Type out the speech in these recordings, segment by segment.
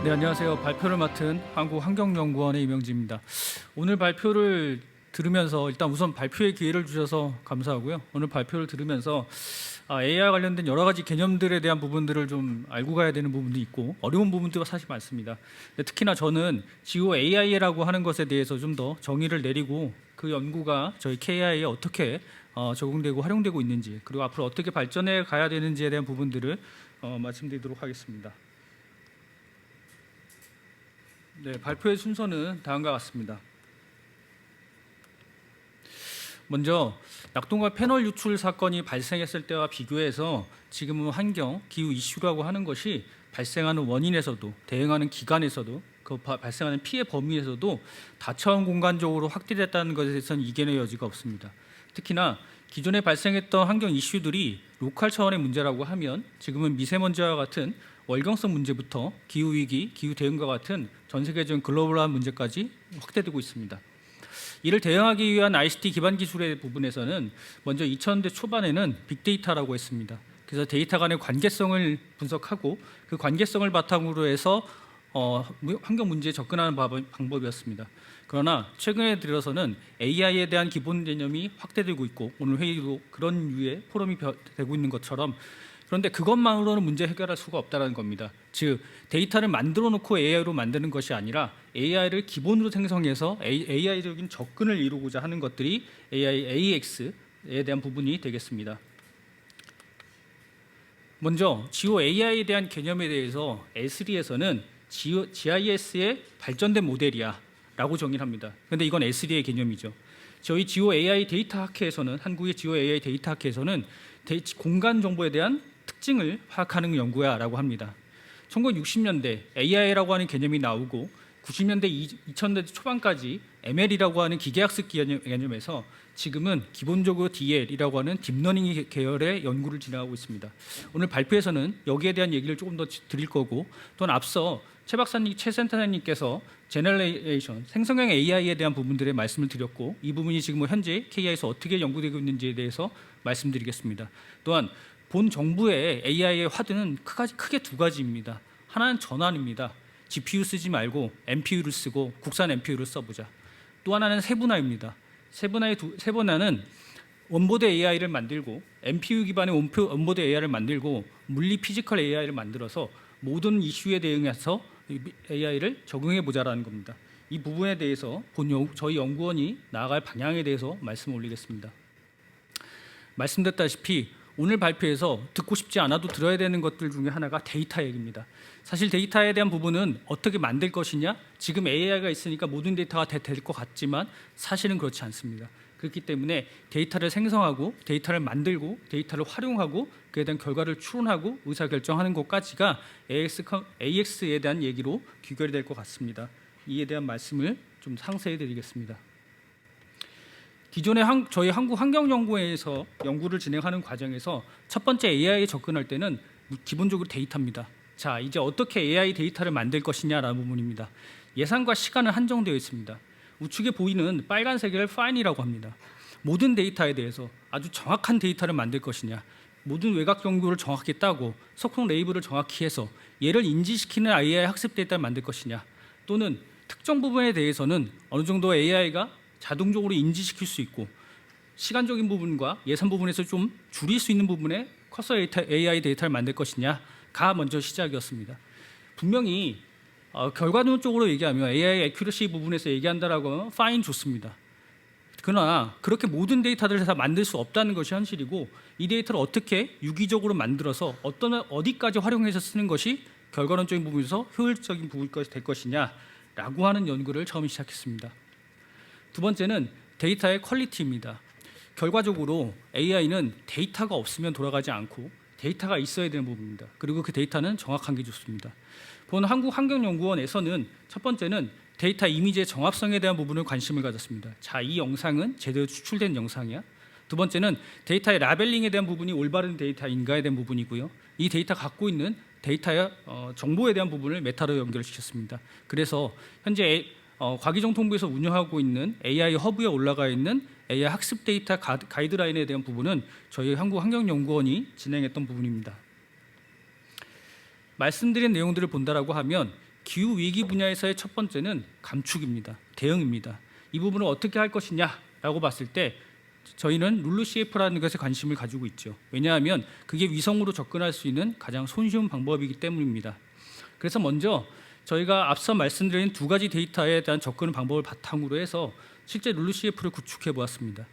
네, 안녕하세요. 발표를 맡은 한국환경연구원의 이명지입니다. 오늘 발표를 들으면서 일단 우선 발표의 기회를 주셔서 감사하고요. 오늘 발표를 들으면서 AI와 관련된 여러 가지 개념들에 대한 부분들을 좀 알고 가야 되는 부분도 있고 어려운 부분도 사실 많습니다. 특히나 저는 지구 AI라고 하는 것에 대해서 좀 더 정의를 내리고 그 연구가 저희 KI에 어떻게 적용되고 활용되고 있는지, 그리고 앞으로 어떻게 발전해 가야 되는지에 대한 부분들을 말씀드리도록 하겠습니다. 네, 발표의 순서는 다음과 같습니다. 먼저 낙동강 패널 유출 사건이 발생했을 때와 비교해서 지금은 환경, 기후 이슈라고 하는 것이 발생하는 원인에서도, 대응하는 기간에서도, 그 발생하는 피해 범위에서도 다차원 공간적으로 확대됐다는 것에 대해서는 이견의 여지가 없습니다. 특히나 기존에 발생했던 환경 이슈들이 로컬 차원의 문제라고 하면 지금은 미세먼지와 같은 월경성 문제부터 기후위기, 기후 대응과 같은 전 세계적인 글로벌한 문제까지 확대되고 있습니다. 이를 대응하기 위한 ICT 기반 기술의 부분에서는 먼저 2000년대 초반에는 빅데이터라고 했습니다. 그래서 데이터 간의 관계성을 분석하고 그 관계성을 바탕으로 해서 환경 문제에 접근하는 방법이었습니다. 그러나 최근에 들어서는 AI에 대한 기본 개념이 확대되고 있고 오늘 회의도 그런 류의 포럼이 되고 있는 것처럼, 그런데 그것만으로는 문제 해결할 수가 없다는 겁니다. 즉 데이터를 만들어 놓고 AI로 만드는 것이 아니라 AI를 기본으로 생성해서 AI적인 접근을 이루고자 하는 것들이 AX에 대한 부분이 되겠습니다. 먼저 지오 AI에 대한 개념에 대해서 S3에서는 GIS의 발전된 모델이야 라고 정의를 합니다. 그런데 이건 S3의 개념이죠. 저희 지오 AI 데이터 학회에서는, 한국의 지오 AI 데이터 학회에서는 공간 정보에 대한 특징을 파악하는 연구야 라고 합니다. 1960년대 AI라고 하는 개념이 나오고 90년대 2000년대 초반까지 ML이라고 하는 기계학습 개념에서 지금은 기본적으로 DL이라고 하는 딥러닝 계열의 연구를 진행하고 있습니다. 오늘 발표에서는 여기에 대한 얘기를 조금 더 드릴 거고, 또한 앞서 최 센터장님께서 제너레이션, 생성형 AI에 대한 부분들의 말씀을 드렸고, 이 부분이 지금 현재 KI에서 어떻게 연구되고 있는지에 대해서 말씀드리겠습니다. 또한 본 정부의 AI의 화두는 크게 두 가지입니다. 하나는 전환입니다. GPU 쓰지 말고 NPU를 쓰고 국산 NPU를 써보자. 또 하나는 세분화입니다. 세분화는 온보드 AI를 만들고 NPU 기반의 온보드 AI를 만들고 물리 피지컬 AI를 만들어서 모든 이슈에 대응해서 AI를 적용해 보자라는 겁니다. 이 부분에 대해서 저희 연구원이 나아갈 방향에 대해서 말씀을 올리겠습니다. 말씀드렸다시피 오늘 발표에서 듣고 싶지 않아도 들어야 되는 것들 중에 하나가 데이터 얘기입니다. 사실 데이터에 대한 부분은 어떻게 만들 것이냐, 지금 AI가 있으니까 모든 데이터가 될 것 같지만 사실은 그렇지 않습니다. 그렇기 때문에 데이터를 생성하고 데이터를 만들고 데이터를 활용하고 그에 대한 결과를 추론하고 의사결정하는 것까지가 AX에 대한 얘기로 귀결이 될 것 같습니다. 이에 대한 말씀을 좀 상세히 드리겠습니다. 기존에 저희 한국환경연구원에서 연구를 진행하는 과정에서 첫 번째 AI에 접근할 때는 기본적으로 데이터입니다. 자, 이제 어떻게 AI 데이터를 만들 것이냐라는 부분입니다. 예산과 시간은 한정되어 있습니다. 우측에 보이는 빨간색을 fine이라고 합니다. 모든 데이터에 대해서 아주 정확한 데이터를 만들 것이냐, 모든 외곽 정보를 정확히 따고 석공 레이블을 정확히 해서 얘를 인지시키는 AI 학습 데이터를 만들 것이냐, 또는 특정 부분에 대해서는 어느 정도 AI가 자동적으로 인지시킬 수 있고 시간적인 부분과 예산 부분에서 좀 줄일 수 있는 부분에 커서 AI 데이터를 만들 것이냐가 먼저 시작이었습니다. 분명히 결과론적으로 얘기하면 AI 애큐러시 부분에서 얘기한다라고 하면 fine 좋습니다. 그러나 그렇게 모든 데이터들을 다 만들 수 없다는 것이 현실이고, 이 데이터를 어떻게 유기적으로 만들어서 어디까지 활용해서 쓰는 것이 결과론적인 부분에서 효율적인 부분까지 될 것이냐라고 하는 연구를 처음 시작했습니다. 두 번째는 데이터의 퀄리티입니다. 결과적으로 AI는 데이터가 없으면 돌아가지 않고 데이터가 있어야 되는 부분입니다. 그리고 그 데이터는 정확한 게 좋습니다. 본 한국환경연구원에서는 첫 번째는 데이터 이미지의 정합성에 대한 부분을 관심을 가졌습니다. 자, 이 영상은 제대로 추출된 영상이야. 두 번째는 데이터의 라벨링에 대한 부분이 올바른 데이터인가에 대한 부분이고요. 이 데이터 갖고 있는 데이터의 정보에 대한 부분을 메타로 연결시켰습니다. 그래서 현재 과기정통부에서 운영하고 있는 AI 허브에 올라가 있는 AI 학습 데이터 가이드라인에 대한 부분은 저희 한국환경연구원이 진행했던 부분입니다. 말씀드린 내용들을 본다라고 하면 기후 위기 분야에서의 첫 번째는 감축입니다. 대응입니다. 이 부분을 어떻게 할 것이냐라고 봤을 때 저희는 룰루CF라는 것에 관심을 가지고 있죠. 왜냐하면 그게 위성으로 접근할 수 있는 가장 손쉬운 방법이기 때문입니다. 그래서 먼저 저희가 앞서 말씀드린 두 가지 데이터에 대한 접근 방법을 바탕으로 해서 실제 룰루CF를 구축해 보았습니다.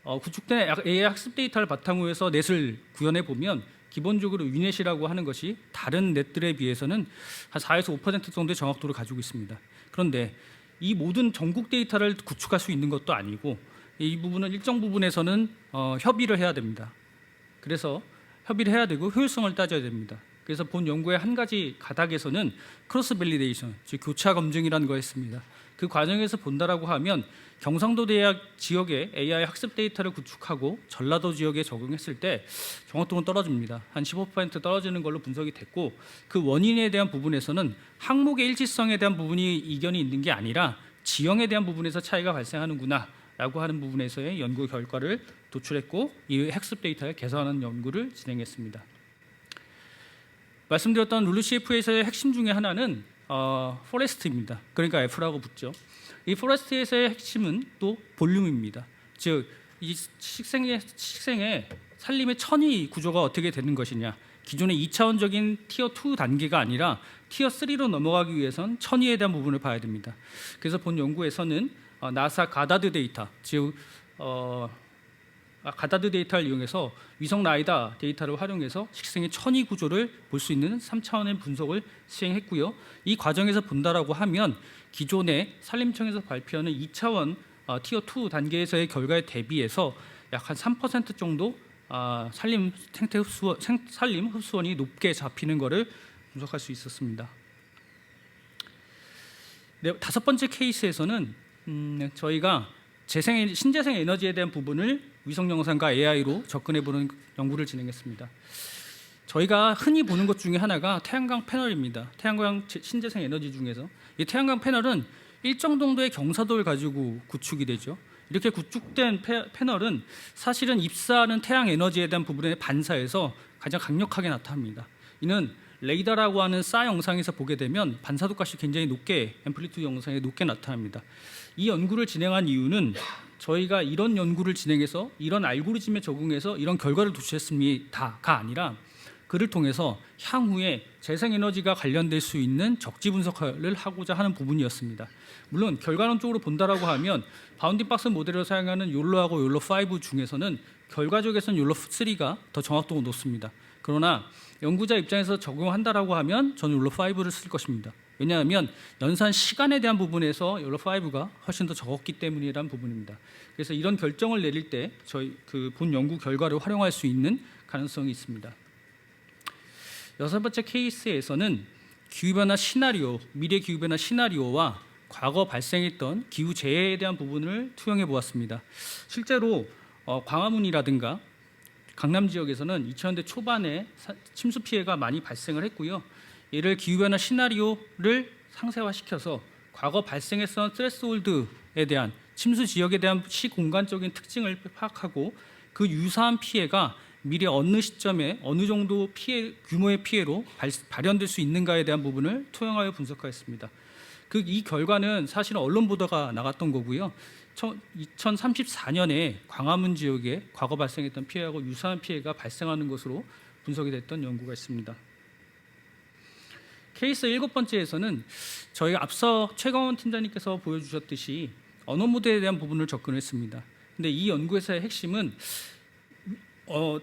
구축된 AI 학습 데이터를 바탕으로 해서 넷을 구현해 보면 기본적으로 위넷이라고 하는 것이 다른 넷들에 비해서는 한 4에서 5% 정도의 정확도를 가지고 있습니다. 그런데 이 모든 전국 데이터를 구축할 수 있는 것도 아니고 이 부분은 일정 부분에서는 협의를 해야 됩니다. 그래서 협의를 해야 되고 효율성을 따져야 됩니다. 그래서 본 연구의 한 가지 가닥에서는 크로스 밸리데이션, 즉 교차 검증이라는 거였습니다. 그 과정에서 본다라고 하면 경상도 대학 지역의 AI 학습 데이터를 구축하고 전라도 지역에 적용했을 때 정확도는 떨어집니다. 한 15% 떨어지는 걸로 분석이 됐고 그 원인에 대한 부분에서는 항목의 일치성에 대한 부분이 이견이 있는 게 아니라 지형에 대한 부분에서 차이가 발생하는구나 라고 하는 부분에서의 연구 결과를 도출했고 이 학습 데이터를 개선하는 연구를 진행했습니다. 말씀드렸던 룰루CF에서의 핵심 중에 하나는 포레스트입니다. 그러니까 F라고 붙죠. 이 포레스트에서의 핵심은 또 볼륨입니다. 즉, 이 식생의 산림의 천위 구조가 어떻게 되는 것이냐. 기존의 2차원적인 티어 2 단계가 아니라 티어 3로 넘어가기 위해선 천위에 대한 부분을 봐야 됩니다. 그래서 본 연구에서는 나사 가다드 데이터, 즉 가다드 데이터를 이용해서 위성 라이다 데이터를 활용해서 식생의 천위 구조를 볼 수 있는 3차원의 분석을 시행했고요. 이 과정에서 본다라고 하면 기존의 산림청에서 발표하는 2차원 티어 2 단계에서의 결과에 대비해서 약 한 3% 정도 산림 흡수원이 높게 잡히는 것을 분석할 수 있었습니다. 네, 다섯 번째 케이스에서는 저희가 신재생 에너지에 대한 부분을 위성 영상과 AI로 접근해보는 연구를 진행했습니다. 저희가 흔히 보는 것 중에 하나가 태양광 패널입니다. 태양광 신재생 에너지 중에서 이 태양광 패널은 일정 정도의 경사도를 가지고 구축이 되죠. 이렇게 구축된 패널은 사실은 입사하는 태양 에너지에 대한 부분의 반사에서 가장 강력하게 나타납니다. 이는 레이더라고 하는 사 영상에서 보게 되면 반사도 값이 굉장히 높게 앰플리튜드 영상에 높게 나타납니다. 이 연구를 진행한 이유는 저희가 이런 연구를 진행해서 이런 알고리즘에 적용해서 이런 결과를 도출했습니다가 아니라 그를 통해서 향후에 재생에너지가 관련될 수 있는 적지 분석을 하고자 하는 부분이었습니다. 물론 결과론적으로 본다라고 하면 바운딩 박스 모델을 사용하는 욜로하고 욜로5 중에서는 결과적에서는 욜로3가 더 정확도가 높습니다. 그러나 연구자 입장에서 적용한다라고 하면 저는 욜로5를 쓸 것입니다. 왜냐하면 연산 시간에 대한 부분에서 욜로5가 훨씬 더 적었기 때문이라는 부분입니다. 그래서 이런 결정을 내릴 때 저희 본 연구 결과를 활용할 수 있는 가능성이 있습니다. 여섯 번째 케이스에서는 기후변화 시나리오, 미래 기후변화 시나리오와 과거 발생했던 기후재해에 대한 부분을 투영해 보았습니다. 실제로 광화문이라든가 강남 지역에서는 2000년대 초반에 침수 피해가 많이 발생을 했고요. 이를 기후변화 시나리오를 상세화시켜서 과거 발생했던 스트레스홀드에 대한 침수 지역에 대한 시공간적인 특징을 파악하고 그 유사한 피해가 미래 어느 시점에 어느 정도 규모의 피해로 발현될 수 있는가에 대한 부분을 투영하여 분석하였습니다. 이 결과는 사실 언론 보도가 나갔던 거고요. 2034년에 광화문 지역에 과거 발생했던 피해하고 유사한 피해가 발생하는 것으로 분석이 됐던 연구가 있습니다. 케이스 일곱 번째에서는 저희가 앞서 최강원 팀장님께서 보여주셨듯이 언어 모델에 대한 부분을 접근했습니다. 근데 이 연구에서의 핵심은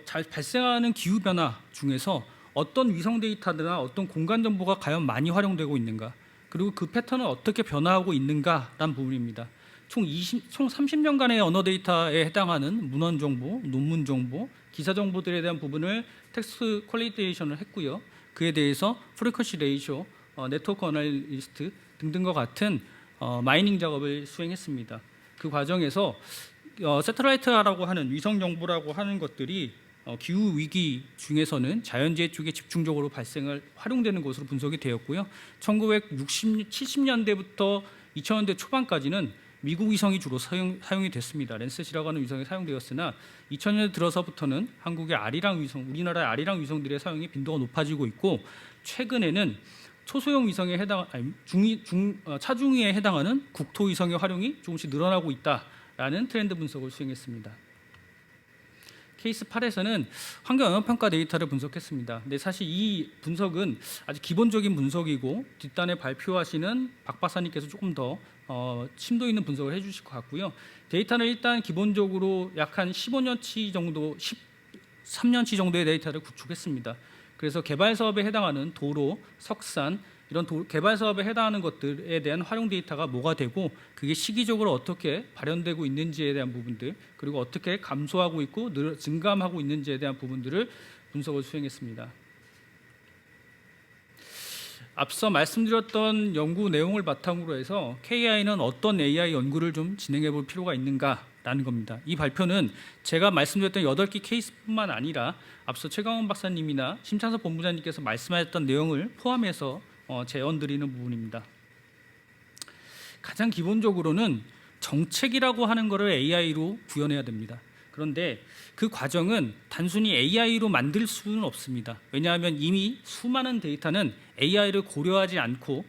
잘 발생하는 기후 변화 중에서 어떤 위성 데이터나 어떤 공간 정보가 과연 많이 활용되고 있는가, 그리고 그 패턴은 어떻게 변화하고 있는가라는 부분입니다. 총 30년간의 언어 데이터에 해당하는 문헌 정보, 논문 정보, 기사 정보들에 대한 부분을 텍스트 퀄리테이션을 했고요. 그에 대해서 프리퀀시 레이쇼, 네트워크 어널리스트 등등과 같은 마이닝 작업을 수행했습니다. 그 과정에서 세틀라이트라고 하는 위성 정보라고 하는 것들이 기후 위기 중에서는 자연재해 쪽에 집중적으로 활용되는 것으로 분석이 되었고요. 1970년대부터 2000년대 초반까지는 미국 위성이 주로 사용이 됐습니다. 랜셋이라고 하는 위성이 사용되었으나 2000년대 들어서부터는 한국의 아리랑 위성, 우리나라의 아리랑 위성들의 사용이 빈도가 높아지고 있고, 최근에는 초소형 위성에 해당 차중위에 해당하는 국토 위성의 활용이 조금씩 늘어나고 있다라는 트렌드 분석을 수행했습니다. 케이스 8에서는 환경 영향 평가 데이터를 분석했습니다. 근데 사실 이 분석은 아주 기본적인 분석이고 뒷단에 발표하시는 박 박사님께서 조금 더 심도 있는 분석을 해주실 것 같고요. 데이터는 일단 기본적으로 약 한 15년치 정도, 13년치 정도의 데이터를 구축했습니다. 그래서 개발 사업에 해당하는 도로, 석산 이런 개발 사업에 해당하는 것들에 대한 활용 데이터가 뭐가 되고 그게 시기적으로 어떻게 발현되고 있는지에 대한 부분들, 그리고 어떻게 감소하고 있고 증감하고 있는지에 대한 부분들을 분석을 수행했습니다. 앞서 말씀드렸던 연구 내용을 바탕으로 해서 KI는 어떤 AI 연구를 좀 진행해 볼 필요가 있는가라는 겁니다. 이 발표는 제가 말씀드렸던 8개 케이스뿐만 아니라 앞서 최강원 박사님이나 심창섭 본부장님께서 말씀하셨던 내용을 포함해서 제언드리는 부분입니다. 가장 기본적으로는 정책이라고 하는 것을 AI로 구현해야 됩니다. 그런데 그 과정은 단순히 AI로 만들 수는 없습니다. 왜냐하면 이미 수많은 데이터는 AI를 고려하지 않고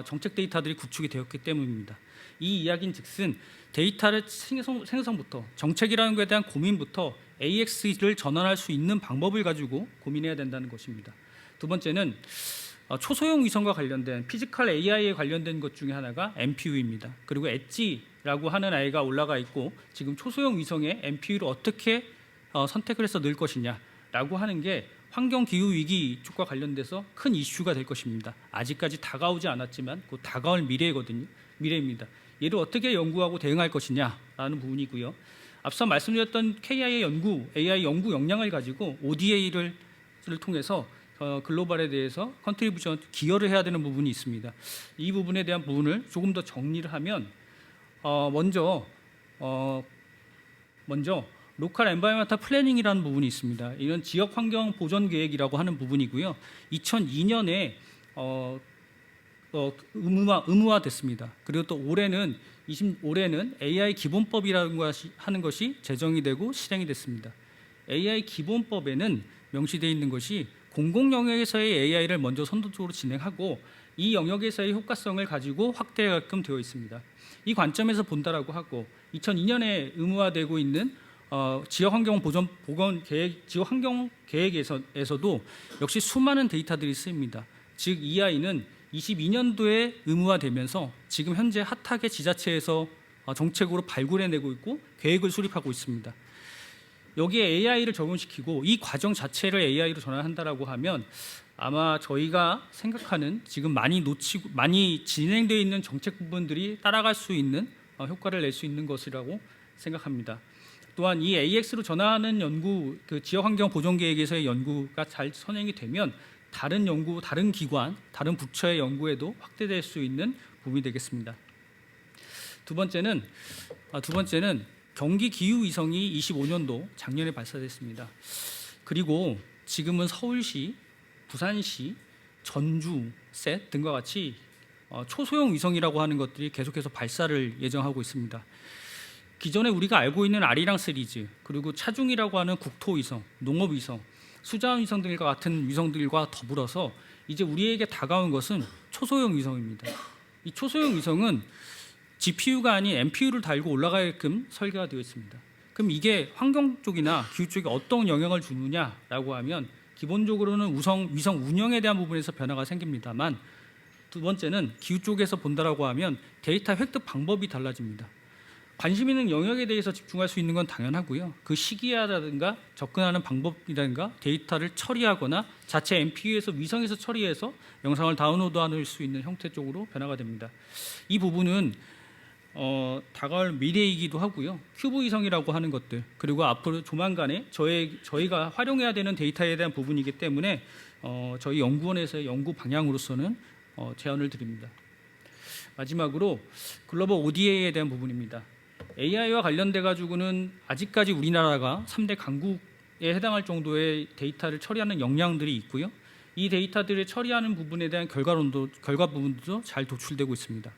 정책 데이터들이 구축이 되었기 때문입니다. 이 이야기인 즉슨 데이터를 생성부터 정책이라는 것에 대한 고민부터 AX를 전환할 수 있는 방법을 가지고 고민해야 된다는 것입니다. 두 번째는 초소형 위성과 관련된 피지컬 AI에 관련된 것 중에 하나가 MPU입니다. 그리고 엣지라고 하는 아이가 올라가 있고 지금 초소형 위성의 MPU를 어떻게 선택을 해서 넣을 것이냐라고 하는 게 환경 기후 위기 쪽과 관련돼서 큰 이슈가 될 것입니다. 아직까지 다가오지 않았지만 곧 다가올 미래입니다. 얘를 어떻게 연구하고 대응할 것이냐라는 부분이고요. 앞서 말씀드렸던 KI의 연구, AI 연구 역량을 가지고 ODA를 통해서 글로벌에 대해서 컨트리뷰션 기여를 해야 되는 부분이 있습니다. 이 부분에 대한 부분을 조금 더 정리를 하면 먼저 로컬 엔바이러먼탈 플래닝이라는 부분이 있습니다. 이런 지역 환경 보전 계획이라고 하는 부분이고요. 2002년에 의무화됐습니다. 그리고 또 올해는 AI 기본법이라는 하는 것이 제정이 되고 실행이 됐습니다. AI 기본법에는 명시되어 있는 것이 공공 영역에서의 AI를 먼저 선도적으로 진행하고 이 영역에서의 효과성을 가지고 확대하게끔 되어 있습니다. 이 관점에서 본다라고 하고 2002년에 의무화되고 있는 지역환경 보건 계획, 지역환경 계획에서도 역시 수많은 데이터들이 쓰입니다. 즉 이 아이는 22년도에 의무화되면서 지금 현재 핫하게 지자체에서 정책으로 발굴해내고 있고 계획을 수립하고 있습니다. 여기에 AI를 적용시키고 이 과정 자체를 AI로 전환한다라고 하면 아마 저희가 생각하는 지금 많이 진행되어 있는 정책 부분들이 따라갈 수 있는 효과를 낼 수 있는 것이라고 생각합니다. 또한 이 AX로 전환하는 연구, 그 지역환경 보전 계획에서의 연구가 잘 선행이 되면 다른 연구, 다른 기관, 다른 부처의 연구에도 확대될 수 있는 부분이 되겠습니다. 두 번째는 경기 기후 위성이 25년도 작년에 발사됐습니다. 그리고 지금은 서울시, 부산시, 전주, 셋 등과 같이 초소형 위성이라고 하는 것들이 계속해서 발사를 예정하고 있습니다. 기존에 우리가 알고 있는 아리랑 시리즈, 그리고 차중이라고 하는 국토 위성, 농업 위성, 수자원 위성 등과 같은 위성들과 더불어서 이제 우리에게 다가온 것은 초소형 위성입니다. 이 초소형 위성은 GPU가 아닌 NPU를 달고 올라가게끔 설계가 되어 있습니다. 그럼 이게 환경 쪽이나 기후 쪽에 어떤 영향을 주느냐라고 하면 기본적으로는 위성 운영에 대한 부분에서 변화가 생깁니다만 두 번째는 기후 쪽에서 본다라고 하면 데이터 획득 방법이 달라집니다. 관심 있는 영역에 대해서 집중할 수 있는 건 당연하고요. 그 시기라든가 접근하는 방법이라든가 데이터를 처리하거나 자체 NPU에서 위성에서 처리해서 영상을 다운로드할 수 있는 형태 쪽으로 변화가 됩니다. 이 부분은 다가올 미래이기도 하고요. 큐브 위성이라고 하는 것들, 그리고 앞으로 조만간에 저희가 활용해야 되는 데이터에 대한 부분이기 때문에 저희 연구원에서의 연구 방향으로서는 제안을 드립니다. 마지막으로 글로벌 ODA에 대한 부분입니다. AI와 관련돼 가지고는 아직까지 우리나라가 3대 강국에 해당할 정도의 데이터를 처리하는 역량들이 있고요. 이 데이터들을 처리하는 부분에 대한 결과 부분도 잘 도출되고 있습니다.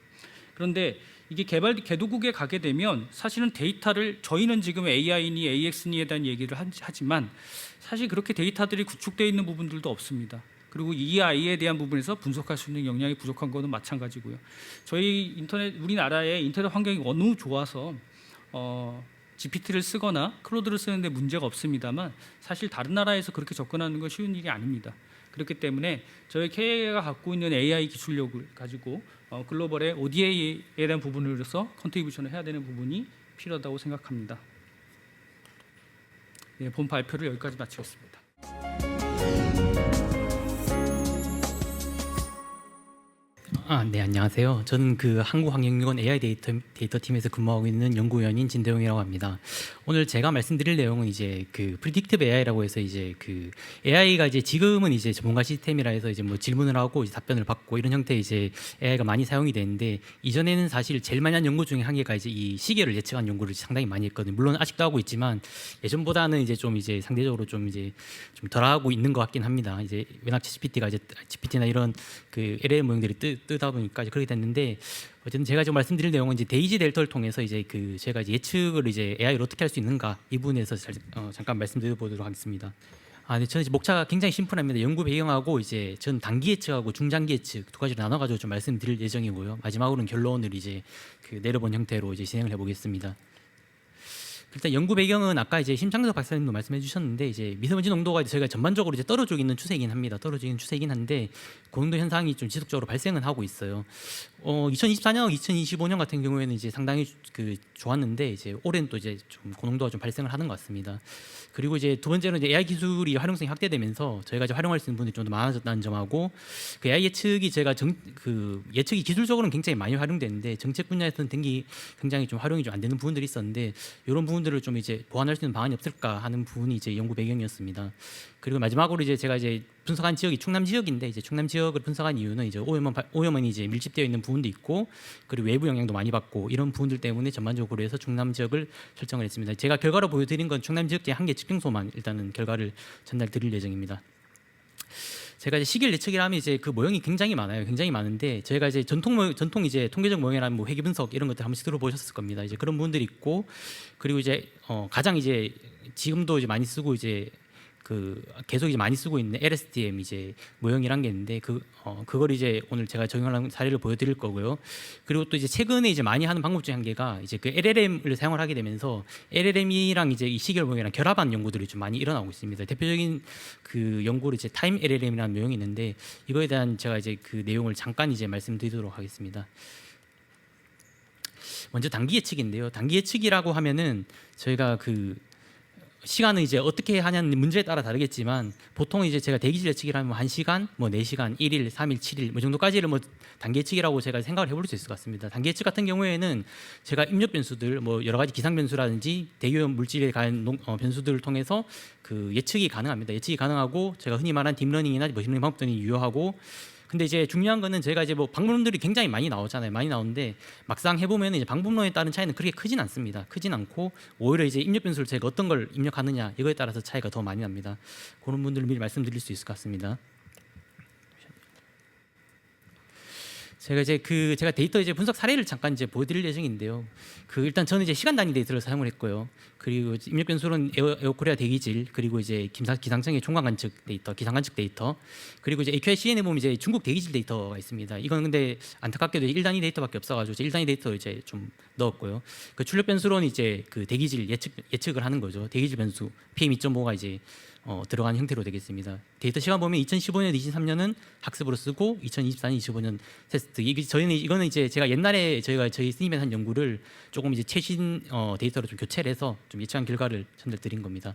그런데 이게 개도국에 가게 되면 사실은 데이터를 저희는 지금 AI니 AX니에 대한 얘기를 하지만 사실 그렇게 데이터들이 구축되어 있는 부분들도 없습니다. 그리고 이 아이에 대한 부분에서 분석할 수 있는 역량이 부족한 것은 마찬가지고요. 저희 우리나라의 인터넷 환경이 너무 좋아서 GPT를 쓰거나 클로드를 쓰는데 문제가 없습니다만 사실 다른 나라에서 그렇게 접근하는 건 쉬운 일이 아닙니다. 그렇기 때문에 저희 KA가 갖고 있는 AI 기술력을 가지고 글로벌의 ODA에 대한 부분으로서 컨트리뷰션을 해야 되는 부분이 필요하다고 생각합니다. 네, 본 발표를 여기까지 마치겠습니다. 네, 안녕하세요. 저는 그 한국환경연구원 AI 데이터 팀에서 근무하고 있는 연구위원인 진대용이라고 합니다. 오늘 제가 말씀드릴 내용은 이제 그 프리딕티브 AI라고 해서 이제 그 AI가 이제 지금은 이제 전문가 시스템이라 해서 이제 뭐 질문을 하고 이제 답변을 받고 이런 형태의 이제 AI가 많이 사용이 되는데, 이전에는 사실 제일 많이 한 연구 중에 한 개가 이제 이 시계를 예측한 연구를 상당히 많이 했거든요. 물론 아직도 하고 있지만 예전보다는 이제 좀 이제 상대적으로 좀 이제 좀 덜하고 있는 것 같긴 합니다. 이제 워낙 GPT가 이제 GPT나 이런 그 LLM 모형들이 뜨다 보니까 그렇게 됐는데, 어쨌든 제가 지금 말씀드릴 내용은 이제 데이지 델터를 통해서 이제 그 제가 이제 예측을 이제 AI로 어떻게 할 수 있는가 이 부분에서 잠깐 말씀드려 보도록 하겠습니다. 네, 저는 이제 목차가 굉장히 심플합니다. 연구 배경하고 이제 전 단기 예측하고 중장기 예측 두 가지로 나눠가지고 좀 말씀드릴 예정이고요. 마지막으로는 결론을 이제 그 내려본 형태로 이제 진행을 해보겠습니다. 일단 연구 배경은 아까 이제 심창석 박사님도 말씀해 주셨는데, 이제 미세먼지 농도가 저희가 전반적으로 이제 떨어지고 있는 추세이긴 합니다. 떨어지는 추세이긴 한데 고농도 현상이 좀 지속적으로 발생은 하고 있어요. 2024년, 2025년 같은 경우에는 이제 상당히 그 좋았는데 이제 올해는 또 이제 좀 고농도가 좀 발생을 하는 것 같습니다. 그리고 이제 두 번째는 이제 AI 기술이 활용성이 확대되면서 저희가 이제 활용할 수 있는 분들이 좀 더 많아졌다는 점하고, 그 AI 예측이 제가 그 예측이 기술적으로는 굉장히 많이 활용되는데 정책 분야에서는 굉장히 좀 활용이 좀 안 되는 부분들이 있었는데, 이런 부분들을 좀 이제 보완할 수 있는 방안이 없을까 하는 부분이 이제 연구 배경이었습니다. 그리고 마지막으로 이제 제가 이제 분석한 지역이 충남 지역인데, 이제 충남 지역을 분석한 이유는 이제 오염원이 이제 밀집되어 있는 부분도 있고, 그리고 외부 영향도 많이 받고 이런 부분들 때문에 전반적으로 해서 충남 지역을 설정을 했습니다. 제가 결과로 보여드린 건 충남 지역제 한 개 측정소만 일단은 결과를 전달드릴 예정입니다. 제가 이제 시길 예측이라 하면 이제 그 모형이 굉장히 많아요. 굉장히 많은데 저희가 이제 전통 이제 통계적 모형이라면 뭐 회귀 분석 이런 것들 한 번씩 들어보셨을 겁니다. 이제 그런 부분들이 있고, 그리고 이제 가장 이제 지금도 이제 많이 쓰고 이제 그 계속 이제 많이 쓰고 있는 LSTM 이제 모형이란 게 있는데 그걸 이제 오늘 제가 적용한 사례를 보여드릴 거고요. 그리고 또 이제 최근에 이제 많이 하는 방법 중에 한 개가 이제 그 LLM을 사용을 하게 되면서 LLM이랑 이제 이 시계열 모형이랑 결합한 연구들이 좀 많이 일어나고 있습니다. 대표적인 그 연구로 이제 타임 LLM이라는 모형이 있는데, 이거에 대한 제가 이제 그 내용을 잠깐 이제 말씀드리도록 하겠습니다. 먼저 단기 예측인데요. 단기 예측이라고 하면은 저희가 그 시간은 이제 어떻게 하냐는 문제에 따라 다르겠지만, 보통 이제 제가 대기질 예측이라면 1시간, 뭐 4시간, 1일, 3일, 7일 뭐 정도까지를 뭐 단기 예측이라고 제가 생각을 해볼 수 있을 것 같습니다. 단기 예측 같은 경우에는 제가 입력 변수들, 뭐 여러 가지 기상 변수라든지 대기오염 물질에 관한 변수들을 통해서 그 예측이 가능합니다. 예측이 가능하고 제가 흔히 말하는 딥러닝이나 머신러닝 방법들이 유효하고, 근데 이제 중요한 거는 저희가 이제 뭐 방법론들이 굉장히 많이 나오잖아요. 많이 나오는데 막상 해보면 이제 방법론에 따른 차이는 그렇게 크진 않습니다. 크진 않고 오히려 이제 입력 변수를 제가 어떤 걸 입력하느냐 이거에 따라서 차이가 더 많이 납니다. 그런 분들을 미리 말씀드릴 수 있을 것 같습니다. 제가 데이터 이제 분석 사례를 잠깐 이제 보여드릴 예정인데요. 일단 저는 이제 시간 단위 데이터를 사용을 했고요. 그리고 입력 변수는 에어코리아 대기질, 그리고 이제 기상청의 총괄 관측 데이터, 기상 관측 데이터, 그리고 이제 AQI CN에 보면 이제 중국 대기질 데이터가 있습니다. 이건 근데 안타깝게도 1단위 데이터밖에 없어가지고 1단위 데이터 이제 좀 넣었고요. 그 출력 변수로는 이제 그 대기질 예측을 하는 거죠. 대기질 변수 PM2.5가 이제 들어가는 형태로 되겠습니다. 데이터 시간 보면 2015년, 23년은 학습으로 쓰고 2024년, 25년 테스트. 이거는 이제 제가 옛날에 저희 스님에서 한 연구를 조금 이제 최신 데이터로 좀 교체를 해서 좀 예측한 결과를 전달드린 겁니다.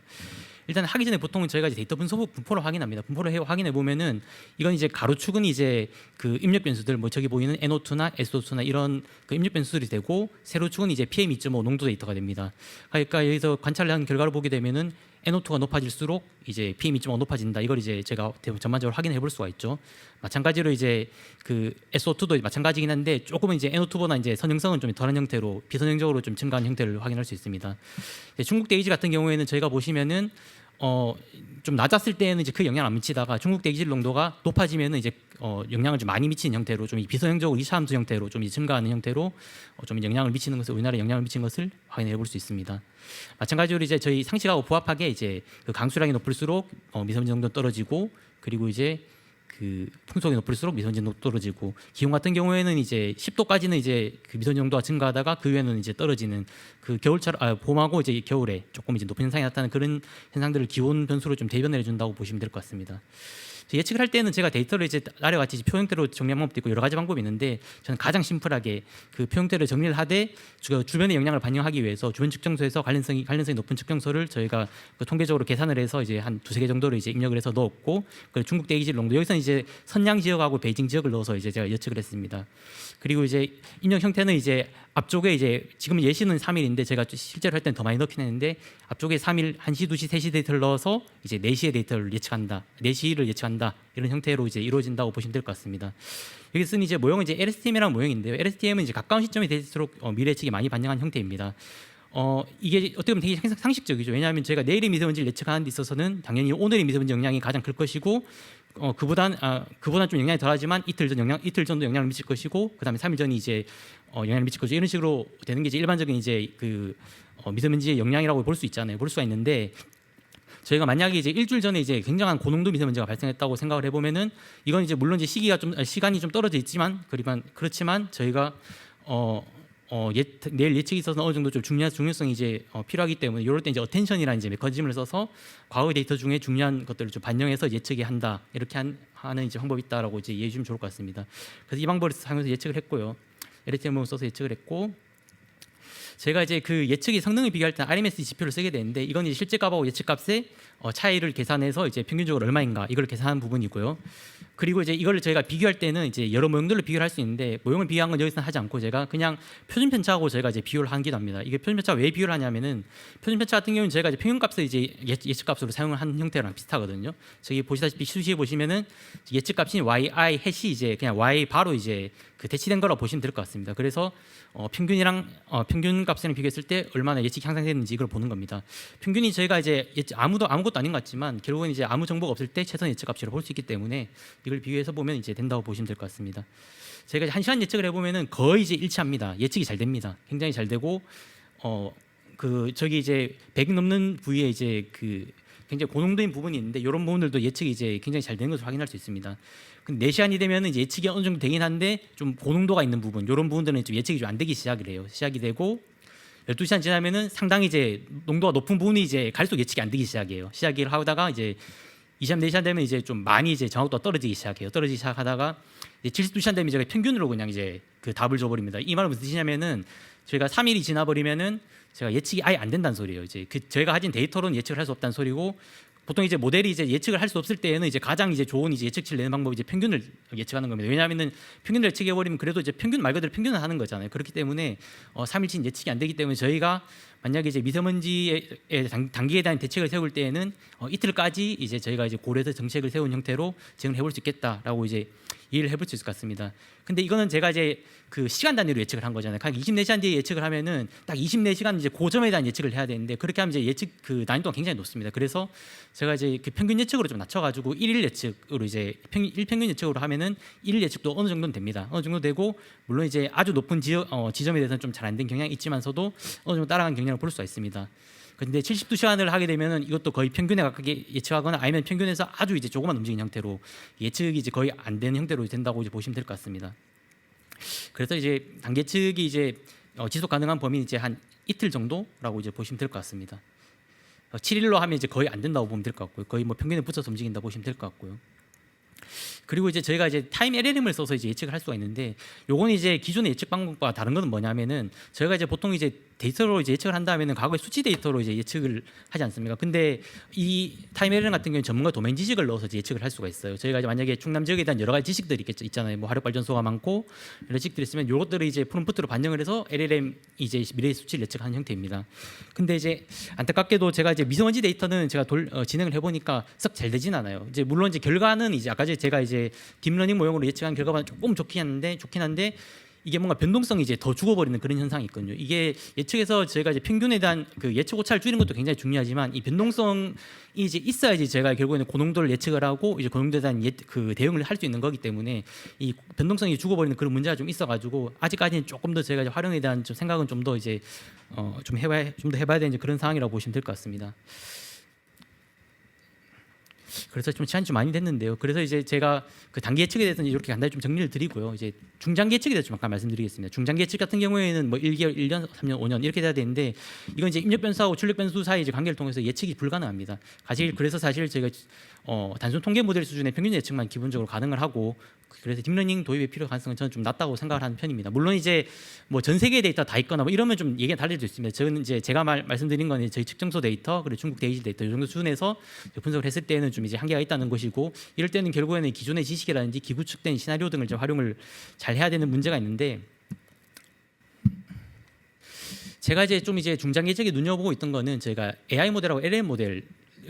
일단 하기 전에 보통은 저희가 이제 데이터 분포를 확인합니다. 분포를 확인해 보면은 이건 이제 가로축은 이제 그 입력 변수들, 뭐 저기 보이는 NO2나 SO2나 이런 그 입력 변수들이 되고, 세로축은 이제 PM2.5 농도 데이터가 됩니다. 그러니까 여기서 관찰을 한 결과를 보게 되면은 NO2가 높아질수록 이제 PM2.5가 높아진다. 이걸 이제 제가 전반적으로 확인해 볼 수가 있죠. 마찬가지로 이제 그 SO2도 마찬가지긴 한데 조금은 이제 NO2보다 이제 선형성은 좀 덜한 형태로 비선형적으로 좀 증가한 형태를 확인할 수 있습니다. 중국 대기질 같은 경우에는 저희가 보시면은 좀 낮았을 때는 이제 그 영향을 안 미치다가 중국 대기질 농도가 높아지면은 이제 영향을 좀 많이 미치는 형태로 좀 비선형적으로 2차 함수 형태로 좀 증가하는 형태로 좀 영향을 미치는 것을, 우리나라에 영향을 미치는 것을 확인해 볼 수 있습니다. 마찬가지로 이제 저희 상식하고 부합하게 이제 그 강수량이 높을수록 미세먼지 농도 떨어지고, 그리고 이제 그 풍속이 높을수록 미세먼지는 떨어지고 기온 같은 경우에는 이제 10도까지는 이제 그 미세먼지 농도가 증가하다가 그 이후에는 이제 떨어지는 그 겨울처럼 봄하고 이제 겨울에 조금 이제 높은 현상이 나타나는 그런 현상들을 기온 변수로 좀 대변을 해준다고 보시면 될 것 같습니다. 예측을 할 때는 제가 데이터를 이제 아래 같이 표 형태로 정리한 방법도 있고 여러 가지 방법이 있는데 저는 가장 심플하게 그 표 형태를 정리를 하되 주변의 영향을 반영하기 위해서 주변 측정소에서 관련성이 높은 측정소를 저희가 그 통계적으로 계산을 해서 이제 한 두세 개 정도를 이제 입력을 해서 넣었고 그 중국 대기질 농도 여기서는 이제 선양 지역하고 베이징 지역을 넣어서 이제 제가 예측을 했습니다. 그리고 이제 입력 형태는 이제 앞쪽에 이제 지금 예시는 3일인데 제가 실제로 할 때는 더 많이 넣긴 했는데 앞쪽에 3일 1시, 2시, 3시 데이터를 넣어서 이제 4시의 데이터를 예측한다. 4시를 예측한다. 이런 형태로 이제 이루어진다고 보시면 될 것 같습니다. 여기 쓴 이제 모형은 이제 LSTM이라는 모형인데요. LSTM은 이제 가까운 시점이 될수록 미래 예측이 많이 반영한 형태입니다. 이게 어떻게 보면 되게 상식적이죠. 왜냐하면 저희가 내일의 미세먼지를 예측하는 데 있어서는 당연히 오늘의 미세먼지 영향이 가장 클 것이고 그보단 좀 영향이 덜하지만 이틀 전도 영향을 미칠 것이고 그다음에 3일 전이 이제 영향을 미칠 것이고 이런 식으로 되는 게 이제 일반적인 이제 그 미세먼지의 영향이라고 볼 수 있잖아요. 볼 수가 있는데 저희가 만약에 이제 일주일 전에 이제 굉장한 고농도 미세먼지가 발생했다고 생각을 해보면은 이건 이제 물론 이제 시간이 좀 떨어져 있지만 그렇지만 저희가 내일 예측이 있어서 어느 정도 좀 중요성이 이제 필요하기 때문에 이럴 때 이제 어텐션이라는 이제 메커니즘을 써서 과거의 데이터 중에 중요한 것들을 좀 반영해서 예측이 한다 이렇게 하는 이제 방법이 있다라고 이제 이해해 주시면 좋을 것 같습니다. 그래서 이 방법을 사용해서 예측을 했고요. LSTM을 써서 예측을 했고. 제가 이제 그 예측의 성능을 비교할 때 RMS 지표를 쓰게 되는데 이건 이제 실제 값하고 예측 값의 차이를 계산해서 이제 평균적으로 얼마인가 이걸 계산한 부분이고요. 그리고 이제 이걸 저희가 비교할 때는 이제 여러 모형들로 비교를 할 수 있는데 모형을 비교한 건 여기서는 하지 않고 제가 그냥 표준 편차하고 저희가 이제 비교를 하기도 합니다. 이게 표준 편차 왜 비교를 하냐면은 표준 편차 같은 경우는 저희가 이제 평균 값을 이제 예측 값으로 사용을 한 형태랑 비슷하거든요. 저기 보시다시피 수시에 보시면은 예측 값이 yi 해시 이제 그냥 y 바로 이제 그 대치된 거라고 보시면 될 것 같습니다. 그래서 평균 값이랑 비교했을 때 얼마나 예측이 향상됐는지 이걸 보는 겁니다. 평균이 저희가 이제 아무것도 아닌 것 같지만 결국은 이제 아무 정보가 없을 때 최선 예측 값이라고 볼 수 있기 때문에 이걸 비교해서 보면 이제 된다고 보시면 될 것 같습니다. 제가 1시간 예측을 해보면은 거의 이제 일치합니다. 예측이 잘 됩니다. 굉장히 잘 되고 저기 이제 100 넘는 부위에 이제 그 굉장히 고농도인 부분이 있는데 이런 부분들도 예측이 이제 굉장히 잘 되는 것을 확인할 수 있습니다. 근데 4시간이 되면 이제 예측이 어느 정도 되긴 한데 좀 고농도가 있는 부분, 이런 부분들은 좀 예측이 좀 안 되기 시작이 되고 12시간 지나면은 상당히 이제 농도가 높은 부분이 이제 갈수록 예측이 안 되기 시작해요. 시작을 하다가 이제 2시간, 4시간 되면 이제 좀 많이 이제 정확도가 떨어지기 시작해요. 떨어지기 시작하다가 이제 72시간 되면 제가 평균으로 그냥 이제 그 답을 줘버립니다. 이 말은 무슨 뜻이냐면은 저희가 3일이 지나버리면은 제가 예측이 아예 안 된다는 소리예요. 이제 저희가 가진 데이터로는 예측을 할 수 없다는 소리고 보통 이제 모델이 이제 예측을 할 수 없을 때에는 이제 가장 이제 좋은 이제 예측치를 내는 방법이 이제 평균을 예측하는 겁니다. 왜냐하면은 평균을 예측해 버리면 그래도 이제 평균 말 그대로 평균을 하는 거잖아요. 그렇기 때문에 3일치는 예측이 안 되기 때문에 저희가 만약에 이제 미세먼지의 단기에 대한 대책을 세울 때에는 이틀까지 이제 저희가 이제 고려해서 정책을 세운 형태로 진행을 해볼 수 있겠다라고 이제 이해를 해볼 수 있을 것 같습니다. 근데 이거는 제가 이제 그 시간 단위로 예측을 한 거잖아요. 각 24시간 뒤에 예측을 하면은 딱 24시간 이제 고점에 대한 예측을 해야 되는데 그렇게 하면 이제 예측 그 난이도가 굉장히 높습니다. 그래서 제가 이제 그 평균 예측으로 좀 낮춰가지고 1일 예측으로 이제 일평균 예측으로 하면은 1일 예측도 어느 정도는 됩니다. 어느 정도 되고 물론 이제 아주 높은 지점에 대해서는 좀 잘 안 된 경향이 있지만서도 어느 정도 따라간 경향을 볼 수가 있습니다. 근데 72시간을 하게 되면은 이것도 거의 평균에 가깝게 예측하거나 아니면 평균에서 아주 이제 조금만 움직이는 형태로 예측이 이제 거의 안 되는 형태로 된다고 이제 보시면 될 것 같습니다. 그래서 이제 단기 예측이 이제 지속 가능한 범위는 이제 한 이틀 정도라고 이제 보시면 될 것 같습니다. 7일로 하면 이제 거의 안 된다고 보면 될 것 같고요. 거의 뭐 평균에 붙여서 움직인다 보시면 될 것 같고요. 그리고 이제 저희가 이제 타임 LLM을 써서 이제 예측을 할 수가 있는데 요거는 이제 기존의 예측 방법과 다른 것은 뭐냐면은 저희가 이제 보통 이제 데이터로 이제 예측을 한다면은 과거에 수치 데이터로 이제 예측을 하지 않습니까? 근데 이 타임 LLM 같은 경우는 전문가 도메인 지식을 넣어서 이제 예측을 할 수가 있어요. 저희가 이제 만약에 충남 지역에 대한 여러 가지 지식들이 있잖아요. 뭐 화력 발전소가 많고 이런 지식들이 있으면 요것들을 이제 프롬프트로 반영을 해서 LLM 이제 미래의 수치를 예측하는 형태입니다. 근데 이제 안타깝게도 제가 이제 미세먼지 데이터는 제가 진행을 해보니까 썩 잘 되진 않아요. 이제 물론 이제 결과는 이제 아까 제가 이제 딥러닝 모형으로 예측한 결과가 조금 좋긴 한데 이게 뭔가 변동성이 이제 더 죽어버리는 그런 현상이 있거든요. 이게 예측에서 저희가 이제 평균에 대한 그 예측 오차를 줄이는 것도 굉장히 중요하지만 이 변동성이 이제 있어야지 제가 결국에는 고농도를 예측을 하고 이제 고농도에 대한 그 대응을 할 수 있는 거기 때문에 이 변동성이 죽어버리는 그런 문제가 좀 있어가지고 아직까지는 조금 더 제가 이제 활용에 대한 좀 생각은 좀 더 이제 좀 더 해봐야 되는 그런 상황이라고 보시면 될 것 같습니다. 그래서 좀 시간이 좀 많이 됐는데요. 그래서 이제 제가 그 단기 예측에 대해서는 이렇게 간단히 좀 정리를 드리고요. 이제 중장기 예측에 대해서 좀 아까 말씀드리겠습니다. 중장기 예측 같은 경우에는 뭐 1개월, 1년, 3년, 5년 이렇게 돼야 되는데 이건 이제 입력 변수하고 출력 변수 사이 이제 관계를 통해서 예측이 불가능합니다. 그래서 사실 저희가 단순 통계 모델 수준의 평균 예측만 기본적으로 가능을 하고 그래서 딥러닝 도입의 필요 가능성은 저는 좀 낮다고 생각을 하는 편입니다. 물론 이제 뭐 전 세계 데이터 다 있거나 뭐 이러면 좀 얘기가 달릴 수 있습니다. 저는 이제 제가 말씀드린 건 저희 측정소 데이터 그리고 중국 데이지 데이터 이 정도 수준에서 분석을 했을 때는 좀 이제 한계가 있다는 것이고 이럴 때는 결국에는 기존의 지식이라든지 기구축된 시나리오 등을 좀 활용을 잘 해야 되는 문제가 있는데 제가 이제 좀 이제 중장기 예측에 눈여보고 있던 거는 저희가 AI 모델하고 LM 모델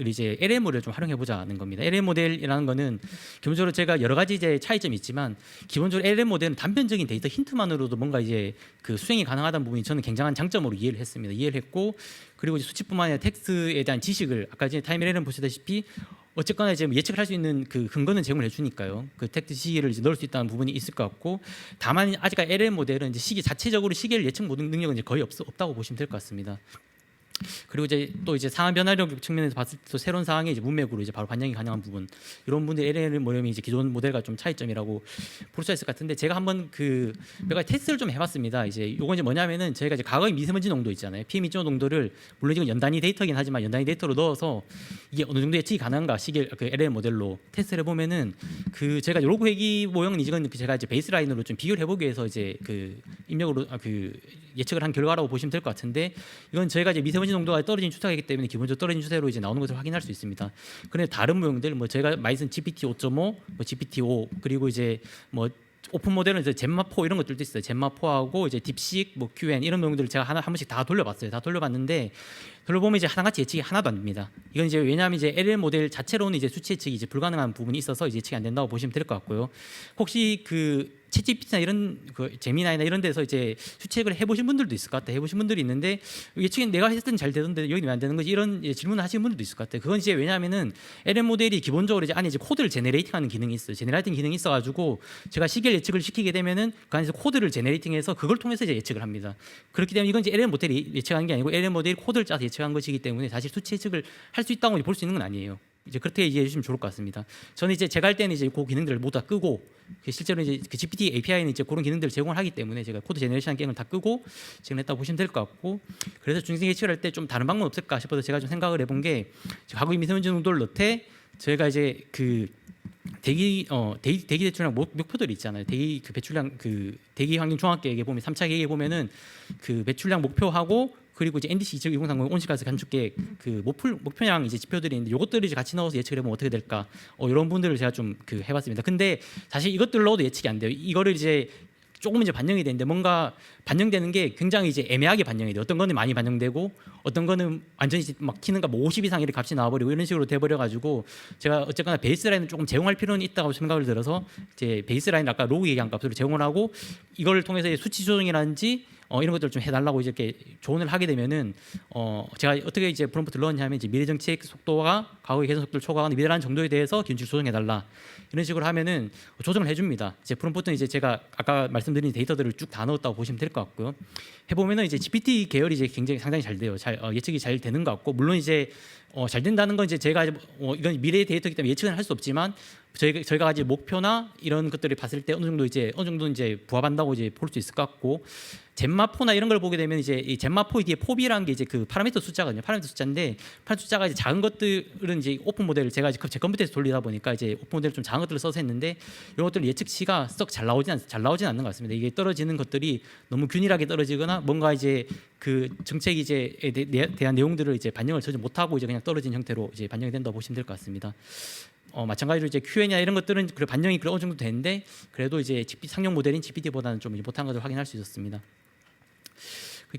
이제 LM 모델을 좀 활용해 보자는 겁니다. LM 모델이라는 거는 기본적으로 제가 여러 가지 이제 차이점이 있지만 기본적으로 LM 모델은 단편적인 데이터 힌트만으로도 뭔가 이제 그 수행이 가능하다는 부분이 저는 굉장한 장점으로 이해를 했습니다. 이해를 했고 그리고 이제 수치뿐만 아니라 텍스트에 대한 지식을 아까 이제 타임LM 보시다시피 어쨌거나 이제 예측을 할 수 있는 그 근거는 제공을 해주니까요. 그 텍스트 시기를 이제 넣을 수 있다는 부분이 있을 것 같고 다만 아직까지 LM 모델은 이제 시기 자체적으로 시계를 예측 모든 능력은 이제 거의 없다고 보시면 될 것 같습니다. 그리고 이제 또 이제 상황 변화력 측면에서 봤을 때 새로운 상황에 이제 문맥으로 이제 바로 반영이 가능한 부분 이런 부분들 LLM 모델이 이제 기존 모델과 좀 차이점이라고 볼 수 있을 것 같은데 제가 한번 몇 가지 테스트를 좀 해봤습니다. 이제 요건 이제 뭐냐면은 저희가 이제 과거의 미세먼지 농도 있잖아요. PM2.5 농도를 물론 지금 연단위 데이터긴 하지만 연단위 데이터로 넣어서 이게 어느 정도 예측이 가능한가 시계 그 LLM 모델로 테스트를 해보면은 그 제가 로그 회기 모형은 이건 제가 이제 베이스라인으로 좀 비교를 해보기 위해서 이제 그 입력으로 그 예측을 한 결과라고 보시면 될 것 같은데 이건 저희가 이제 미세먼지 농도가 떨어진 추세이기 때문에 기본적으로 떨어진 추세로 이제 나오는 것을 확인할 수 있습니다. 그런데 다른 모형들 뭐 제가 많이 쓴 GPT 5.5, 뭐 GPT 5 그리고 이제 뭐 오픈 모델은 이제 젠마4 이런 것들도 있어요. 젠마4하고 이제 딥식, 뭐 QN 이런 내용들을 제가 한 번씩 다 돌려봤어요. 다 돌려봤는데 돌려보면 이제 하나같이 예측이 하나도 안 됩니다. 이건 이제 왜냐하면 이제 LL 모델 자체로는 이제 수치 예측이 이제 불가능한 부분이 있어서 이제 예측이 안 된다고 보시면 될 것 같고요. 혹시 그 챗GPT나 이런 그 제미나이나 이런 데서 이제 수책을 해보신 분들도 있을 것 같아요. 해보신 분들이 있는데 예측이 내가 했을 땐 잘 되던데 여기 왜 안 되는 거지 이런 질문을 하시는 분들도 있을 것 같아요. 그건 이제 왜냐하면은 LM 모델이 기본적으로 이제 안에 이제 코드를 제네레이팅하는 기능이 있어요. 제네레이팅 기능이 있어가지고 제가 시계를 예측을 시키게 되면은 그 안에서 코드를 제네레이팅해서 그걸 통해서 이제 예측을 합니다. 그렇기 때문에 이건 이제 LM 모델이 예측하는 게 아니고 LM 모델이 코드를 짜서 예측한 것이기 때문에 사실 수치 예측을 할 수 있다고 볼 수 있는 건 아니에요. 이제 그렇게 이해해 주시면 좋을 것 같습니다. 저는 이제 제가 할 때는 이제 그 기능들을 모두 다 끄고 실제로 이제 그 GPT API는 이제 그런 기능들을 제공을 하기 때문에 제가 코드 제너레이션 기능을 다 끄고 지금 했다고 보시면 될 것 같고 그래서 중性예측을 할 때 좀 다른 방법 없을까 싶어서 제가 좀 생각을 해본 게 과거의 미세먼지 농도를 넣되 저희가 이제 그 대기 대출량 목표들이 있잖아요. 대기 그 배출량 그 대기 환경 종합 계획에 보면 3차 계획에 보면은 그 배출량 목표하고 그리고 이제 NDC 2030 온실가스 감축 계획 그 목표량 이제 지표들이 있는데 이것들을 이제 같이 넣어서 예측을 해보면 어떻게 될까? 이런 분들을 제가 좀 그 해봤습니다. 근데 사실 이것들 넣어도 예측이 안 돼요. 이거를 이제 조금 이제 반영이 되는데 뭔가 반영되는 게 굉장히 이제 애매하게 반영이 돼요. 어떤 거는 많이 반영되고 어떤 거는 완전히 막 키는가 뭐 50 이상 이렇게 값이 나와버리고 이런 식으로 돼버려 가지고 제가 어쨌거나 베이스라인을 조금 제공할 필요는 있다고 생각을 들어서 이제 베이스라인 아까 로그 얘기한 값으로 제공을 하고 이걸 통해서 수치 조정이라든지 이런 것들 좀 해달라고 이렇게 조언을 하게 되면은 제가 어떻게 이제 프롬프트를 넣었냐면 이제 미래 정책 속도가 과거의 개선 속도를 초과하는 미래라는 정도에 대해서 기준치 조정해달라 이런 식으로 하면은 조정을 해줍니다. 이제 프롬프트는 이제 제가 아까 말씀드린 데이터들을 쭉 다 넣었다고 보시면 될 것 같고요. 해보면은 이제 GPT 계열이 이제 굉장히 상당히 잘 돼요. 예측이 잘 되는 것 같고 물론 이제 잘 된다는 건 이제 제가 이건 미래의 데이터이기 때문에 예측은 할 수 없지만 저희가 가진 목표나 이런 것들을 봤을 때 어느 정도 이제 부합한다고 이제 볼 수 있을 것 같고 젠마4나 이런 걸 보게 되면 이제 이 젠마4 뒤에 포비라는 게 이제 그 파라미터 숫자거든요. 파라미터 숫자인데 파라미터 숫자가 이제 작은 것들은 이제 오픈 모델을 제가 이제 제 컴퓨터에서 돌리다 보니까 이제 오픈 모델을 좀 작은 것들을 써서 했는데 이런 것들 예측치가 썩 잘 나오진 않는 것 같습니다. 이게 떨어지는 것들이 너무 균일하게 떨어지거나 뭔가 이제 그 정책 이제에 대한 내용들을 이제 반영을 전혀 못하고 이제 그냥 떨어진 형태로 이제 반영이 된다고 보시면 될 것 같습니다. 마찬가지로 이제 Q&A나 이런 것들은 그 반영이 어느 정도 되는데 그래도 이제 상용 모델인 GPT보다는 좀 못한 것을 확인할 수 있었습니다.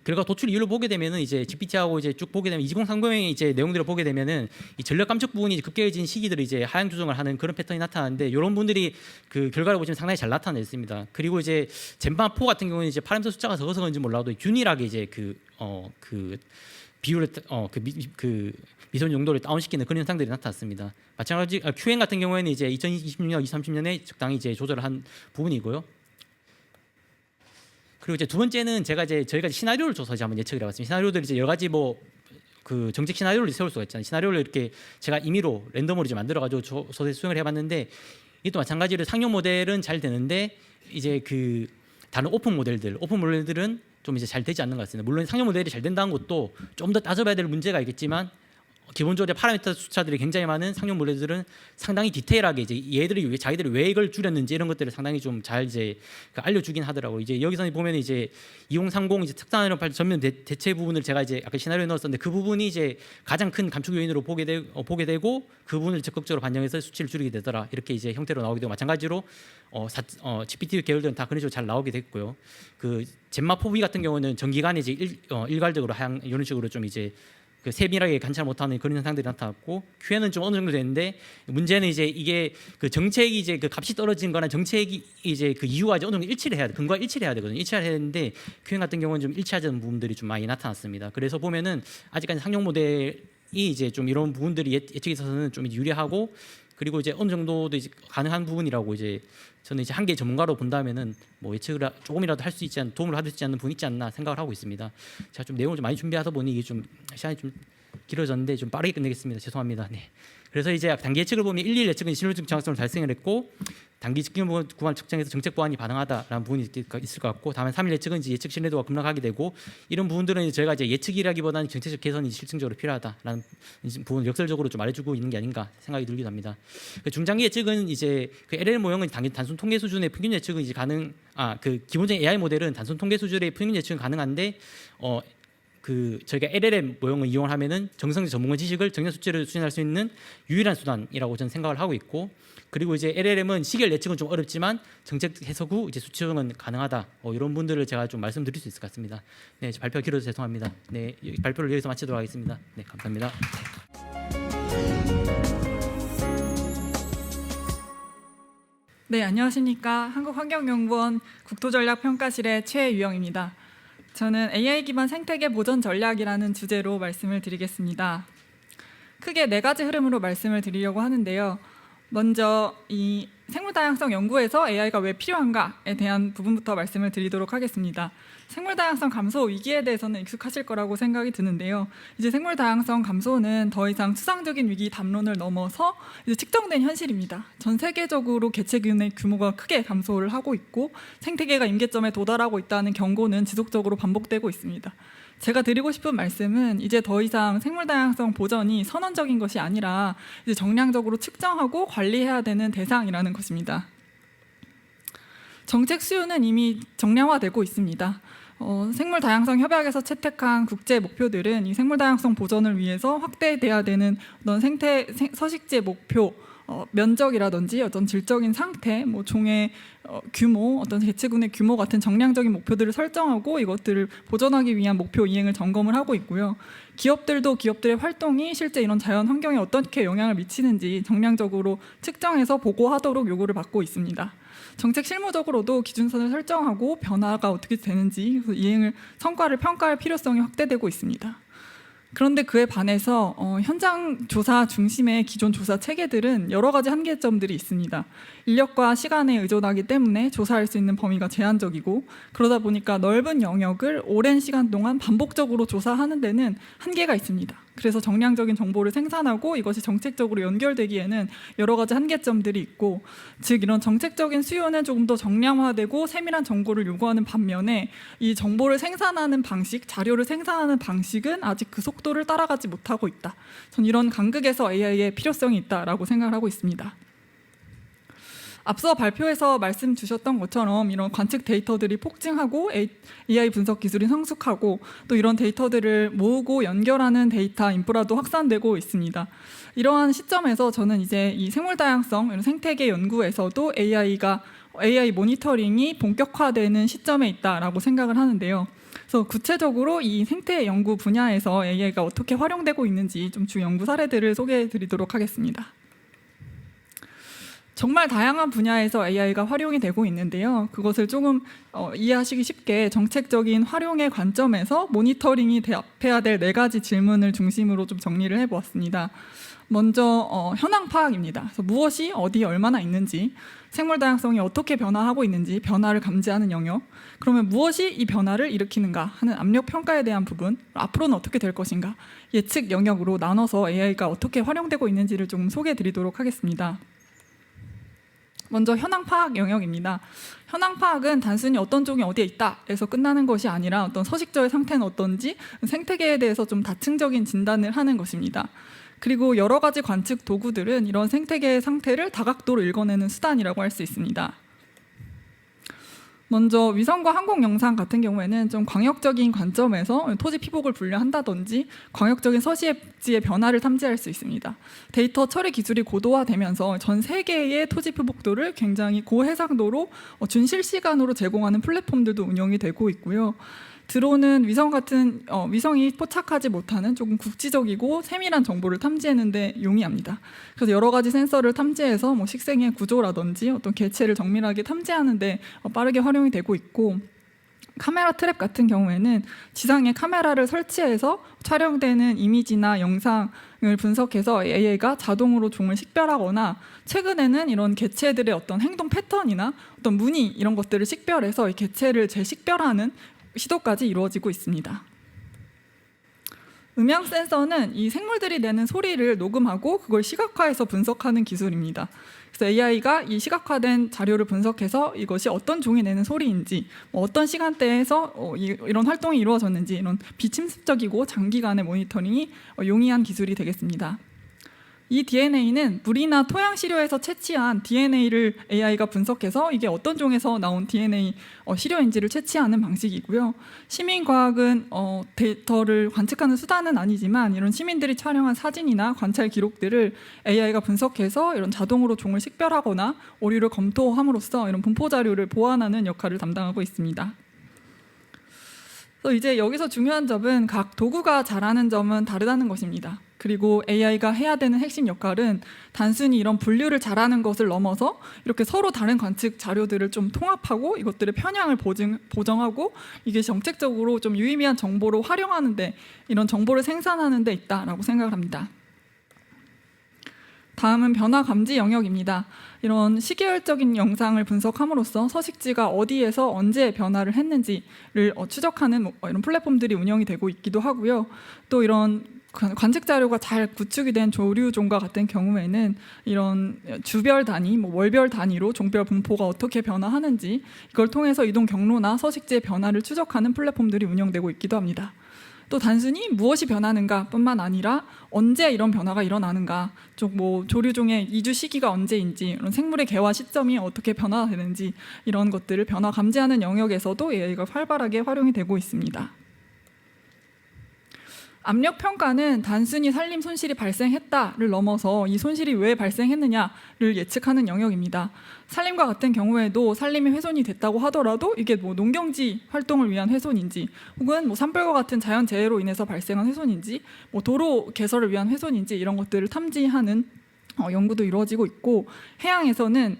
결과 도출 이유를 보게 되면은 이제 GPT하고 이제 쭉 보게 되면 2030의 이제 내용들을 보게 되면은 이 전력 감축 부분이 급격해진 시기들을 이제 하향 조정을 하는 그런 패턴이 나타나는데 이런 분들이 그 결과를 보시면 상당히 잘 나타냈습니다. 그리고 이제 젠마4 같은 경우는 이제 파라미터 숫자가 적어서 그런지 몰라도 균일하게 이제 그 비율을 미세먼지 용도를 다운시키는 그런 현상들이 나타났습니다. 마찬가지 QN 같은 경우에는 이제 2026년, 2030년에 적당히 이제 조절을 한 부분이고요. 그리고 이제 두 번째는 저희가 시나리오를 줘서 이제 한번 예측을 해봤습니다. 시나리오들이 이제 여러 가지 뭐 그 정책 시나리오를 세울 수가 있잖아요. 시나리오를 이렇게 제가 임의로 랜덤으로 이제 만들어가지고 소대 수행을 해봤는데 이것도 마찬가지로 상용 모델은 잘 되는데 이제 그 다른 오픈 모델들은 좀 이제 잘 되지 않는 것 같습니다. 물론 상용 모델이 잘 된다는 것도 좀 더 따져봐야 될 문제가 있겠지만 기본적으로 파라미터 숫자들이 굉장히 많은 상용 모델들은 상당히 디테일하게 이제 얘들이 자기들이 왜 이걸 줄였는지 이런 것들을 상당히 좀 잘 이제 알려주긴 하더라고요. 이제 여기서 보면 이제 2030 이제 특단으로 전면 대체 부분을 제가 이제 아까 시나리오에 넣었었는데 그 부분이 이제 가장 큰 감축 요인으로 보게 되고 그 부분을 적극적으로 반영해서 수치를 줄이게 되더라 이렇게 이제 형태로 나오게 되고 마찬가지로 GPT 계열들은 다 그런 식으로 잘 나오게 됐고요. 그 젠마 4V 같은 경우는 전기간에 이제 일괄적으로 이런 식으로 좀 이제 그 세밀하게 관찰 못하는 그런 현상들이 나타났고 QN은 좀 어느 정도 되는데 문제는 이제 이게 그 정책이 이제 그 값이 떨어진 거나 정책이 이제 그 이유가 이제 어느 정도 일치를 해야 돼 근거가 일치를 해야 되거든요. 일치를 해야 되는데 QN 같은 경우는 좀 일치하지 않는 부분들이 좀 많이 나타났습니다. 그래서 보면은 아직까지 상용 모델이 이제 좀 이런 부분들이 예측에 있어서는 좀 유리하고 그리고 이제 어느 정도도 이제 가능한 부분이라고 이제 저는 이제 한계 전문가로 본다면은 뭐 예측을 조금이라도 할 수 있지 않는 도움을 받을 수 있지 않는 부분이 있지 않나 생각을 하고 있습니다. 제가 좀 내용을 좀 많이 준비하다 보니 이게 좀 시간이 좀 길어졌는데 좀 빠르게 끝내겠습니다. 죄송합니다. 네. 그래서 이제 단기 예측을 보면 1, 2 예측은 신뢰적 정확성을 달성을 했고 단기 집계 구간 측정에서 정책 보완이 가능하다라는 부분이 있을 것 같고 다음에 3일 예측은 이제 예측 신뢰도가 급락하게 되고 이런 부분들은 저희가 이제 예측이라기보다는 정책적 개선이 실증적으로 필요하다라는 부분 역설적으로 좀 말해주고 있는 게 아닌가 생각이 들기도 합니다. 그 중장기 예측은 이제 그 LLM 모형은 단순 통계 수준의 평균 예측은 이제 그 기본적인 AI 모델은 단순 통계 수준의 평균 예측은 가능한데 그 저희가 LLM 모형을 이용하면은 정성적 전문가 지식을 정량 수치를 수신할 수 있는 유일한 수단이라고 저는 생각을 하고 있고 그리고 이제 LLM은 시결 예측은 좀 어렵지만 정책 해석 후 이제 수치 적용은 가능하다. 이런 분들을 제가 좀 말씀드릴 수 있을 것 같습니다. 네, 발표가 길어서 죄송합니다. 네, 발표를 여기서 마치도록 하겠습니다. 네, 감사합니다. 네, 안녕하십니까. 한국환경연구원 국토전략평가실의 최유영입니다. 저는 AI 기반 생태계 보전 전략이라는 주제로 말씀을 드리겠습니다. 크게 4가지 흐름으로 말씀을 드리려고 하는데요. 먼저 이 생물다양성 연구에서 AI가 왜 필요한가에 대한 부분부터 말씀을 드리도록 하겠습니다. 생물다양성 감소 위기에 대해서는 익숙하실 거라고 생각이 드는데요. 이제 생물다양성 감소는 더 이상 추상적인 위기 담론을 넘어서 이제 측정된 현실입니다. 전 세계적으로 개체균의 규모가 크게 감소를 하고 있고 생태계가 임계점에 도달하고 있다는 경고는 지속적으로 반복되고 있습니다. 제가 드리고 싶은 말씀은 이제 더 이상 생물다양성 보전이 선언적인 것이 아니라 이제 정량적으로 측정하고 관리해야 되는 대상이라는 것입니다. 정책 수요는 이미 정량화되고 있습니다. 생물다양성 협약에서 채택한 국제 목표들은 이 생물다양성 보전을 위해서 확대돼야 되는 어떤 서식지 목표, 면적이라든지 어떤 질적인 상태, 뭐 종의 규모, 어떤 개체군의 규모 같은 정량적인 목표들을 설정하고 이것들을 보전하기 위한 목표 이행을 점검을 하고 있고요. 기업들도 기업들의 활동이 실제 이런 자연 환경에 어떻게 영향을 미치는지 정량적으로 측정해서 보고하도록 요구를 받고 있습니다. 정책 실무적으로도 기준선을 설정하고 변화가 어떻게 되는지 이행을 성과를 평가할 필요성이 확대되고 있습니다. 그런데 그에 반해서 현장 조사 중심의 기존 조사 체계들은 여러 가지 한계점들이 있습니다. 인력과 시간에 의존하기 때문에 조사할 수 있는 범위가 제한적이고 그러다 보니까 넓은 영역을 오랜 시간 동안 반복적으로 조사하는 데는 한계가 있습니다. 그래서 정량적인 정보를 생산하고 이것이 정책적으로 연결되기에는 여러 가지 한계점들이 있고 즉 이런 정책적인 수요는 조금 더 정량화되고 세밀한 정보를 요구하는 반면에 이 정보를 생산하는 방식, 자료를 생산하는 방식은 아직 그 속도를 따라가지 못하고 있다. 전 이런 간극에서 AI의 필요성이 있다라고 생각을 하고 있습니다. 앞서 발표에서 말씀 주셨던 것처럼 이런 관측 데이터들이 폭증하고 AI 분석 기술이 성숙하고 또 이런 데이터들을 모으고 연결하는 데이터 인프라도 확산되고 있습니다. 이러한 시점에서 저는 이제 이 생물다양성, 이런 생태계 연구에서도 AI 모니터링이 본격화되는 시점에 있다라고 생각을 하는데요. 그래서 구체적으로 이 생태 연구 분야에서 AI가 어떻게 활용되고 있는지 좀 주 연구 사례들을 소개해 드리도록 하겠습니다. 정말 다양한 분야에서 AI가 활용이 되고 있는데요. 그것을 조금 이해하시기 쉽게 정책적인 활용의 관점에서 모니터링이 대답해야 될 4가지 질문을 중심으로 좀 정리를 해보았습니다. 먼저 현황 파악입니다. 그래서 무엇이 어디에 얼마나 있는지, 생물 다양성이 어떻게 변화하고 있는지 변화를 감지하는 영역. 그러면 무엇이 이 변화를 일으키는가 하는 압력 평가에 대한 부분, 앞으로는 어떻게 될 것인가, 예측 영역으로 나눠서 AI가 어떻게 활용되고 있는지를 좀 소개해드리도록 하겠습니다. 먼저 현황 파악 영역입니다. 현황 파악은 단순히 어떤 종이 어디에 있다에서 끝나는 것이 아니라 어떤 서식처의 상태는 어떤지, 생태계에 대해서 좀 다층적인 진단을 하는 것입니다. 그리고 여러 가지 관측 도구들은 이런 생태계의 상태를 다각도로 읽어내는 수단이라고 할 수 있습니다. 먼저 위성과 항공 영상 같은 경우에는 좀 광역적인 관점에서 토지 피복을 분류한다든지 광역적인 서식지의 변화를 탐지할 수 있습니다. 데이터 처리 기술이 고도화되면서 전 세계의 토지 피복도를 굉장히 고해상도로 준실시간으로 제공하는 플랫폼들도 운영이 되고 있고요. 드론은 위성이 포착하지 못하는 조금 국지적이고 세밀한 정보를 탐지하는데 용이합니다. 그래서 여러 가지 센서를 탐지해서 식생의 구조라든지 어떤 개체를 정밀하게 탐지하는데 빠르게 활용이 되고 있고, 카메라 트랩 같은 경우에는 지상에 카메라를 설치해서 촬영되는 이미지나 영상을 분석해서 AI가 자동으로 종을 식별하거나, 최근에는 이런 개체들의 어떤 행동 패턴이나 어떤 무늬 이런 것들을 식별해서 이 개체를 재식별하는 시도까지 이루어지고 있습니다. 음향 센서는 이 생물들이 내는 소리를 녹음하고 그걸 시각화해서 분석하는 기술입니다. 그래서 AI가 이 시각화된 자료를 분석해서 이것이 어떤 종이 내는 소리인지, 어떤 시간대에서 이런 활동이 이루어졌는지, 이런 비침습적이고 장기간의 모니터링이 용이한 기술이 되겠습니다. 이 DNA는 물이나 토양 시료에서 채취한 DNA를 AI가 분석해서 이게 어떤 종에서 나온 DNA 시료인지를 채취하는 방식이고요. 시민과학은 데이터를 관측하는 수단은 아니지만 이런 시민들이 촬영한 사진이나 관찰 기록들을 AI가 분석해서 이런 자동으로 종을 식별하거나 오류를 검토함으로써 이런 분포 자료를 보완하는 역할을 담당하고 있습니다. 이제 여기서 중요한 점은 각 도구가 잘하는 점은 다르다는 것입니다. 그리고 AI가 해야 되는 핵심 역할은 단순히 이런 분류를 잘하는 것을 넘어서 이렇게 서로 다른 관측 자료들을 좀 통합하고 이것들의 편향을 보정하고 이게 정책적으로 좀 유의미한 정보로 활용하는데, 이런 정보를 생산하는 데 있다라고 생각을 합니다. 다음은 변화 감지 영역입니다. 이런 시계열적인 영상을 분석함으로써 서식지가 어디에서 언제 변화를 했는지를 추적하는 이런 플랫폼들이 운영이 되고 있기도 하고요. 또 이런 관측 자료가 잘 구축이 된 조류종과 같은 경우에는 이런 주별 단위, 월별 단위로 종별 분포가 어떻게 변화하는지 이걸 통해서 이동 경로나 서식지의 변화를 추적하는 플랫폼들이 운영되고 있기도 합니다. 또 단순히 무엇이 변하는가 뿐만 아니라 언제 이런 변화가 일어나는가, 조류종의 이주 시기가 언제인지, 이런 생물의 개화 시점이 어떻게 변화되는지 이런 것들을 변화 감지하는 영역에서도 AI가 활발하게 활용이 되고 있습니다. 압력 평가는 단순히 산림 손실이 발생했다를 넘어서 이 손실이 왜 발생했느냐를 예측하는 영역입니다. 산림과 같은 경우에도 산림이 훼손이 됐다고 하더라도 이게 농경지 활동을 위한 훼손인지, 혹은 산불과 같은 자연재해로 인해서 발생한 훼손인지, 도로 개설을 위한 훼손인지 이런 것들을 탐지하는 연구도 이루어지고 있고, 해양에서는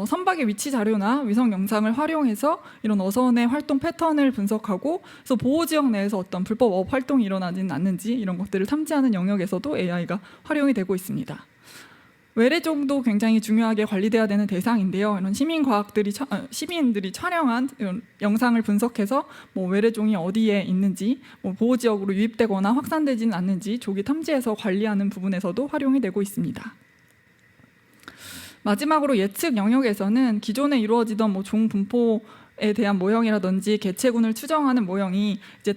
선박의 위치 자료나 위성 영상을 활용해서 이런 어선의 활동 패턴을 분석하고, 그래서 보호 지역 내에서 어떤 불법 어업 활동이 일어나지는 않는지 이런 것들을 탐지하는 영역에서도 AI가 활용이 되고 있습니다. 외래종도 굉장히 중요하게 관리돼야 되는 대상인데요. 이런 시민들이 촬영한 이런 영상을 분석해서 외래종이 어디에 있는지, 보호 지역으로 유입되거나 확산되지는 않는지 조기 탐지해서 관리하는 부분에서도 활용이 되고 있습니다. 마지막으로 예측 영역에서는 기존에 이루어지던 종 분포에 대한 모형이라든지 개체군을 추정하는 모형이 이제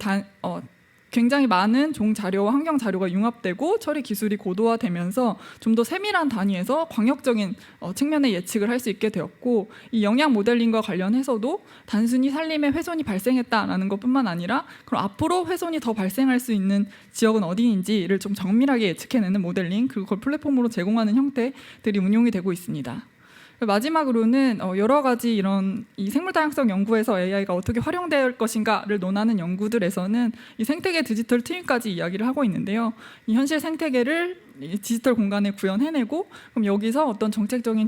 굉장히 많은 종 자료와 환경 자료가 융합되고 처리 기술이 고도화되면서 좀 더 세밀한 단위에서 광역적인 측면의 예측을 할 수 있게 되었고, 이 영향 모델링과 관련해서도 단순히 산림에 훼손이 발생했다라는 것뿐만 아니라 그럼 앞으로 훼손이 더 발생할 수 있는 지역은 어디인지를 좀 정밀하게 예측해내는 모델링, 그리고 그걸 플랫폼으로 제공하는 형태들이 운용이 되고 있습니다. 마지막으로는 여러 가지 이런 이 생물 다양성 연구에서 AI가 어떻게 활용될 것인가를 논하는 연구들에서는 이 생태계 디지털 트윈까지 이야기를 하고 있는데요. 이 현실 생태계를 디지털 공간에 구현해내고, 그럼 여기서 어떤 정책적인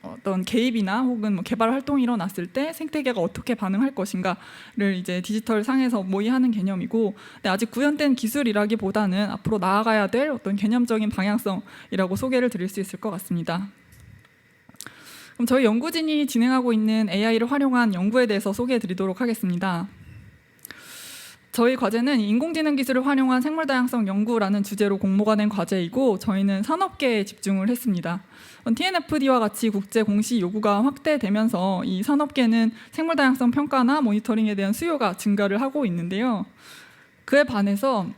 어떤 개입이나 혹은 뭐 개발 활동이 일어났을 때 생태계가 어떻게 반응할 것인가를 이제 디지털 상에서 모의하는 개념이고, 근데 아직 구현된 기술이라기보다는 앞으로 나아가야 될 어떤 개념적인 방향성이라고 소개를 드릴 수 있을 것 같습니다. 그럼 저희 연구진이 진행하고 있는 AI를 활용한 연구에 대해서 소개해 드리도록 하겠습니다. 저희 과제는 인공지능 기술을 활용한 생물 다양성 연구라는 주제로 공모가 된 과제이고, 저희는 산업계에 집중을 했습니다. TNFD와 같이 국제 공시 요구가 확대되면서 이 산업계는 생물 다양성 평가나 모니터링에 대한 수요가 증가를 하고 있는데요. 그에 반해서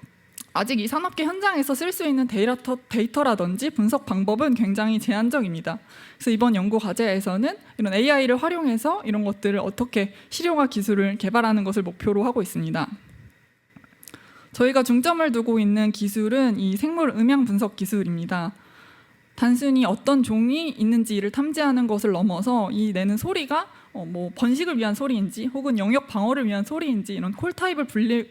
아직 이 산업계 현장에서 쓸 수 있는 데이터라든지 분석 방법은 굉장히 제한적입니다. 그래서 이번 연구 과제에서는 이런 AI를 활용해서 이런 것들을 어떻게 실용화 기술을 개발하는 것을 목표로 하고 있습니다. 저희가 중점을 두고 있는 기술은 이 생물 음향 분석 기술입니다. 단순히 어떤 종이 있는지를 탐지하는 것을 넘어서 이 내는 소리가 뭐 번식을 위한 소리인지 혹은 영역 방어를 위한 소리인지 이런 콜 타입을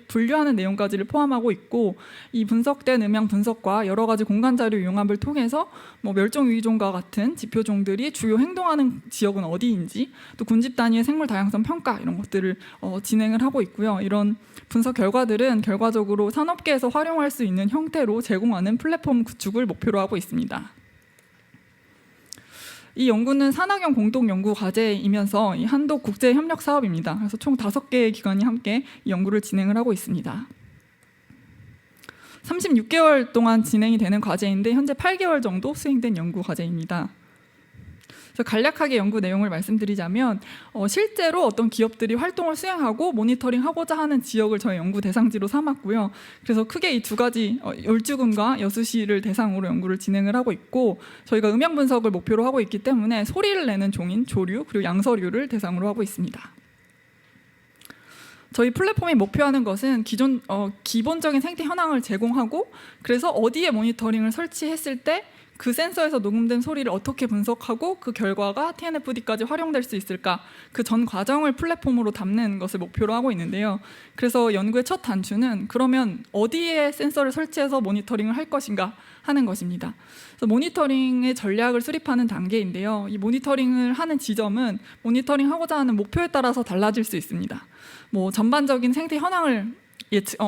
분류하는 내용까지를 포함하고 있고, 이 분석된 음향 분석과 여러 가지 공간 자료 융합을 통해서 뭐 멸종 위기종과 같은 지표종들이 주요 행동하는 지역은 어디인지, 또 군집 단위의 생물 다양성 평가 이런 것들을 진행을 하고 있고요. 이런 분석 결과들은 결과적으로 산업계에서 활용할 수 있는 형태로 제공하는 플랫폼 구축을 목표로 하고 있습니다. 이 연구는 산학연 공동 연구 과제이면서 이 한독 국제 협력 사업입니다. 그래서 총 5개의 기관이 함께 이 연구를 진행을 하고 있습니다. 36개월 동안 진행이 되는 과제인데 현재 8개월 정도 수행된 연구 과제입니다. 그래서 간략하게 연구 내용을 말씀드리자면 실제로 어떤 기업들이 활동을 수행하고 모니터링하고자 하는 지역을 저희 연구 대상지로 삼았고요. 그래서 크게 이 두 가지 열주군과 여수시를 대상으로 연구를 진행을 하고 있고, 저희가 음향 분석을 목표로 하고 있기 때문에 소리를 내는 종인 조류 그리고 양서류를 대상으로 하고 있습니다. 저희 플랫폼이 목표하는 것은 기본적인 생태 현황을 제공하고, 그래서 어디에 모니터링을 설치했을 때 그 센서에서 녹음된 소리를 어떻게 분석하고 그 결과가 TNFD까지 활용될 수 있을까, 그 전 과정을 플랫폼으로 담는 것을 목표로 하고 있는데요. 그래서 연구의 첫 단추는 그러면 어디에 센서를 설치해서 모니터링을 할 것인가 하는 것입니다. 그래서 모니터링의 전략을 수립하는 단계인데요. 이 모니터링을 하는 지점은 모니터링하고자 하는 목표에 따라서 달라질 수 있습니다. 뭐 전반적인 생태 현황을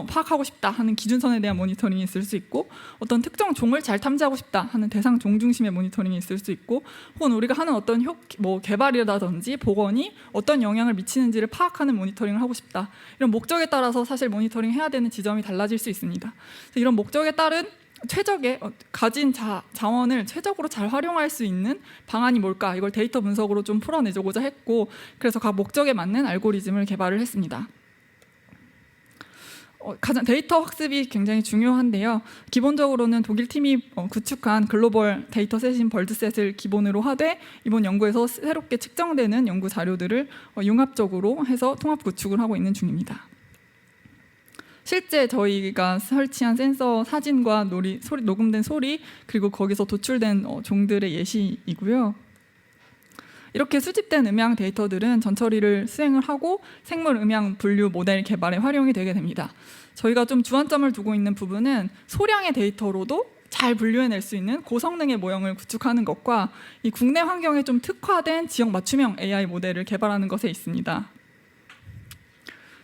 파악하고 싶다 하는 기준선에 대한 모니터링이 있을 수 있고, 어떤 특정 종을 잘 탐지하고 싶다 하는 대상 종 중심의 모니터링이 있을 수 있고, 혹은 우리가 하는 어떤 개발이라든지 복원이 어떤 영향을 미치는지를 파악하는 모니터링을 하고 싶다, 이런 목적에 따라서 사실 모니터링 해야 되는 지점이 달라질 수 있습니다. 그래서 이런 목적에 따른 최적의 가진 자원을 최적으로 잘 활용할 수 있는 방안이 뭘까, 이걸 데이터 분석으로 좀 풀어내고자 했고, 그래서 각 목적에 맞는 알고리즘을 개발을 했습니다. 가장 데이터 학습이 굉장히 중요한데요. 기본적으로는 독일 팀이 구축한 글로벌 데이터셋인 벌드셋을 기본으로 하되, 이번 연구에서 새롭게 측정되는 연구 자료들을 융합적으로 해서 통합 구축을 하고 있는 중입니다. 실제 저희가 설치한 센서 사진과 녹음된 소리, 그리고 거기서 도출된 종들의 예시이고요. 이렇게 수집된 음향 데이터들은 전처리를 수행을 하고 생물 음향 분류 모델 개발에 활용이 되게 됩니다. 저희가 좀 주안점을 두고 있는 부분은 소량의 데이터로도 잘 분류해낼 수 있는 고성능의 모형을 구축하는 것과 이 국내 환경에 좀 특화된 지역 맞춤형 AI 모델을 개발하는 것에 있습니다.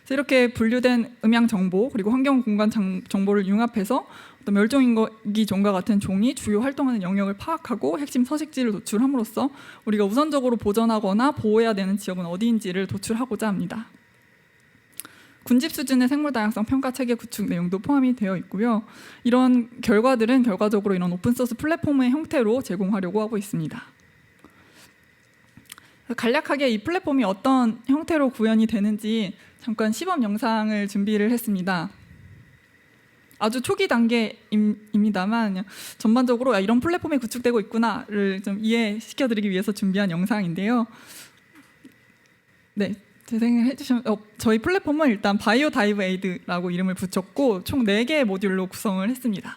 그래서 이렇게 분류된 음향 정보 그리고 환경 공간 정보를 융합해서 어떤 멸종위기종과 같은 종이 주요 활동하는 영역을 파악하고 핵심 서식지를 도출함으로써 우리가 우선적으로 보전하거나 보호해야 되는 지역은 어디인지를 도출하고자 합니다. 군집 수준의 생물 다양성 평가 체계 구축 내용도 포함이 되어 있고요. 이런 결과들은 결과적으로 이런 오픈소스 플랫폼의 형태로 제공하려고 하고 있습니다. 간략하게 이 플랫폼이 어떤 형태로 구현이 되는지 잠깐 시범 영상을 준비를 했습니다. 아주 초기 단계입니다만 전반적으로 이런 플랫폼이 구축되고 있구나를 좀 이해시켜드리기 위해서 준비한 영상인데요. 네, 재생을 해주시면 저희 플랫폼은 일단 바이오 다이브 에이드라고 이름을 붙였고 총 4개의 모듈로 구성을 했습니다.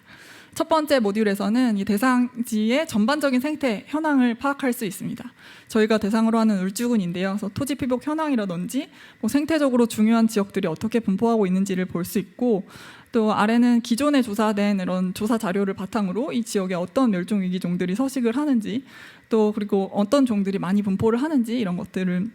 첫 번째 모듈에서는 이 대상지의 전반적인 생태 현황을 파악할 수 있습니다. 저희가 대상으로 하는 울주군인데요. 그래서 토지 피복 현황이라든지 뭐 생태적으로 중요한 지역들이 어떻게 분포하고 있는지를 볼 수 있고, 또 아래는 기존에 조사된 이런 조사 자료를 바탕으로 이 지역에 어떤 멸종 위기 종들이 서식을 하는지, 또 그리고 어떤 종들이 많이 분포를 하는지 이런 것들을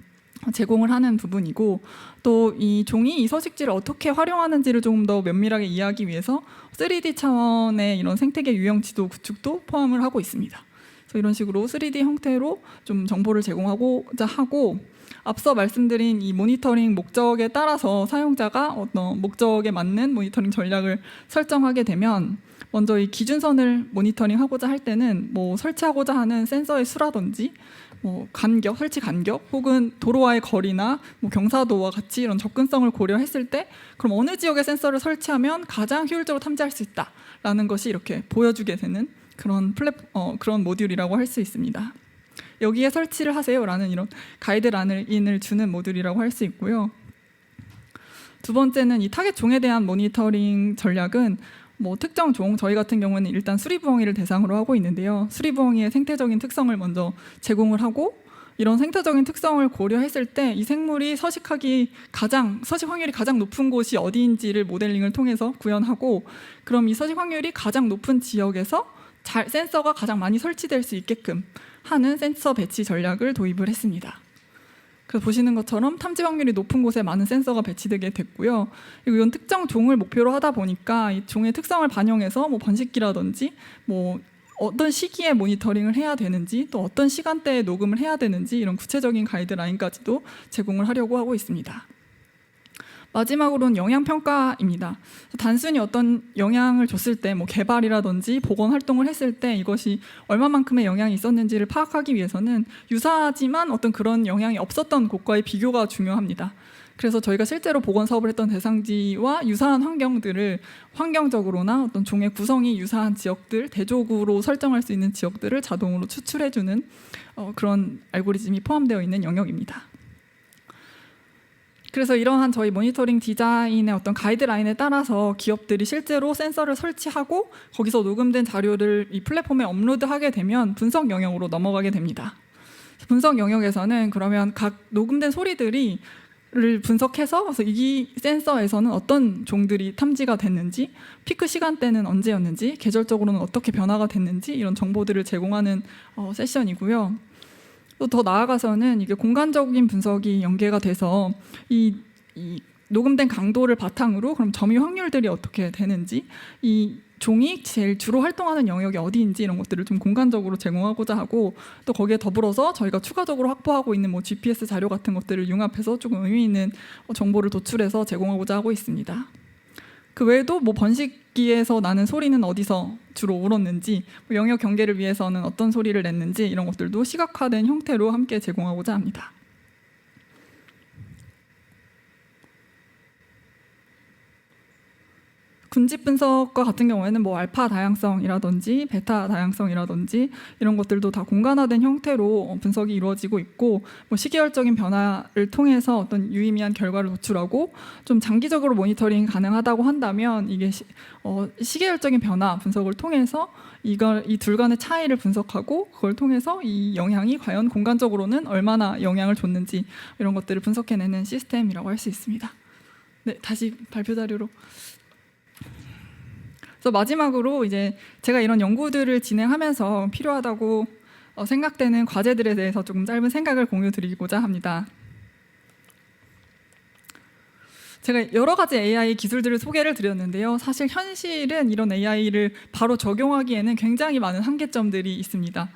제공을 하는 부분이고, 또 이 종이 이 서식지를 어떻게 활용하는지를 조금 더 면밀하게 이해하기 위해서 3D 차원의 이런 생태계 유형 지도 구축도 포함을 하고 있습니다. 그래서 이런 식으로 3D 형태로 좀 정보를 제공하고자 하고, 앞서 말씀드린 이 모니터링 목적에 따라서 사용자가 어떤 목적에 맞는 모니터링 전략을 설정하게 되면, 먼저 이 기준선을 모니터링하고자 할 때는 뭐 설치하고자 하는 센서의 수라든지 뭐 간격, 설치 간격, 혹은 도로와의 거리나 뭐 경사도와 같이 이런 접근성을 고려했을 때 그럼 어느 지역에 센서를 설치하면 가장 효율적으로 탐지할 수 있다라는 것이 이렇게 보여주게 되는 그런 그런 모듈이라고 할 수 있습니다. 여기에 설치를 하세요라는 이런 가이드라인을 주는 모듈이라고 할 수 있고요. 두 번째는 이 타겟 종에 대한 모니터링 전략은 뭐 특정 종, 저희 같은 경우는 일단 수리부엉이를 대상으로 하고 있는데요. 수리부엉이의 생태적인 특성을 먼저 제공을 하고, 이런 생태적인 특성을 고려했을 때 이 생물이 서식 확률이 가장 높은 곳이 어디인지를 모델링을 통해서 구현하고, 그럼 이 서식 확률이 가장 높은 지역에서 센서가 가장 많이 설치될 수 있게끔 하는 센서 배치 전략을 도입을 했습니다. 그래서 보시는 것처럼 탐지 확률이 높은 곳에 많은 센서가 배치되게 됐고요. 그리고 이런 특정 종을 목표로 하다 보니까 이 종의 특성을 반영해서 뭐 번식기라든지 뭐 어떤 시기에 모니터링을 해야 되는지, 또 어떤 시간대에 녹음을 해야 되는지 이런 구체적인 가이드라인까지도 제공을 하려고 하고 있습니다. 마지막으로는 영향평가입니다. 단순히 어떤 영향을 줬을 때 뭐 개발이라든지 복원 활동을 했을 때 이것이 얼마만큼의 영향이 있었는지를 파악하기 위해서는 유사하지만 어떤 그런 영향이 없었던 곳과의 비교가 중요합니다. 그래서 저희가 실제로 복원 사업을 했던 대상지와 유사한 환경들을 환경적으로나 어떤 종의 구성이 유사한 지역들, 대조구로 설정할 수 있는 지역들을 자동으로 추출해주는 그런 알고리즘이 포함되어 있는 영역입니다. 그래서 이러한 저희 모니터링 디자인의 어떤 가이드라인에 따라서 기업들이 실제로 센서를 설치하고 거기서 녹음된 자료를 이 플랫폼에 업로드하게 되면 분석 영역으로 넘어가게 됩니다. 분석 영역에서는 그러면 각 녹음된 소리들을 분석해서 그래서 이 센서에서는 어떤 종들이 탐지가 됐는지, 피크 시간대는 언제였는지, 계절적으로는 어떻게 변화가 됐는지 이런 정보들을 제공하는 세션이고요. 또 더 나아가서는 이게 공간적인 분석이 연계가 돼서 이 녹음된 강도를 바탕으로 그럼 점유 확률들이 어떻게 되는지, 이 종이 제일 주로 활동하는 영역이 어디인지 이런 것들을 좀 공간적으로 제공하고자 하고, 또 거기에 더불어서 저희가 추가적으로 확보하고 있는 뭐 GPS 자료 같은 것들을 융합해서 조금 의미 있는 정보를 도출해서 제공하고자 하고 있습니다. 그 외에도 뭐 번식기에서 나는 소리는 어디서 주로 울었는지, 뭐 영역 경계를 위해서는 어떤 소리를 냈는지 이런 것들도 시각화된 형태로 함께 제공하고자 합니다. 군집 분석과 같은 경우에는 뭐 알파 다양성이라든지 베타 다양성이라든지 이런 것들도 다 공간화된 형태로 분석이 이루어지고 있고, 뭐 시계열적인 변화를 통해서 어떤 유의미한 결과를 도출하고 좀 장기적으로 모니터링 가능하다고 한다면 이게 시계열적인 변화 분석을 통해서 이 둘 간의 차이를 분석하고 그걸 통해서 이 영향이 과연 공간적으로는 얼마나 영향을 줬는지 이런 것들을 분석해내는 시스템이라고 할 수 있습니다. 네, 다시 발표 자료로. 그래서 마지막으로 이제 제가 이런 연구들을 진행하면서 필요하다고 생각되는 과제들에 대해서 조금 짧은 생각을 공유드리고자 합니다. 제가 여러 가지 AI 기술들을 소개를 드렸는데요. 사실 현실은 이런 AI를 바로 적용하기에는 굉장히 많은 한계점들이 있습니다.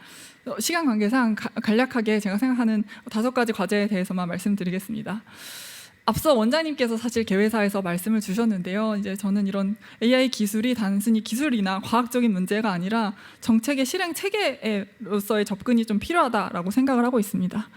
시간 관계상 간략하게 제가 생각하는 5가지 과제에 대해서만 말씀드리겠습니다. 앞서 원장님께서 사실 개회사에서 말씀을 주셨는데요. 이제 저는 이런 AI 기술이 단순히 기술이나 과학적인 문제가 아니라 정책의 실행 체계로서의 접근이 좀 필요하다라고 생각을 하고 있습니다.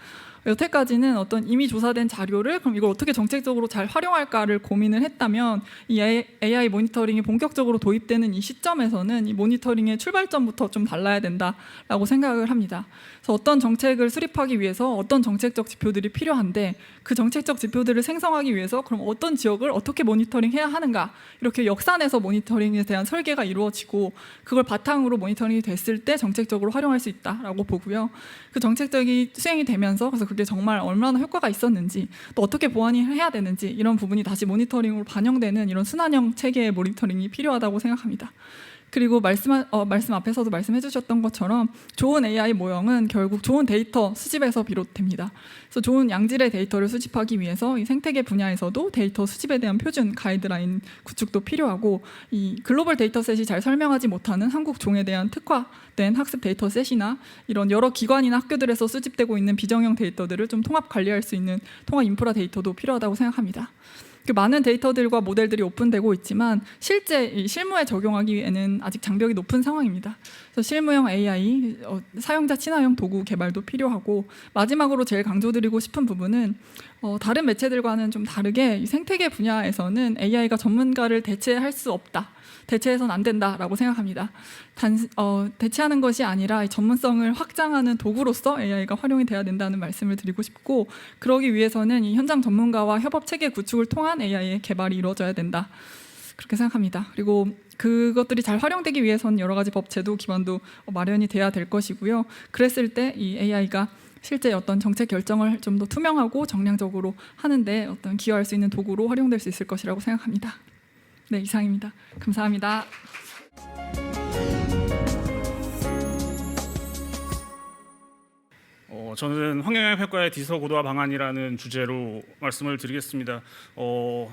여태까지는 어떤 이미 조사된 자료를 그럼 이걸 어떻게 정책적으로 잘 활용할까를 고민을 했다면 이 AI 모니터링이 본격적으로 도입되는 이 시점에서는 이 모니터링의 출발점부터 좀 달라야 된다라고 생각을 합니다. 그래서 어떤 정책을 수립하기 위해서 어떤 정책적 지표들이 필요한데 그 정책적 지표들을 생성하기 위해서 그럼 어떤 지역을 어떻게 모니터링해야 하는가 이렇게 역산해서 모니터링에 대한 설계가 이루어지고 그걸 바탕으로 모니터링이 됐을 때 정책적으로 활용할 수 있다라고 보고요. 그 정책적이 수행이 되면서 그래서 그게 정말 얼마나 효과가 있었는지 또 어떻게 보완이 해야 되는지 이런 부분이 다시 모니터링으로 반영되는 이런 순환형 체계의 모니터링이 필요하다고 생각합니다. 그리고 말씀 앞에서도 말씀해 주셨던 것처럼 좋은 AI 모형은 결국 좋은 데이터 수집에서 비롯됩니다. 그래서 좋은 양질의 데이터를 수집하기 위해서 이 생태계 분야에서도 데이터 수집에 대한 표준 가이드라인 구축도 필요하고 이 글로벌 데이터셋이 잘 설명하지 못하는 한국 종에 대한 특화된 학습 데이터셋이나 이런 여러 기관이나 학교들에서 수집되고 있는 비정형 데이터들을 좀 통합 관리할 수 있는 통합 인프라 데이터도 필요하다고 생각합니다. 많은 데이터들과 모델들이 오픈되고 있지만 실제 실무에 적용하기에는 아직 장벽이 높은 상황입니다. 그래서 실무형 AI, 사용자 친화형 도구 개발도 필요하고 마지막으로 제일 강조드리고 싶은 부분은 다른 매체들과는 좀 다르게 이 생태계 분야에서는 AI가 전문가를 대체할 수 없다. 대체해서는 안 된다라고 생각합니다. 대체하는 것이 아니라 이 전문성을 확장하는 도구로서 AI가 활용이 돼야 된다는 말씀을 드리고 싶고 그러기 위해서는 이 현장 전문가와 협업 체계 구축을 통한 AI의 개발이 이루어져야 된다. 그렇게 생각합니다. 그리고 그것들이 잘 활용되기 위해서는 여러 가지 법 제도 기반도 마련이 돼야 될 것이고요. 그랬을 때 이 AI가 실제 어떤 정책 결정을 좀 더 투명하고 정량적으로 하는데 어떤 기여할 수 있는 도구로 활용될 수 있을 것이라고 생각합니다. 네, 이상입니다. 감사합니다. 저는 환경영향평가의 디지털 고도화 방안이라는 주제로 말씀을 드리겠습니다.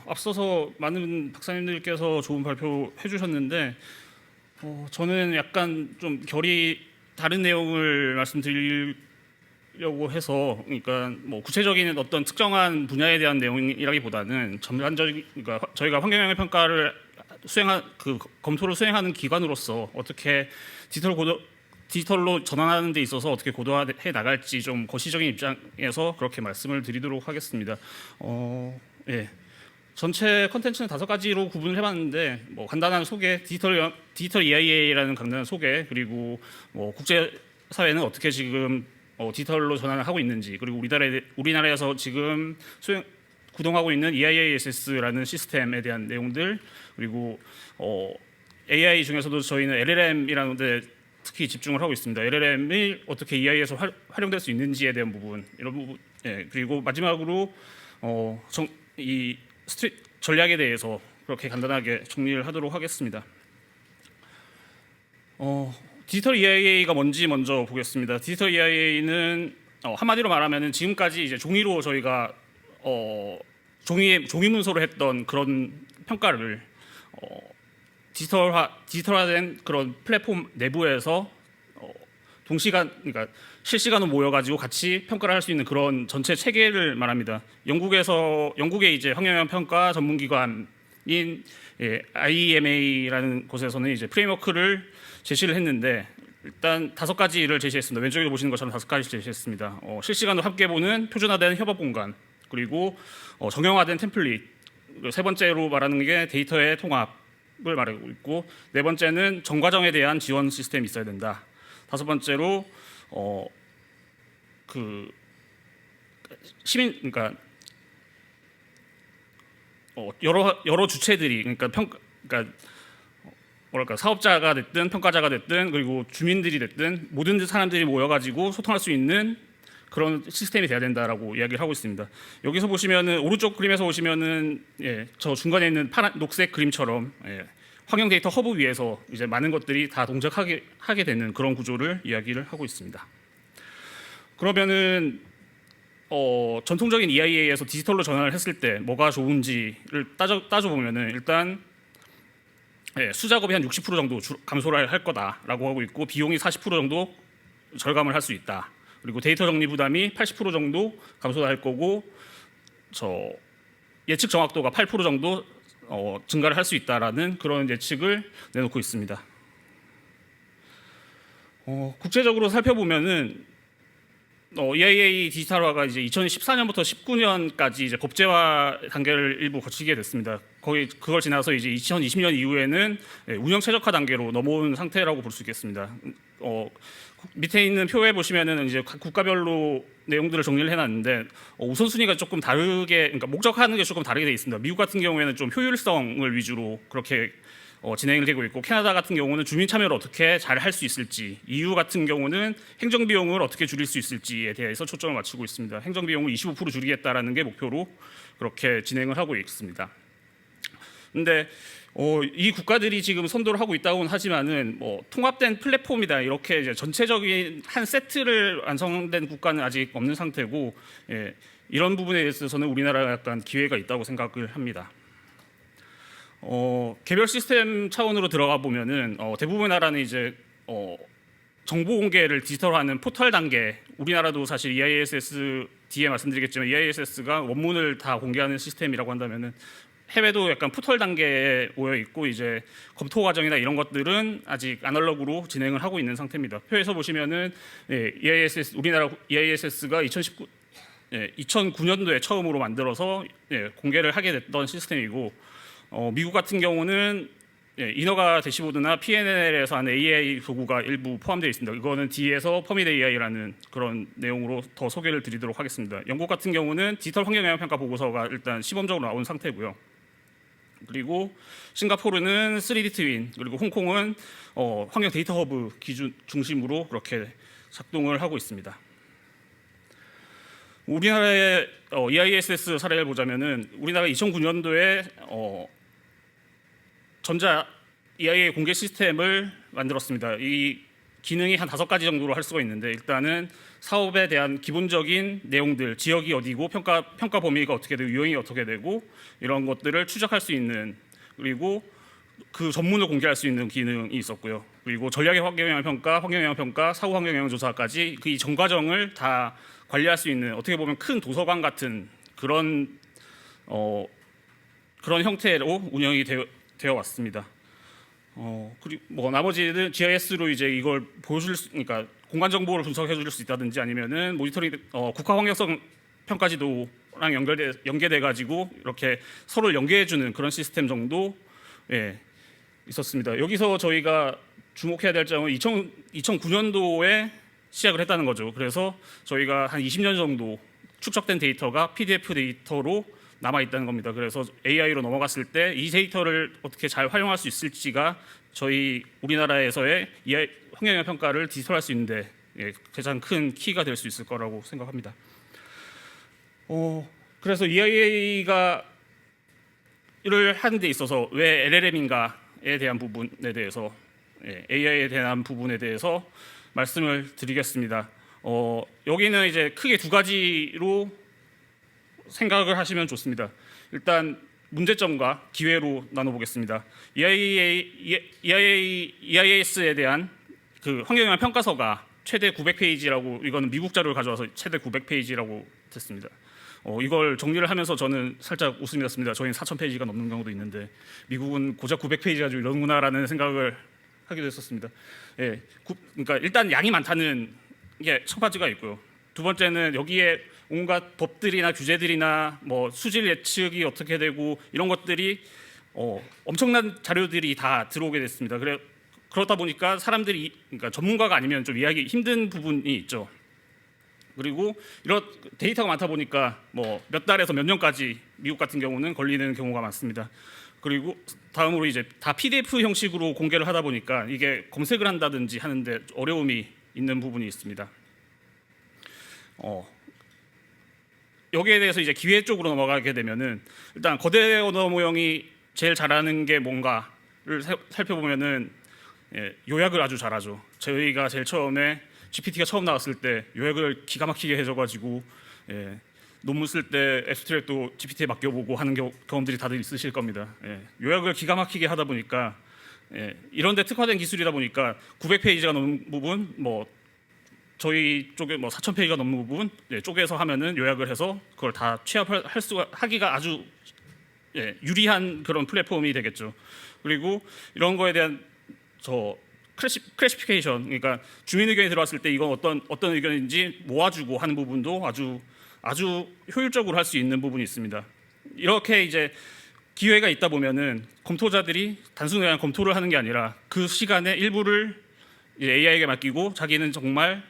앞서서 많은 박사님들께서 좋은 발표해 주셨는데 저는 약간 좀 결이 다른 내용을 말씀드리려고 해서 그러니까 뭐 구체적인 어떤 특정한 분야에 대한 내용이라기보다는 전반적인 그러니까 저희가 환경영향평가를 검토를 수행하는 기관으로서 어떻게 디지털로 전환하는 데 있어서 어떻게 고도화해 나갈지 좀 거시적인 입장에서 그렇게 말씀을 드리도록 하겠습니다. 예. 전체 컨텐츠는 5가지로 구분을 해봤는데 뭐 간단한 소개, 디지털 EIA라는 간단한 소개, 그리고 뭐 국제 사회는 어떻게 지금 디지털로 전환을 하고 있는지, 그리고 우리나라에서 지금 구동하고 있는 EIASS라는 시스템에 대한 내용들, 그리고 AI 중에서도 저희는 LLM이라는 데 특히 집중을 하고 있습니다. LLM이 어떻게 EI에서 활용될 수 있는지에 대한 부분, 이런 부분, 예, 그리고 마지막으로 이 전략에 대해서 그렇게 간단하게 정리를 하도록 하겠습니다. 디지털 EIA가 뭔지 먼저 보겠습니다. 디지털 EIA는 한마디로 말하면 지금까지 이제 종이로 저희가 종이 문서로 했던 그런 평가를 디지털화된 그런 플랫폼 내부에서 그러니까 실시간으로 모여가지고 같이 평가를 할 수 있는 그런 전체 체계를 말합니다. 영국의 이제 환경영향 평가 전문기관인 IEMA라는 곳에서는 이제 프레임워크를 제시를 했는데 일단 5가지를 제시했습니다. 왼쪽에 보시는 것처럼 5가지 제시했습니다. 실시간으로 함께 보는 표준화된 협업 공간, 그리고 정형화된 템플릿, 세 번째로 말하는 게 데이터의 통합을 말하고 있고, 네 번째는 정과정에 대한 지원 시스템이 있어야 된다. 5번째로 그러니까 여러 주체들이 그러니까 뭐랄까 사업자가 됐든 평가자가 됐든 그리고 주민들이 됐든 모든 사람들이 모여가지고 소통할 수 있는 그런 시스템이 돼야 된다라고 이야기를 하고 있습니다. 여기서 보시면은 오른쪽 그림에서 보시면은 저 중간에 있는 녹색 그림처럼 환경 데이터 허브 위에서 이제 많은 것들이 다 동작하게 되는 그런 구조를 이야기를 하고 있습니다. 그러면은 전통적인 EIA에서 디지털로 전환을 했을 때 뭐가 좋은지를 따져보면은 일단 수작업이 한 60% 정도 감소를 할 거다라고 하고 있고, 비용이 40% 정도 절감을 할 수 있다. 그리고 데이터 정리 부담이 80% 정도 감소할 거고, 예측 정확도가 8% 정도 증가를 할 수 있다라는 그런 예측을 내놓고 있습니다. 국제적으로 살펴보면은 EIA 디지털화가 이제 2014년부터 19년까지 이제 법제화 단계를 일부 거치게 됐습니다. 거의 그걸 지나서 이제 2020년 이후에는 운영 최적화 단계로 넘어온 상태라고 볼 수 있겠습니다. 밑에 있는 표에 보시면은 이제 각 국가별로 내용들을 정리를 해놨는데 우선순위가 조금 다르게, 그러니까 목적하는 게 조금 다르게 돼 있습니다. 미국 같은 경우에는 좀 효율성을 위주로 그렇게 진행이 되고 있고, 캐나다 같은 경우는 주민 참여를 어떻게 잘 할 수 있을지, EU 같은 경우는 행정 비용을 어떻게 줄일 수 있을지에 대해서 초점을 맞추고 있습니다. 행정 비용을 25% 줄이겠다라는 게 목표로 그렇게 진행을 하고 있습니다. 근데 이 국가들이 지금 선도를 하고 있다고는 하지만은 통합된 플랫폼이다 이렇게 이제 전체적인 한 세트를 완성된 국가는 아직 없는 상태고, 이런 부분에 있어서는 우리나라가 약간 기회가 있다고 생각을 합니다. 개별 시스템 차원으로 들어가 보면은 대부분 나라는 이제 정보 공개를 디지털화하는 포털 단계, 우리나라도 사실 EISS 뒤에 말씀드리겠지만 EISS가 원문을 다 공개하는 시스템이라고 한다면은 해외도 약간 포털 단계에 모여 있고, 이제 검토 과정이나 이런 것들은 아직 아날로그로 진행을 하고 있는 상태입니다. 표에서 보시면은 EISS, 우리나라 EISS가 2009년도에 처음으로 만들어서 공개를 하게 됐던 시스템이고, 미국 같은 경우는 인허가 대시보드나 PNL에서 하는 AI 도구가 일부 포함되어 있습니다. 이거는 뒤에서 퍼밋 AI라는 그런 내용으로 더 소개를 드리도록 하겠습니다. 영국 같은 경우는 디지털 환경 영향 평가 보고서가 일단 시범적으로 나온 상태고요. 그리고 싱가포르는 3D 트윈, 그리고 홍콩은 환경 데이터 허브 기준 중심으로 그렇게 작동을 하고 있습니다. 우리나라의 EISS 사례를 보자면은 우리나라가 2009년도에 전자 EIA 공개 시스템을 만들었습니다. 이 기능이 한 5가지 정도로 할 수가 있는데, 일단은 사업에 대한 기본적인 내용들, 지역이 어디고 평가 범위가 어떻게 되고 유형이 어떻게 되고 이런 것들을 추적할 수 있는, 그리고 그 전문을 공개할 수 있는 기능이 있었고요. 그리고 전략의 환경영향 평가, 사후 환경영향 조사까지 그 이 전 과정을 다 관리할 수 있는, 어떻게 보면 큰 도서관 같은 그런 형태로 운영이 되어 왔습니다. 그리고 나머지는 GIS로 이제 이걸 그러니까 공간 정보를 분석해 줄 수 있다든지, 아니면은 모니터링 국가 환경성 평가 지도랑 연계돼 가지고 이렇게 서로 연계해 주는 그런 시스템 정도 있었습니다. 여기서 저희가 주목해야 될 점은 2009년도에 시작을 했다는 거죠. 그래서 저희가 한 20년 정도 축적된 데이터가 PDF 데이터로 남아 있다는 겁니다. 그래서 AI로 넘어갔을 때 이 데이터를 어떻게 잘 활용할 수 있을지가 저희 우리나라에서의 환경영향 평가를 디지털할 수 있는데 가장 큰 키가 될 수 있을 거라고 생각합니다. 그래서 EIA를 하는 데 있어서 왜 LLM인가에 대한 부분에 대해서 AI에 대한 부분에 대해서 말씀을 드리겠습니다. 여기는 이제 크게 2가지로 생각을 하시면 좋습니다. 일단 문제점과 기회로 나눠보겠습니다. EIAS에 대한 그 환경영향 평가서가 최대 900페이지라고, 이거는 미국 자료를 가져와서 최대 900페이지라고 됐습니다. 이걸 정리를 하면서 저는 살짝 웃음이 났습니다. 저희는 4,000페이지가 넘는 경우도 있는데 미국은 고작 900페이지 가지고 이러는구나라는 생각을 하기도 했었습니다. 그러니까 일단 양이 많다는 게 첫 가지가 있고요. 두 번째는 여기에 온갖 법들이나 규제들이나 뭐 수질 예측이 어떻게 되고 이런 것들이 엄청난 자료들이 다 들어오게 됐습니다. 그렇다 보니까 사람들이, 그러니까 전문가가 아니면 좀 이해하기 힘든 부분이 있죠. 그리고 이런 데이터가 많다 보니까 뭐 몇 달에서 몇 년까지 미국 같은 경우는 걸리는 경우가 많습니다. 그리고 다음으로 이제 다 PDF 형식으로 공개를 하다 보니까 이게 검색을 한다든지 하는데 어려움이 있는 부분이 있습니다. 여기에 대해서 이제 기회 쪽으로 넘어가게 되면은, 일단 거대 언어 모형이 제일 잘하는 게 뭔가를 살펴보면은 요약을 아주 잘하죠. 저희가 제일 처음에 GPT가 처음 나왔을 때 요약을 기가 막히게 해줘가지고 논문 쓸 때 앱스트랙도 GPT에 맡겨보고 하는 경험들이 다들 있으실 겁니다. 요약을 기가 막히게 하다 보니까 이런 데 특화된 기술이다 보니까 900페이지가 넘는 부분, 뭐 저희 쪽에 뭐 4,000페이지가 넘는 부분 쪼개서 하면은 요약을 해서 그걸 다 하기가 아주 유리한 그런 플랫폼이 되겠죠. 그리고 이런 거에 대한 클래시피케이션, 그러니까 주민 의견이 들어왔을 때 이건 어떤 의견인지 모아주고 하는 부분도 아주 효율적으로 할 수 있는 부분이 있습니다. 이렇게 이제 기회가 있다 보면은 검토자들이 단순히 검토를 하는 게 아니라 그 시간의 일부를 AI에게 맡기고 자기는 정말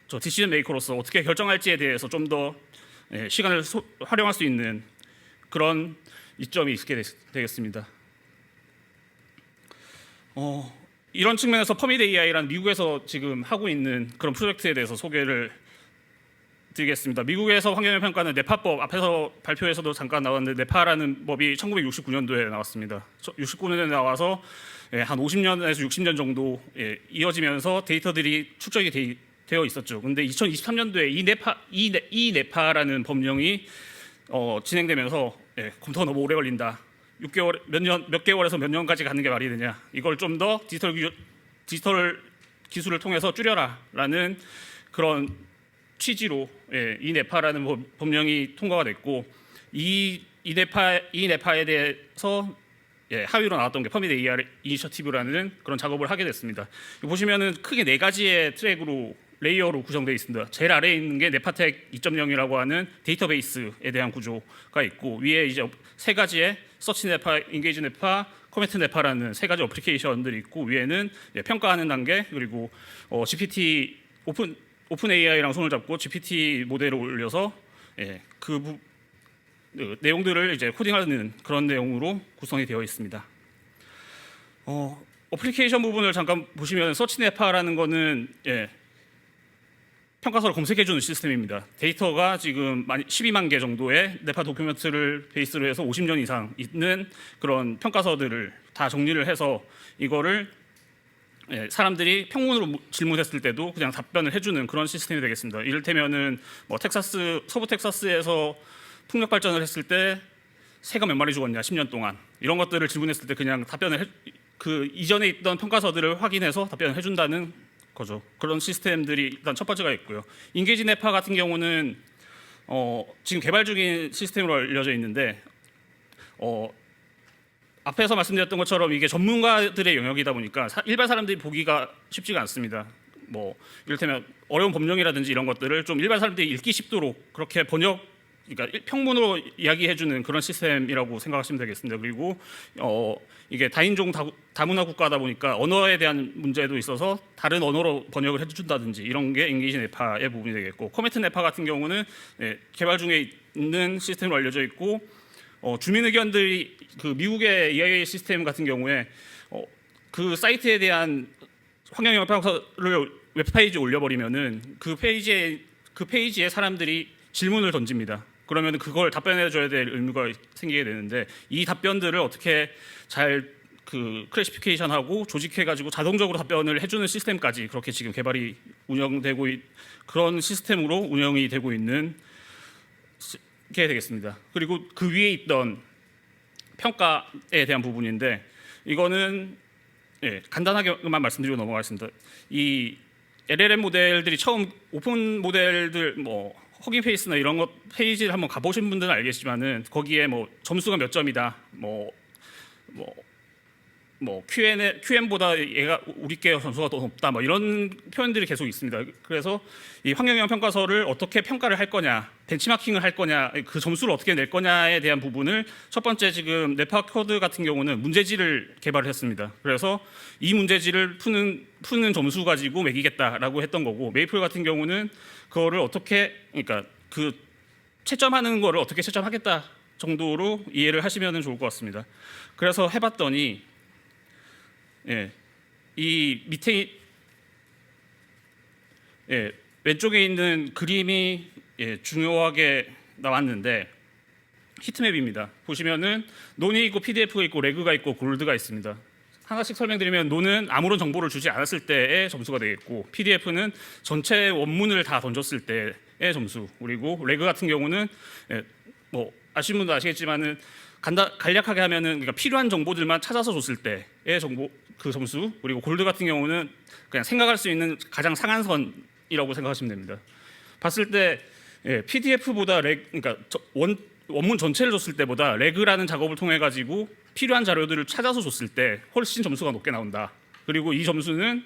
디시전 메이커로서 어떻게 결정할지에 대해서 좀 더 시간을 활용할 수 있는 그런 이점이 있게 되겠습니다. 이런 측면에서 퍼밋 AI라는 미국에서 지금 하고 있는 그런 프로젝트에 대해서 소개를 드리겠습니다. 미국에서 환경영향 평가는 네파법, 앞에서 발표에서도 잠깐 나왔는데 네파라는 법이 1969년도에 나왔습니다. 69년에 나와서 한 50년에서 60년 정도 이어지면서 데이터들이 축적이 되어 있었죠. 근데 2023년도에 이 네파라는 법령이 진행되면서 검토가 너무 오래 걸린다. 6개월 몇 개월에서 몇 년까지 가는 게 말이 되냐. 이걸 좀 더 디지털 기술을 통해서 줄여라라는 그런 취지로 이 네파라는 법령이 통과가 됐고 이 네파에 대해서 하위로 나왔던 게 퍼밋 AR 이니셔티브라는 그런 작업을 하게 됐습니다. 보시면은 크게 네 가지의 트랙으로 레이어로 구성되어 있습니다. 제일 아래에 있는 게 네파텍 2.0이라고 하는 데이터베이스에 대한 구조가 있고 위에 이제 세 가지의 서치 네파, 인게이지 네파, 코멘트 네파라는 세 가지 어플리케이션들이 있고 위에는 평가하는 단계 그리고 GPT 오픈 AI랑 손을 잡고 GPT 모델을 올려서 그 내용들을 이제 코딩하는 그런 내용으로 구성이 되어 있습니다. 어플리케이션 부분을 잠깐 보시면 서치 네파라는 거는 평가서를 검색해주는 시스템입니다. 데이터가 지금 12만 개 정도의 네파 도큐멘트를 베이스로 해서 50년 이상 있는 그런 평가서들을 다 정리를 해서 이거를 사람들이 평문으로 질문했을 때도 그냥 답변을 해주는 그런 시스템이 되겠습니다. 이를테면은 뭐 서부 텍사스에서 풍력 발전을 했을 때 새가 몇 마리 죽었냐 10년 동안 이런 것들을 질문했을 때 그냥 그 이전에 있던 평가서들을 확인해서 답변을 해준다는 거죠. 그런 시스템들이 일단 첫 번째가 있고요. 인게이지 네파 같은 경우는 지금 개발 중인 시스템으로 알려져 있는데 앞에서 말씀드렸던 것처럼 이게 전문가들의 영역이다 보니까 일반 사람들이 보기가 쉽지가 않습니다. 뭐 이를테면 어려운 법령이라든지 이런 것들을 좀 일반 사람들이 읽기 쉽도록 그렇게 그러니까 평문으로 이야기해주는 그런 시스템이라고 생각하시면 되겠습니다. 그리고 이게 다인종 다문화 국가다 보니까 언어에 대한 문제도 있어서 다른 언어로 번역을 해준다든지 이런 게 인게이지 네파의 부분이 되겠고 코멘트 네파 같은 경우는 개발 중에 있는 시스템으로 알려져 있고 주민 의견들이 그 미국의 EIA 시스템 같은 경우에 그 사이트에 대한 환경영향 평가를 웹페이지에 올려버리면은 그 페이지에 사람들이 질문을 던집니다. 그러면 그걸 답변해줘야 될 의무가 생기게 되는데 이 답변들을 어떻게 잘 클래시피케이션하고 조직해가지고 자동적으로 답변을 해주는 시스템까지 그렇게 지금 개발이 운영되고 그런 시스템으로 운영이 되고 있는 게 되겠습니다. 그리고 그 위에 있던 평가에 대한 부분인데 이거는 간단하게만 말씀드리고 넘어가겠습니다. 이 LLM 모델들이 처음 오픈 모델들 뭐 허깅 페이스나 이런 것 페이지를 한번 가보신 분들은 알겠지만은 거기에 뭐 점수가 몇 점이다, 뭐 QM보다 얘가 우리께 점수가 더 높다, 뭐 이런 표현들이 계속 있습니다. 그래서 이 환경영향 평가서를 어떻게 평가를 할 거냐, 벤치마킹을 할 거냐, 그 점수를 어떻게 낼 거냐에 대한 부분을 첫 번째 지금 네파 코드 같은 경우는 문제지를 개발을 했습니다. 그래서 이 문제지를 푸는 점수 가지고 매기겠다라고 했던 거고 메이플 같은 경우는 그거를 그러니까 그 채점하는 거를 어떻게 채점하겠다 정도로 이해를 하시면 좋을 것 같습니다. 그래서 해봤더니 이 밑에 왼쪽에 있는 그림이 중요하게 나왔는데 히트맵입니다. 보시면은 논이 있고 PDF가 있고 레그가 있고 골드가 있습니다. 하나씩 설명드리면 논은 아무런 정보를 주지 않았을 때의 점수가 되겠고 PDF는 전체 원문을 다 던졌을 때의 점수, 그리고 레그 같은 경우는 뭐 아시는 분도 아시겠지만은 간략하게 하면은 그러니까 필요한 정보들만 찾아서 줬을 때의 그 점수, 그리고 골드 같은 경우는 그냥 생각할 수 있는 가장 상한선이라고 생각하시면 됩니다. 봤을 때 PDF보다 그러니까 원문 전체를 줬을 때보다 레그라는 작업을 통해 가지고 필요한 자료들을 찾아서 줬을 때 훨씬 점수가 높게 나온다. 그리고 이 점수는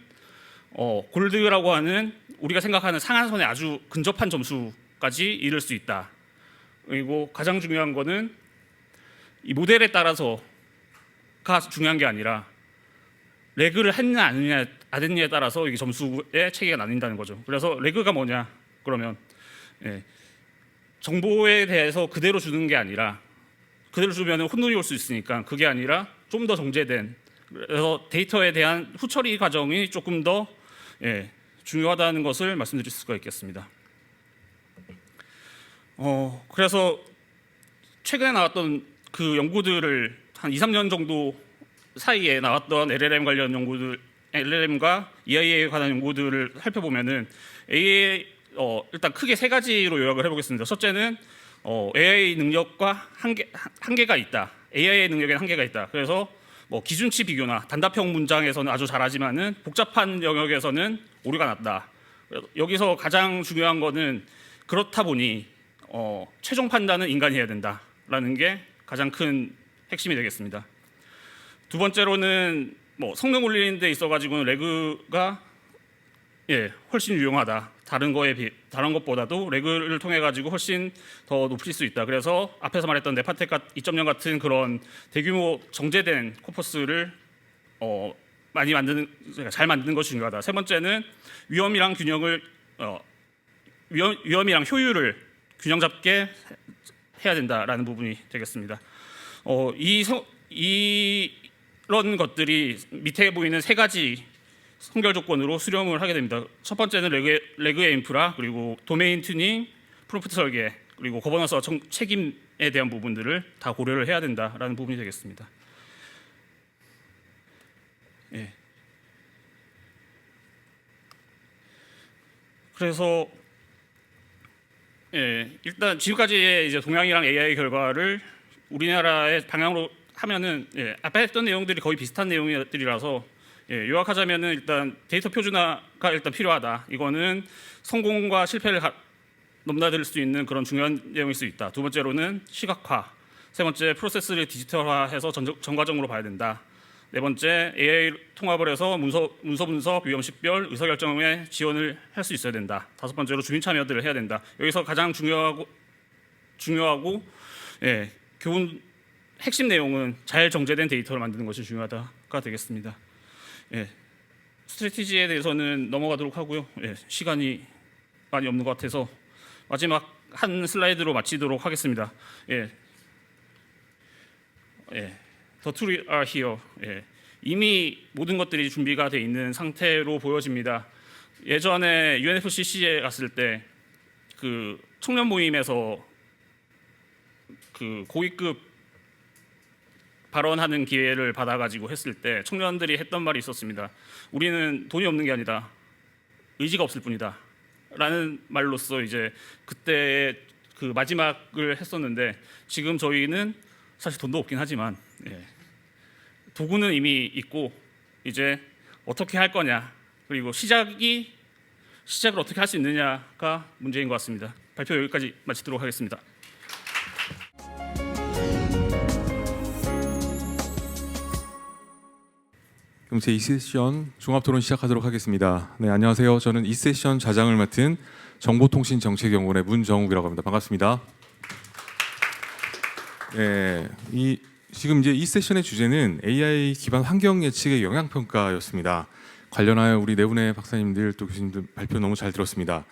골드라고 하는 우리가 생각하는 상한선에 아주 근접한 점수까지 이를 수 있다. 그리고 가장 중요한 거는 이 모델에 따라서가 중요한 게 아니라 레그를 했냐 안 했냐에 따라서 이게 점수의 체계가 나뉜다는 거죠. 그래서 레그가 뭐냐? 그러면 정보에 대해서 그대로 주는 게 아니라 그대로 주면 혼돈이 올 수 있으니까 그게 아니라 좀 더 정제된, 그래서 데이터에 대한 후처리 과정이 조금 더 중요하다는 것을 말씀드릴 수가 있겠습니다. 그래서 최근에 나왔던 그 연구들을 한 2, 3년 정도 사이에 나왔던 LLM 관련 연구들, LLM과 EIA에 관한 연구들을 살펴보면은 AI 일단 크게 세 가지로 요약을 해보겠습니다. 첫째는 AI 능력과 한계가 있다. AI의 능력에는 한계가 있다. 그래서 뭐 기준치 비교나 단답형 문장에서는 아주 잘하지만은 복잡한 영역에서는 오류가 났다. 여기서 가장 중요한 거는 그렇다 보니 최종 판단은 인간이 해야 된다라는 게 가장 큰 핵심이 되겠습니다. 두 번째로는 뭐 성능 올리는 데 있어 가지고는 레그가 훨씬 유용하다. 다른 것보다도 레그를 통해 가지고 훨씬 더 높일 수 있다. 그래서 앞에서 말했던 네파텍 2.0 같은 그런 대규모 정제된 코퍼스를 많이 잘 만드는 것이 중요하다. 세 번째는 위험이랑 효율을 균형 잡게 해야 된다라는 부분이 되겠습니다. 이런 것들이 밑에 보이는 세 가지 선결 조건으로 수렴을 하게 됩니다. 첫 번째는 레그의 인프라, 그리고 도메인 튜닝, 프롬프트 설계, 그리고 거버넌스와 책임에 대한 부분들을 다 고려를 해야 된다라는 부분이 되겠습니다. 그래서 일단 지금까지의 이제 동양이랑 AI 결과를 우리나라의 방향으로 하면은 앞에 했던 내용들이 거의 비슷한 내용들이라서 요약하자면은 일단 데이터 표준화가 일단 필요하다. 이거는 성공과 실패를 넘나들 수 있는 그런 중요한 내용일 수 있다. 두 번째로는 시각화. 세 번째 프로세스를 디지털화해서 전과점으로 봐야 된다. 네 번째 AI 통합을 해서 문서 분석, 위험 식별, 의사결정에 지원을 할 수 있어야 된다. 다섯 번째로 주민 참여들을 해야 된다. 여기서 가장 중요하고 교훈 핵심 내용은 잘 정제된 데이터를 만드는 것이 중요하다가 되겠습니다. 스트래티지에 대해서는 넘어가도록 하고요. 시간이 많이 없는 것 같아서 마지막 한 슬라이드로 마치도록 하겠습니다. The tools are here. 이미 모든 것들이 준비가 돼 있는 상태로 보여집니다. 예전에 UNFCC에 갔을 때 그 청년 모임에서 그 고위급 발언하는 기회를 받아가지고 했을 때 청년들이 했던 말이 있었습니다. 우리는 돈이 없는 게 아니다. 의지가 없을 뿐이다. 라는 말로써 이제 그때 그 마지막을 했었는데 지금 저희는 사실 돈도 없긴 하지만 도구는 이미 있고 이제 어떻게 할 거냐 그리고 시작을 어떻게 할 수 있느냐가 문제인 것 같습니다. 발표 여기까지 마치도록 하겠습니다. 그럼 제 2세션 종합토론 시작하도록 하겠습니다. 네, 안녕하세요. 저는 2세션 좌장을 맡은 정보통신정책연구원의 문정욱이라고 합니다. 반갑습니다. 네, 지금 이제 2세션의 주제는 AI 기반 환경 예측의 영향평가였습니다. 관련하여 우리 네 분의 박사님들 또 교수님들 발표 너무 잘 들었습니다.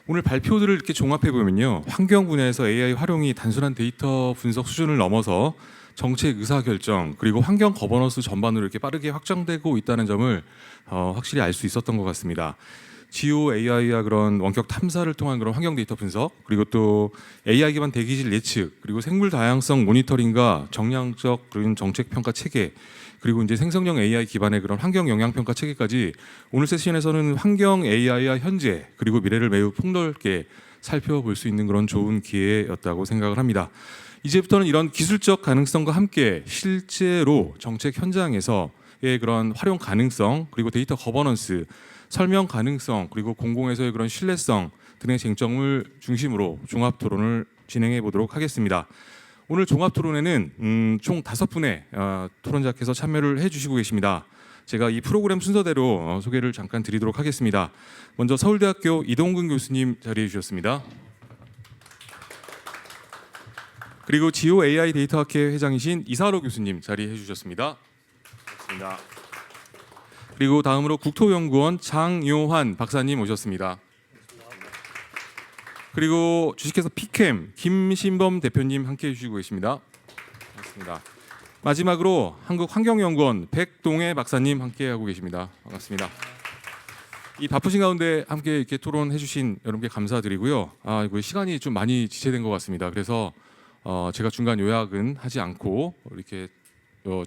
오늘 발표들을 이렇게 종합해 보면요, 환경 분야에서 AI 활용이 단순한 데이터 분석 수준을 넘어서 정책 의사결정 그리고 환경 거버넌스 전반으로 이렇게 빠르게 확장되고 있다는 점을 확실히 알 수 있었던 것 같습니다. 지오 AI와 그런 원격 탐사를 통한 그런 환경 데이터 분석, 그리고 또 AI 기반 대기질 예측, 그리고 생물 다양성 모니터링과 정량적 그런 정책 평가 체계, 그리고 이제 생성형 AI 기반의 그런 환경 영향 평가 체계까지 오늘 세션에서는 환경 AI와 현재 그리고 미래를 매우 폭넓게 살펴볼 수 있는 그런 좋은 기회였다고 생각을 합니다. 이제부터는 이런 기술적 가능성과 함께 실제로 정책 현장에서의 그런 활용 가능성, 그리고 데이터 거버넌스, 설명 가능성, 그리고 공공에서의 그런 신뢰성 등의 쟁점을 중심으로 종합 토론을 진행해 보도록 하겠습니다. 오늘 종합 토론에는 총 5분의 토론자께서 참여를 해주시고 계십니다. 제가 이 프로그램 순서대로 소개를 잠깐 드리도록 하겠습니다. 먼저 서울대학교 이동근 교수님 자리해 주셨습니다. 그리고 지오 AI 데이터학회 회장이신 이사로 교수님 자리해 주셨습니다. 반갑습니다. 그리고 다음으로 국토연구원 장요환 박사님 오셨습니다. 그리고 주식회사 피캠 김신범 대표님 함께해 주시고 계십니다. 반갑습니다. 마지막으로 한국환경연구원 백동해 박사님 함께하고 계십니다. 반갑습니다. 이 바쁘신 가운데 함께 이렇게 토론해 주신 여러분께 감사드리고요. 이거 시간이 좀 많이 지체된 것 같습니다. 그래서 제가 중간 요약은 하지 않고 이렇게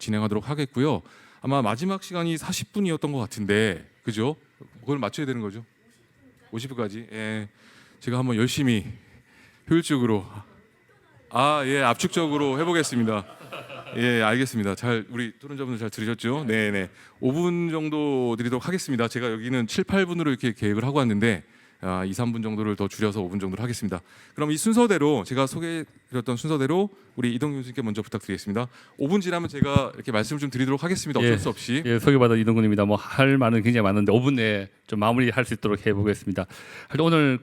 진행하도록 하겠고요. 아마 마지막 시간이 40분이었던 것 같은데, 그죠? 그걸 맞춰야 되는 거죠? 50분까지. 예, 제가 한번 열심히 효율적으로, 예, 압축적으로 해보겠습니다. 예, 알겠습니다. 잘 우리 토론자분들 잘 들으셨죠? 네. 5분 정도 드리도록 하겠습니다. 제가 여기는 7, 8분으로 이렇게 계획을 하고 왔는데 2, 3분 정도를 더 줄여서 5분 정도로 하겠습니다. 그럼 이 순서대로 제가 소개드렸던 순서대로 우리 이동균 교수님께 먼저 부탁드리겠습니다. 5분 지나면 제가 이렇게 말씀을 좀 드리도록 하겠습니다. 어쩔 수 없이. 예, 소개받은 이동근입니다. 뭐 할 말은 굉장히 많은데 5분 내에 좀 마무리할 수 있도록 해보겠습니다. 오늘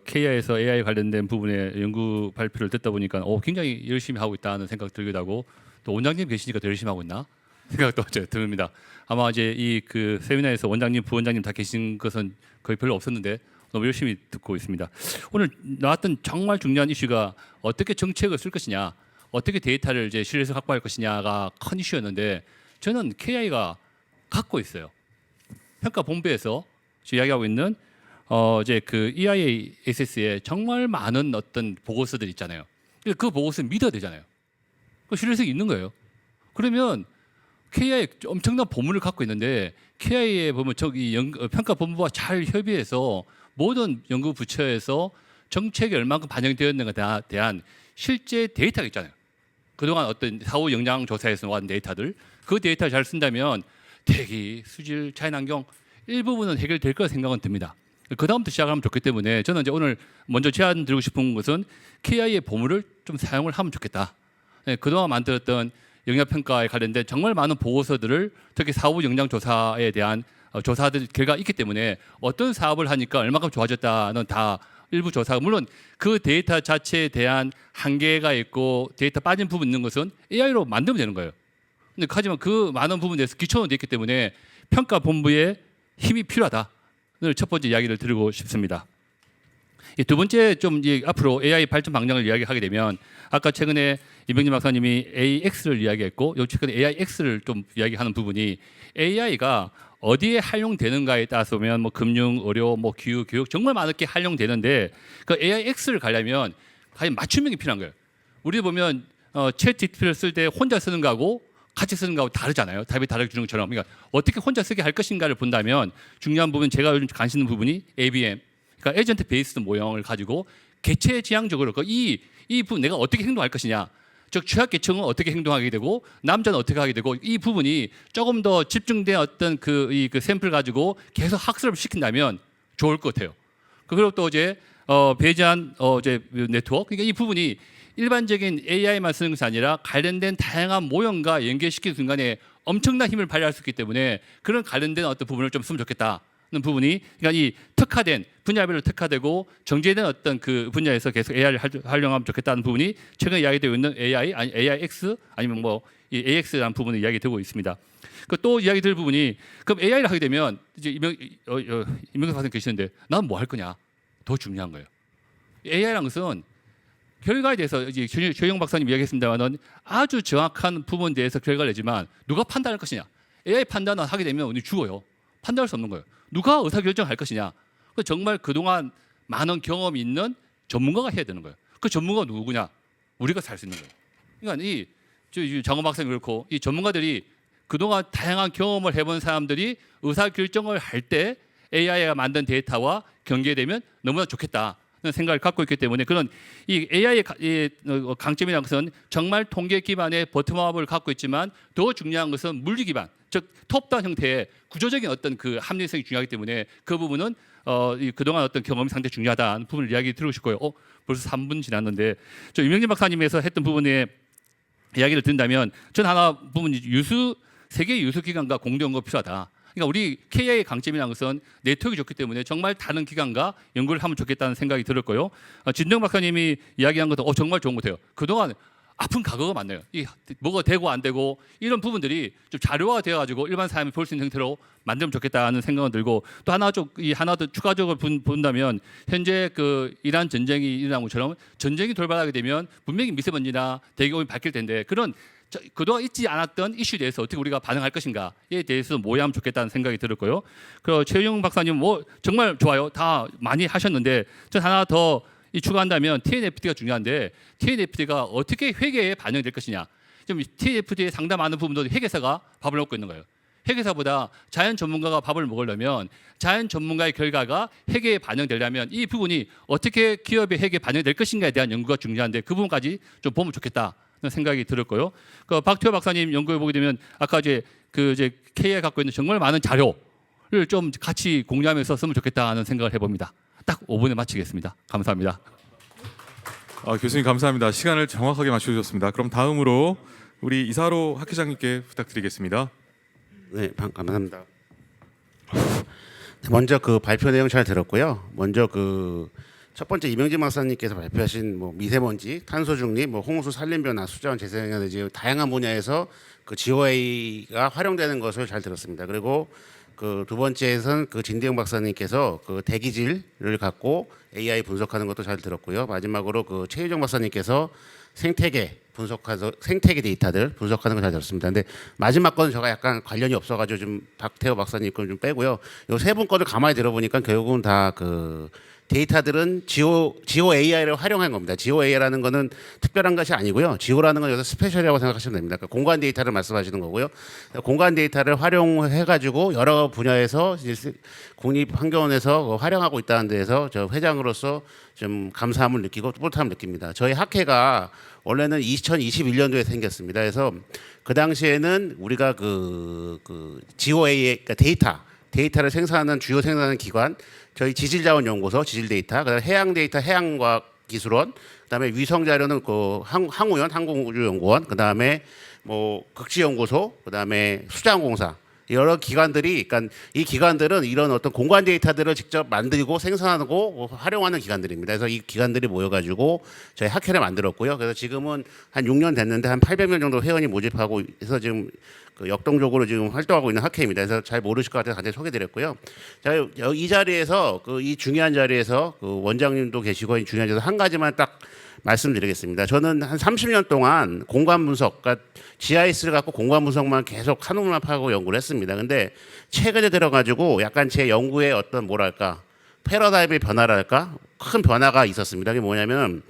KI에서 AI 관련된 부분의 연구 발표를 듣다 보니까 굉장히 열심히 하고 있다는 생각 들기도 하고, 또 원장님 계시니까 더 열심히 하고 있나 생각도 듭니다. 아마 이제 이 세미나에서 원장님, 부원장님 다 계신 것은 거의 별로 없었는데 너무 열심히 듣고 있습니다. 오늘 나왔던 정말 중요한 이슈가 어떻게 정책을 쓸 것이냐, 어떻게 데이터를 이제 신뢰해서 확보할 것이냐가 큰 이슈였는데, 저는 KI가 갖고 있어요. 평가본부에서 지금 이야기하고 있는 이제 EIASS에 정말 많은 어떤 보고서들 있잖아요. 그 보고서 믿어야 되잖아요. 그 신뢰성이 있는 거예요. 그러면 KI 엄청난 보물을 갖고 있는데, KI에 보면 평가본부와 잘 협의해서 모든 연구 부처에서 정책이 얼마큼 반영되었는가에 대한 실제 데이터가 있잖아요. 그동안 어떤 사후 영향 조사에서 나온 데이터들, 그 데이터를 잘 쓴다면 대기, 수질, 자연환경 일부분은 해결될 거라 생각은 듭니다. 그 다음부터 시작하면 좋기 때문에 저는 이제 오늘 먼저 제안 드리고 싶은 것은 KI의 보물을 좀 사용을 하면 좋겠다. 그동안 만들었던 영향평가에 관련된 정말 많은 보고서들을, 특히 사후 영향조사에 대한 조사들 결과가 있기 때문에 어떤 사업을 하니까 얼마큼 좋아졌다는 다 일부 조사가, 물론 그 데이터 자체에 대한 한계가 있고 데이터 빠진 부분 있는 것은 AI로 만들면 되는 거예요. 근데 하지만 그 많은 부분에 대해서 기초는 되어 있기 때문에 평가본부의 힘이 필요하다. 오늘 첫 번째 이야기를 드리고 싶습니다. 두 번째, 좀 앞으로 AI 발전 방향을 이야기하게 되면, 아까 최근에 이병진 박사님이 AX를 이야기했고, 요 최근에 AIX를 좀 이야기하는 부분이, AI가 어디에 활용되는가에 따라서 보면 뭐 금융, 의료, 뭐 기후, 교육 정말 많게 활용되는데, 그 AIX를 가려면 과연 맞춤형이 필요한 거예요. 우리 보면 챗GPT를 쓸 때 혼자 쓰는 거하고 같이 쓰는 거하고 다르잖아요. 답이 다르게 주는 것처럼. 그러니까 어떻게 혼자 쓰게 할 것인가를 본다면 중요한 부분, 제가 요즘 관심 있는 부분이 ABM, 그러니까 에이전트 베이스드 모형을 가지고 개체 지향적으로 이 부분 내가 어떻게 행동할 것이냐, 즉 취약계층은 어떻게 행동하게 되고 남자는 어떻게 하게 되고, 이 부분이 조금 더 집중된 어떤 그 샘플 가지고 계속 학습을 시킨다면 좋을 것 같아요. 그리고 또 이제 배제한 이제 네트워크, 그러니까 이 부분이 일반적인 AI만 쓰는 것이 아니라 관련된 다양한 모형과 연계시키는 순간에 엄청난 힘을 발휘할 수 있기 때문에, 그런 관련된 어떤 부분을 좀 쓰면 좋겠다는 부분이, 그러니까 이 특화된 분야별로 특화되고 정제된 어떤 그 분야에서 계속 AI를 활용하면 좋겠다는 부분이 최근에 이야기되고 있는 AIX 아니면 뭐 이 AX라는 부분을 이야기되고 있습니다. 또 이야기 될 부분이, 그럼 AI를 하게 되면 이제 이명석 박사님 계시는데 난 뭐 할 거냐, 더 중요한 거예요. AI라는 것은 결과에 대해서 이제 조영 박사님 이야기했습니다만은 아주 정확한 부분에 대해서 결과를 내지만 누가 판단할 것이냐, AI 판단을 하게 되면 우리 죽어요. 판단할 수 없는 거예요. 누가 의사결정할 것이냐, 정말 그동안 많은 경험이 있는 전문가가 해야 되는 거예요. 그 전문가가 누구냐, 우리가 살 수 있는 거예요. 그러니까 이 장원 박사님 그렇고 이 전문가들이 그동안 다양한 경험을 해본 사람들이 의사결정을 할 때 AI가 만든 데이터와 경계되면 너무나 좋겠다 생각을 갖고 있기 때문에, 그런 이 AI의 강점이라는 것은 정말 통계 기반의 버텀업을 갖고 있지만 더 중요한 것은 물리 기반, 즉 톱다운 형태의 구조적인 어떤 그 합리성이 중요하기 때문에 그 부분은 그동안 어떤 경험이 상당히 중요하다는 부분을 이야기 드리고 싶고요. 벌써 3분 지났는데, 저 유명진 박사님에서 했던 부분에 이야기를 듣는다면, 전 하나 부분 유수 세계 유수 기관과 공동 연구가 필요하다. 그러니까 우리 KI의 강점이라는 것은 네트워크가 좋기 때문에 정말 다른 기관과 연구를 하면 좋겠다는 생각이 들었고요. 진정 박사님이 이야기한 것도 정말 좋은 것 같아요. 그동안 아픈 과거가 많네요. 이 뭐가 되고 안 되고 이런 부분들이 좀 자료화가 되어가지고 일반 사람이 볼 수 있는 형태로 만들면 좋겠다는 생각은 들고 또 하나 더 추가적으로 본다면 현재 그 이란 전쟁이 일어난 것처럼 전쟁이 돌발하게 되면 분명히 미세먼지나 대기오염이 바뀔 텐데 그런 그동안 있지 않았던 이슈에 대해서 어떻게 우리가 반응할 것인가에 대해서 모여하면 좋겠다는 생각이 들었고요. 그 최영 박사님 뭐 정말 좋아요. 다 많이 하셨는데 전 하나 더 추가한다면 TNFD가 중요한데 TNFD가 어떻게 회계에 반영될 것이냐. 지금 TNFD에 상당 많은 부분도 회계사가 밥을 먹고 있는 거예요. 회계사보다 자연 전문가가 밥을 먹으려면 자연 전문가의 결과가 회계에 반영되려면 이 부분이 어떻게 기업의 회계에 반영될 것인가에 대한 연구가 중요한데 그 부분까지 좀 보면 좋겠다. 생각이 들었고요. 그 박태호 박사님 연구해 보게 되면 아까 이제 KI가 갖고 있는 정말 많은 자료를 좀 같이 공유하면서 쓰면 좋겠다는 생각을 해봅니다. 딱 5분에 마치겠습니다. 감사합니다. 교수님 감사합니다. 시간을 정확하게 맞춰주셨습니다. 그럼 다음으로 우리 이사로 학회장님께 부탁드리겠습니다. 네, 감사합니다. 먼저 그 발표 내용 잘 들었고요. 먼저 그 첫 번째 이명진 박사님께서 발표하신 뭐 미세먼지, 탄소 중립, 뭐 홍수 산림 변화, 수자원 재생에너지 이제 다양한 분야에서 그 GOA가 활용되는 것을 잘 들었습니다. 그리고 그 두 번째에선 그 진대용 박사님께서 그 대기질을 갖고 AI 분석하는 것도 잘 들었고요. 마지막으로 그 최유정 박사님께서 생태계 데이터들 분석하는 거 잘 들었습니다. 근데 마지막 거는 제가 약간 관련이 없어가지고 좀 박태호 박사님 건 좀 빼고요. 요 세 분 거를 가만히 들어보니까 결국은 다 그 데이터들은 GeoAI를 활용한 겁니다. GeoAI라는 거는 특별한 것이 아니고요. GEO라는 건 여기서 스페셜이라고 생각하시면 됩니다. 그러니까 공간 데이터를 말씀하시는 거고요. 공간 데이터를 활용해가지고 여러 분야에서 국립환경원에서 활용하고 있다는 데에서 저 회장으로서 좀 감사함을 느끼고 뿌듯함을 느낍니다. 저희 학회가 원래는 2021년도에 생겼습니다. 그래서 그 당시에는 우리가 그 GeoAI 그러니까 데이터를 생산하는 주요 생산하는 기관 저희 지질자원연구소 지질데이터, 그다음에 해양데이터 해양과학기술원, 그다음에 위성자료는 그 항우연 항공우주연구원, 그다음에 뭐 극지연구소, 그다음에 수자원공사 여러 기관들이, 그러니까 이 기관들은 이런 어떤 공간 데이터들을 직접 만들고 생산하고 활용하는 기관들입니다. 그래서 이 기관들이 모여가지고 저희 학회를 만들었고요. 그래서 지금은 한 6년 됐는데 한 800명 정도 회원이 모집하고 해서 지금 그 역동적으로 지금 활동하고 있는 학회입니다. 그래서 잘 모르실 것 같아서 간단히 소개드렸고요. 자, 이 자리에서 이 중요한 자리에서 그 원장님도 계시고 이 중요한 자리에서 한 가지만 딱 말씀드리겠습니다. 저는 한 30년 동안 공간 분석, 그러니까 GIS를 갖고 공간 분석만 계속 한우만 파고 연구를 했습니다. 근데 최근에 들어가지고 약간 제 연구에 어떤 뭐랄까 패러다임의 변화랄까 큰 변화가 있었습니다. 그게 뭐냐면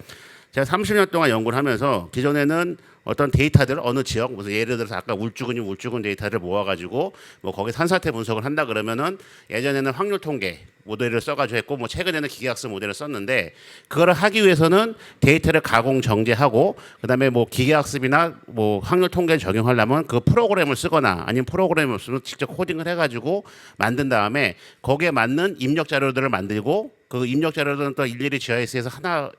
제가 30년 동안 연구를 하면서 기존에는 어떤 데이터들 어느 지역 무슨 예를 들어서 아까 울주군 데이터를 모아가지고 뭐 거기 산사태 분석을 한다 그러면은 예전에는 확률 통계 모델을 써가지고 했고 뭐 최근에는 기계학습 모델을 썼는데 그거를 하기 위해서는 데이터를 가공 정제하고 그다음에 뭐 기계학습이나 뭐 확률 통계를 적용하려면 그 프로그램을 쓰거나 아니면 프로그램을 없으면 직접 코딩을 해가지고 만든 다음에 거기에 맞는 입력 자료들을 만들고 그 입력 자료들은 또 일일이 GIS에서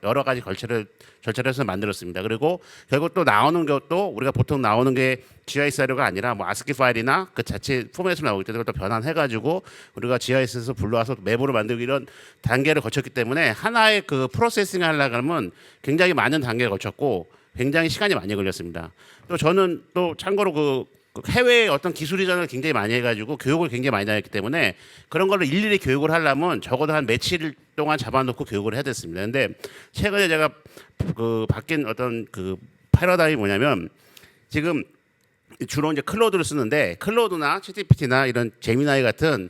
여러 가지 절차를 해서 만들었습니다. 그리고 결국 또 나오는 것도 우리가 보통 나오는 게 GIS 자료가 아니라 뭐 ASCII 파일이나 그 자체 포맷으로 나오기 때문에 그걸 또 변환해가지고 우리가 GIS에서 불러와서 맵으로 만들고 이런 단계를 거쳤기 때문에 하나의 그 프로세싱을 하려고 하면 굉장히 많은 단계를 거쳤고 굉장히 시간이 많이 걸렸습니다. 또 저는 또 참고로 그 해외에 어떤 기술 이전을 굉장히 많이 해가지고 교육을 굉장히 많이 다녔기 때문에 그런 걸로 일일이 교육을 하려면 적어도 한 며칠 동안 잡아놓고 교육을 해야 됐습니다. 근데 최근에 제가 그 바뀐 어떤 그 패러다임이 뭐냐면 지금 주로 이제 클로드를 쓰는데 클로드나 챗GPT나 이런 제미나이 같은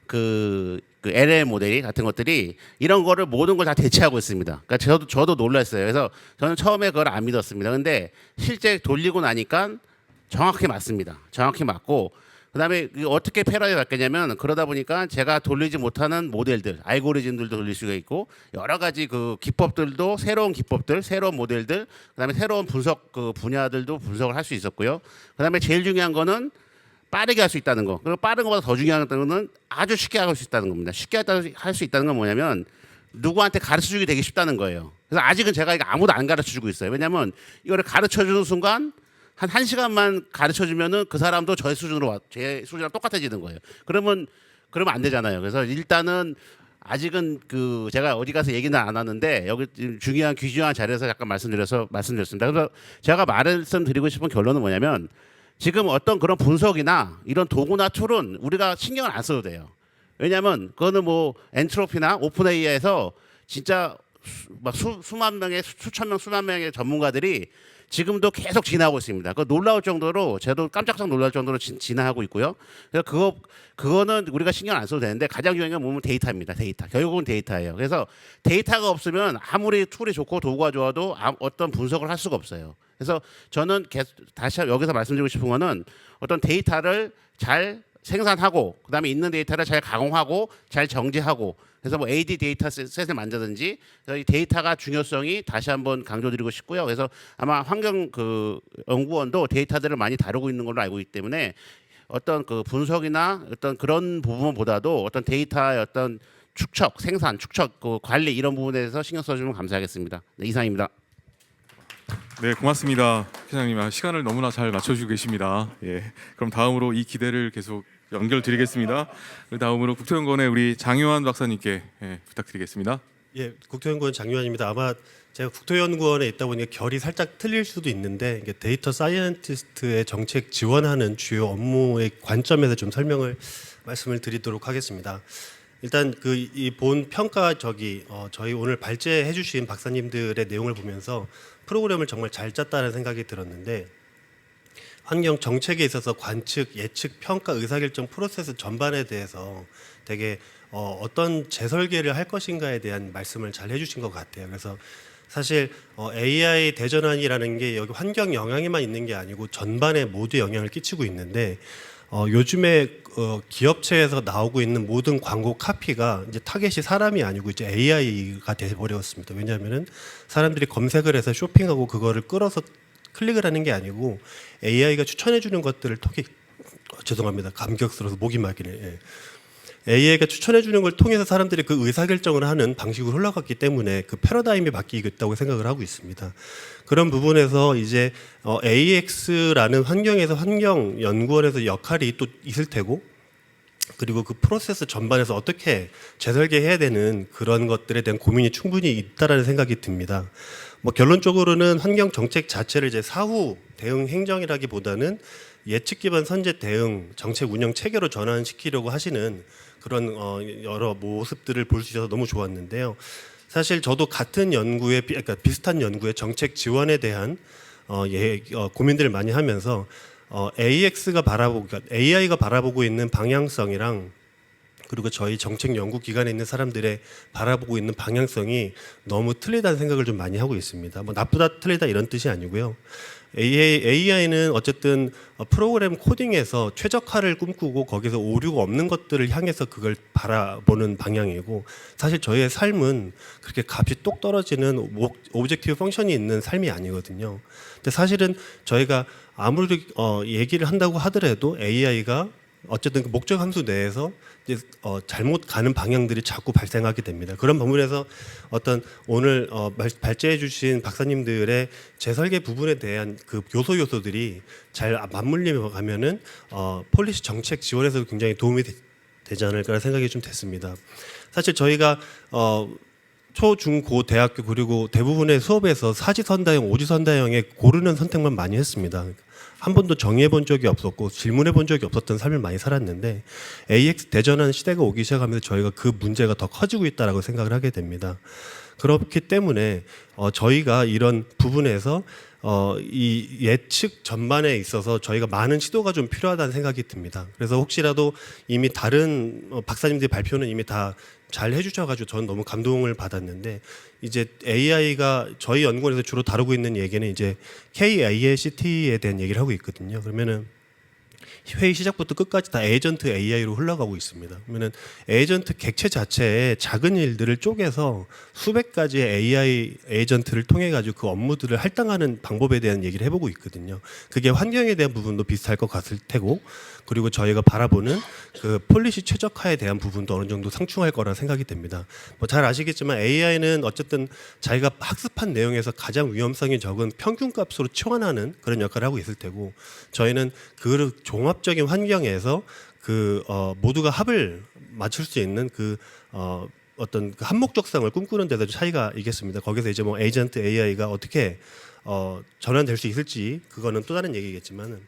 그 LLM 모델이 같은 것들이 이런 거를 모든 걸 다 대체하고 있습니다. 그러니까 저도 놀랐어요. 그래서 저는 처음에 그걸 안 믿었습니다. 근데 실제 돌리고 나니까 정확히 맞습니다. 정확히 맞고 그다음에 어떻게 패러다임이 바뀌냐면 그러다 보니까 제가 돌리지 못하는 모델들, 알고리즘들도 돌릴 수가 있고 여러 가지 그 기법들도 새로운 기법들, 새로운 모델들, 그다음에 새로운 분석 그 분야들도 분석을 할 수 있었고요. 그다음에 제일 중요한 거는 빠르게 할 수 있다는 거. 그리고 빠른 것보다 더 중요한 거는 아주 쉽게 할 수 있다는 겁니다. 쉽게 할 수 있다는 건 뭐냐면 누구한테 가르쳐주기 되게 쉽다는 거예요. 그래서 아직은 제가 이거 아무도 안 가르쳐주고 있어요. 왜냐하면 이거를 가르쳐주는 순간 한 1시간만 가르쳐 주면은 그 사람도 제 수준이랑 똑같아지는 거예요. 그러면 안 되잖아요. 그래서 일단은 아직은 그 제가 어디 가서 얘기는 안 하는데 여기 지금 중요한 귀중한 자리에서 잠깐 말씀드렸습니다. 그래서 제가 말씀드리고 싶은 결론은 뭐냐면 지금 어떤 그런 분석이나 이런 도구나 툴은 우리가 신경을 안 써도 돼요. 왜냐하면 그거는 뭐 엔트로피나 오픈 AI에서 진짜 수만 명의 수천 명 수만 명의 전문가들이 지금도 계속 진화하고 있습니다. 그 놀라울 정도로 저도 깜짝깜짝 놀랄 정도로 진화하고 있고요. 그래서 그거는 우리가 신경 안 써도 되는데 가장 중요한 건 뭐냐면 데이터입니다. 데이터. 결국은 데이터예요. 그래서 데이터가 없으면 아무리 툴이 좋고 도구가 좋아도 어떤 분석을 할 수가 없어요. 그래서 저는 다시 여기서 말씀드리고 싶은 거는 어떤 데이터를 잘 생산하고 그다음에 있는 데이터를 잘 가공하고 잘 정지하고 그래서 뭐 AD 데이터셋을 만드든지 이 데이터가 중요성이 다시 한번 강조드리고 싶고요. 그래서 아마 환경 그 연구원도 데이터들을 많이 다루고 있는 걸로 알고 있기 때문에 어떤 그 분석이나 어떤 그런 부분보다도 어떤 데이터의 어떤 축적, 생산, 축적, 그 관리 이런 부분에 대해서 신경 써주면 감사하겠습니다. 네, 이상입니다. 네, 고맙습니다. 회장님, 시간을 너무나 잘 맞춰주고 계십니다. 예, 그럼 다음으로 이 기대를 계속 연결드리겠습니다. 다음으로 국토연구원의 우리 장요한 박사님께 부탁드리겠습니다. 예, 국토연구원 장요한입니다. 아마 제가 국토연구원에 있다 보니까 결이 살짝 틀릴 수도 있는데 이게 데이터 사이언티스트의 정책 지원하는 주요 업무의 관점에서 좀 말씀을 드리도록 하겠습니다. 일단 그 이 본 평가 저희 오늘 발제해 주신 박사님들의 내용을 보면서 프로그램을 정말 잘 짰다는 생각이 들었는데 환경 정책에 있어서 관측, 예측, 평가, 의사결정 프로세스 전반에 대해서 되게 어떤 재설계를 할 것인가에 대한 말씀을 잘 해주신 것 같아요. 그래서 사실 AI 대전환이라는 게 여기 환경 영향에만 있는 게 아니고 전반에 모두 영향을 끼치고 있는데 요즘에 기업체에서 나오고 있는 모든 광고 카피가 이제 타겟이 사람이 아니고 이제 AI가 돼버렸습니다. 왜냐하면은 사람들이 검색을 해서 쇼핑하고 그거를 끌어서 클릭을 하는 게 아니고 AI가 추천해 주는 것들을 통해 죄송합니다. 감격스러워서 목이 막히네. 예. AI가 추천해 주는 걸 통해서 사람들이 그 의사결정을 하는 방식으로 흘러갔기 때문에 그 패러다임이 바뀌겠다고 생각을 하고 있습니다. 그런 부분에서 이제 AX라는 환경에서 환경연구원에서 역할이 또 있을 테고 그리고 그 프로세스 전반에서 어떻게 재설계해야 되는 그런 것들에 대한 고민이 충분히 있다라는 생각이 듭니다. 뭐 결론적으로는 환경 정책 자체를 이제 사후 대응 행정이라기보다는 예측 기반 선제 대응 정책 운영 체계로 전환시키려고 하시는 그런 여러 모습들을 볼 수 있어서 너무 좋았는데요. 사실 저도 같은 연구에 그러니까 비슷한 연구에 정책 지원에 대한 고민들을 많이 하면서 AI가 바라보고 있는 방향성이랑 그리고 저희 정책 연구 기관에 있는 사람들의 바라보고 있는 방향성이 너무 틀리다는 생각을 좀 많이 하고 있습니다. 뭐 나쁘다 틀리다 이런 뜻이 아니고요. AI는 어쨌든 프로그램 코딩에서 최적화를 꿈꾸고 거기서 오류가 없는 것들을 향해서 그걸 바라보는 방향이고 사실 저희의 삶은 그렇게 값이 똑 떨어지는 오브젝티브 펑션이 있는 삶이 아니거든요. 근데 사실은 저희가 아무리 얘기를 한다고 하더라도 AI가 어쨌든 그 목적 함수 내에서 이제 잘못 가는 방향들이 자꾸 발생하게 됩니다. 그런 부분에서 어떤 오늘 발제해 주신 박사님들의 재설계 부분에 대한 그 요소들이 잘 맞물리며 가면은 폴리시 정책 지원에서도 굉장히 도움이 되지 않을까 생각이 좀 됐습니다. 사실 저희가 초, 중, 고, 대학교 그리고 대부분의 수업에서 사지선다형, 오지선다형의 고르는 선택만 많이 했습니다. 한 번도 정의해 본 적이 없었고 질문해 본 적이 없었던 삶을 많이 살았는데 AX 대전환 시대가 오기 시작하면서 저희가 그 문제가 더 커지고 있다라고 생각을 하게 됩니다. 그렇기 때문에 저희가 이런 부분에서 이 예측 전반에 있어서 저희가 많은 시도가 좀 필요하다는 생각이 듭니다. 그래서 혹시라도 이미 다른 박사님들의 발표는 이미 다 잘 해주셔가지고 저는 너무 감동을 받았는데 이제 AI가 저희 연구원에서 주로 다루고 있는 얘기는 이제 KIACT에 대한 얘기를 하고 있거든요. 그러면은 회의 시작부터 끝까지 다 에이전트 AI로 흘러가고 있습니다. 그러면은 에이전트 객체 자체에 작은 일들을 쪼개서 수백 가지의 AI 에이전트를 통해 가지고 그 업무들을 할당하는 방법에 대한 얘기를 해보고 있거든요. 그게 환경에 대한 부분도 비슷할 것 같을 테고, 그리고 저희가 바라보는 그 폴리시 최적화에 대한 부분도 어느 정도 상충할 거라 생각이 됩니다. 뭐 잘 아시겠지만 AI는 어쨌든 자기가 학습한 내용에서 가장 위험성이 적은 평균값으로 치환하는 그런 역할을 하고 있을 테고, 저희는 그 종합적인 환경에서 모두가 합을 맞출 수 있는 어떤 그 한목적성을 꿈꾸는 데서 차이가 있겠습니다. 거기서 이제 뭐 에이전트 AI가 어떻게 전환될 수 있을지 그거는 또 다른 얘기겠지만은,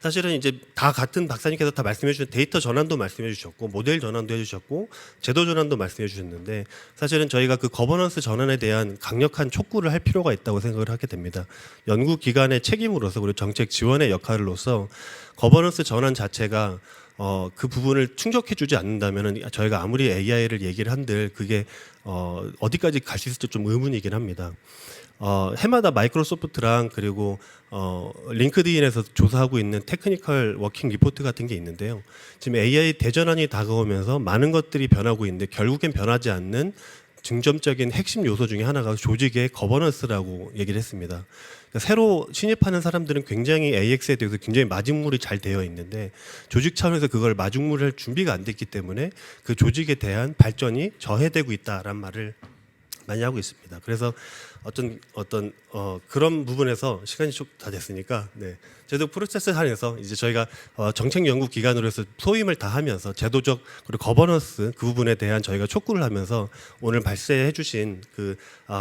사실은 이제 다 같은 박사님께서 다 말씀해 주신 데이터 전환도 말씀해 주셨고 모델 전환도 해주셨고 제도 전환도 말씀해 주셨는데, 사실은 저희가 그 거버넌스 전환에 대한 강력한 촉구를 할 필요가 있다고 생각을 하게 됩니다. 연구기관의 책임으로서 그리고 정책 지원의 역할로서 거버넌스 전환 자체가 그 부분을 충족해 주지 않는다면은 저희가 아무리 AI를 얘기를 한들 그게 어디까지 갈 수 있을지 좀 의문이긴 합니다. 해마다 마이크로소프트랑 그리고 링크드인에서 조사하고 있는 테크니컬 워킹 리포트 같은 게 있는데요. 지금 AI 대전환이 다가오면서 많은 것들이 변하고 있는데 결국엔 변하지 않는 중점적인 핵심 요소 중에 하나가 조직의 거버넌스라고 얘기를 했습니다. 그러니까 새로 신입하는 사람들은 굉장히 AX에 대해서 굉장히 마중물이 잘 되어 있는데 조직 차원에서 그걸 마중물을 할 준비가 안 됐기 때문에 그 조직에 대한 발전이 저해되고 있다라는 말을 많이 하고 있습니다. 그래서 어떤 그런 부분에서 시간이 좀 다 됐으니까, 제도 프로세스 안에서 이제 저희가 정책 연구 기관으로서 소임을 다 하면서 제도적 그리고 거버넌스 그 부분에 대한 저희가 촉구를 하면서 오늘 발제해주신 그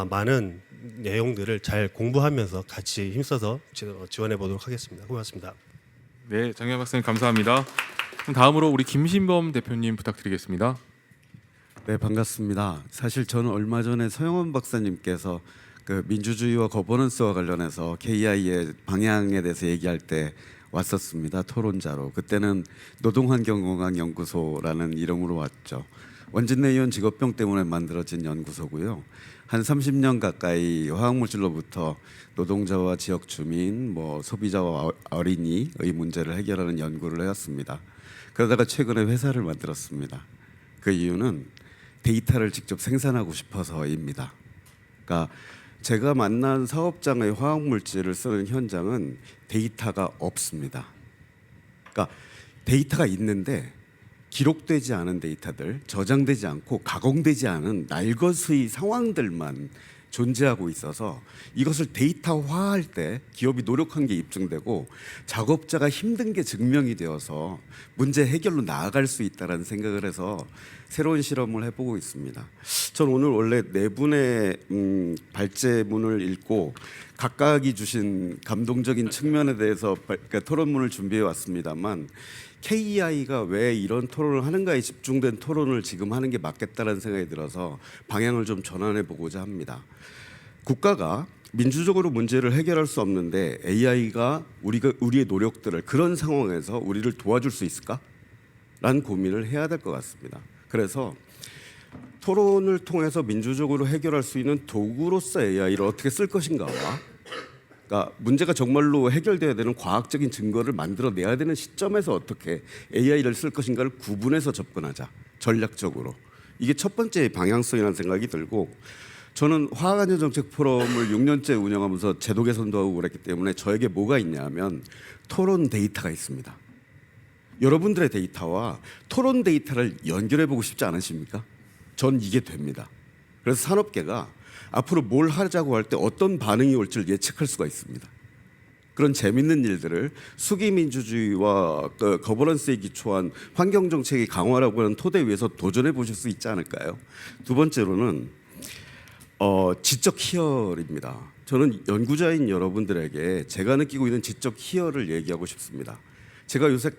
많은 내용들을 잘 공부하면서 같이 힘써서 지원해 보도록 하겠습니다. 고맙습니다. 네, 장현 박사님 감사합니다. 그럼 다음으로 우리 김신범 대표님 부탁드리겠습니다. 네, 반갑습니다. 사실 저는 얼마 전에 서영원 박사님께서 그 민주주의와 거버넌스와 관련해서 KI의 방향에 대해서 얘기할 때 왔었습니다. 토론자로. 그때는 노동환경건강연구소라는 이름으로 왔죠. 원진내 의원 직업병 때문에 만들어진 연구소고요. 한 30년 가까이 화학물질로부터 노동자와 지역 주민, 소비자와 어린이의 문제를 해결하는 연구를 해왔습니다. 그러다가 최근에 회사를 만들었습니다. 그 이유는 데이터를 직접 생산하고 싶어서입니다. 그러니까 제가 만난 사업장의 화학물질을 쓰는 현장은 데이터가 없습니다. 그러니까 데이터가 있는데 기록되지 않은 데이터들, 저장되지 않고 가공되지 않은 날것의 상황들만 존재하고 있어서 이것을 데이터화할 때 기업이 노력한 게 입증되고 작업자가 힘든 게 증명이 되어서 문제 해결로 나아갈 수 있다는 생각을 해서 새로운 실험을 해보고 있습니다. 전 오늘 원래 네 분의 발제문을 읽고 각각이 주신 감동적인 측면에 대해서 토론문을 준비해 왔습니다만, KEI가 왜 이런 토론을 하는가에 집중된 토론을 지금 하는 게 맞겠다는 생각이 들어서 방향을 좀 전환해 보고자 합니다. 국가가 민주적으로 문제를 해결할 수 없는데 AI가 우리의 노력들을 그런 상황에서 우리를 도와줄 수 있을까? 라는 고민을 해야 될 것 같습니다. 그래서 토론을 통해서 민주적으로 해결할 수 있는 도구로서 AI를 어떻게 쓸 것인가와, 그러니까 문제가 정말로 해결돼야 되는 과학적인 증거를 만들어내야 되는 시점에서 어떻게 AI를 쓸 것인가를 구분해서 접근하자, 전략적으로. 이게 첫 번째 방향성이라는 생각이 들고, 저는 화학안전정책 포럼을 6년째 운영하면서 제도 개선도 하고 그랬기 때문에 저에게 뭐가 있냐면 토론 데이터가 있습니다. 여러분들의 데이터와 토론 데이터를 연결해보고 싶지 않으십니까? 전 이게 됩니다. 그래서 산업계가 앞으로 뭘 하자고 할 때 어떤 반응이 올지를 예측할 수가 있습니다. 그런 재밌는 일들을 수기민주주의와 거버넌스에 기초한 환경정책의 강화라고 하는 토대 위에서 도전해 보실 수 있지 않을까요? 두 번째로는 지적 희열입니다. 저는 연구자인 여러분들에게 제가 느끼고 있는 지적 희열을 얘기하고 싶습니다. 제가 요새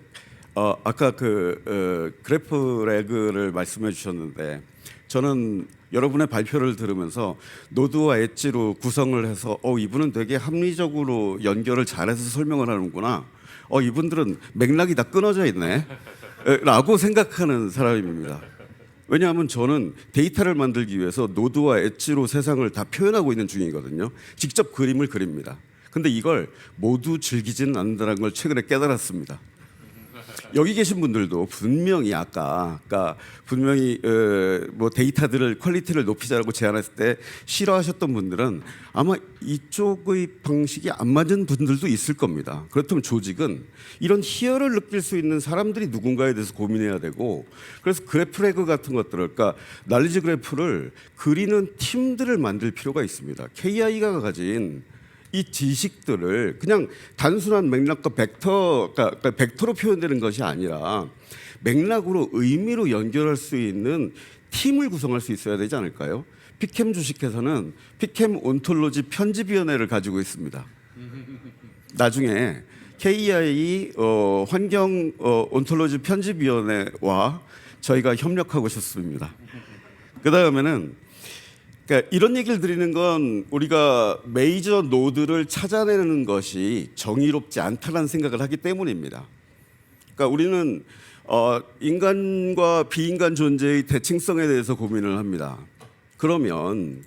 아까 그래프 레그를 말씀해 주셨는데, 저는 여러분의 발표를 들으면서 노드와 엣지로 구성을 해서 이분은 되게 합리적으로 연결을 잘해서 설명을 하는구나, 이분들은 맥락이 다 끊어져 있네 라고 생각하는 사람입니다. 왜냐하면 저는 데이터를 만들기 위해서 노드와 엣지로 세상을 다 표현하고 있는 중이거든요. 직접 그림을 그립니다. 근데 이걸 모두 즐기지는 않는다는 걸 최근에 깨달았습니다. 여기 계신 분들도 분명히 아까 분명히 뭐 데이터들을 퀄리티를 높이자라고 제안했을 때 싫어하셨던 분들은 아마 이쪽의 방식이 안 맞은 분들도 있을 겁니다. 그렇다면 조직은 이런 희열을 느낄 수 있는 사람들이 누군가에 대해서 고민해야 되고, 그래서 그래프레그 같은 것들을, 그러니까 날리지 그래프를 그리는 팀들을 만들 필요가 있습니다. KI가 가진 이 지식들을 그냥 단순한 맥락과 그러니까 벡터로 표현되는 것이 아니라 맥락으로 의미로 연결할 수 있는 팀을 구성할 수 있어야 되지 않을까요? 피캠 주식회사는 피캠 온톨로지 편집위원회를 가지고 있습니다. 나중에 KEI 환경 온톨로지 편집위원회와 저희가 협력하고 싶습니다. 그 다음에는 그러니까 이런 얘기를 드리는 건 우리가 메이저 노드를 찾아내는 것이 정의롭지 않다는 생각을 하기 때문입니다. 그러니까 우리는 인간과 비인간 존재의 대칭성에 대해서 고민을 합니다. 그러면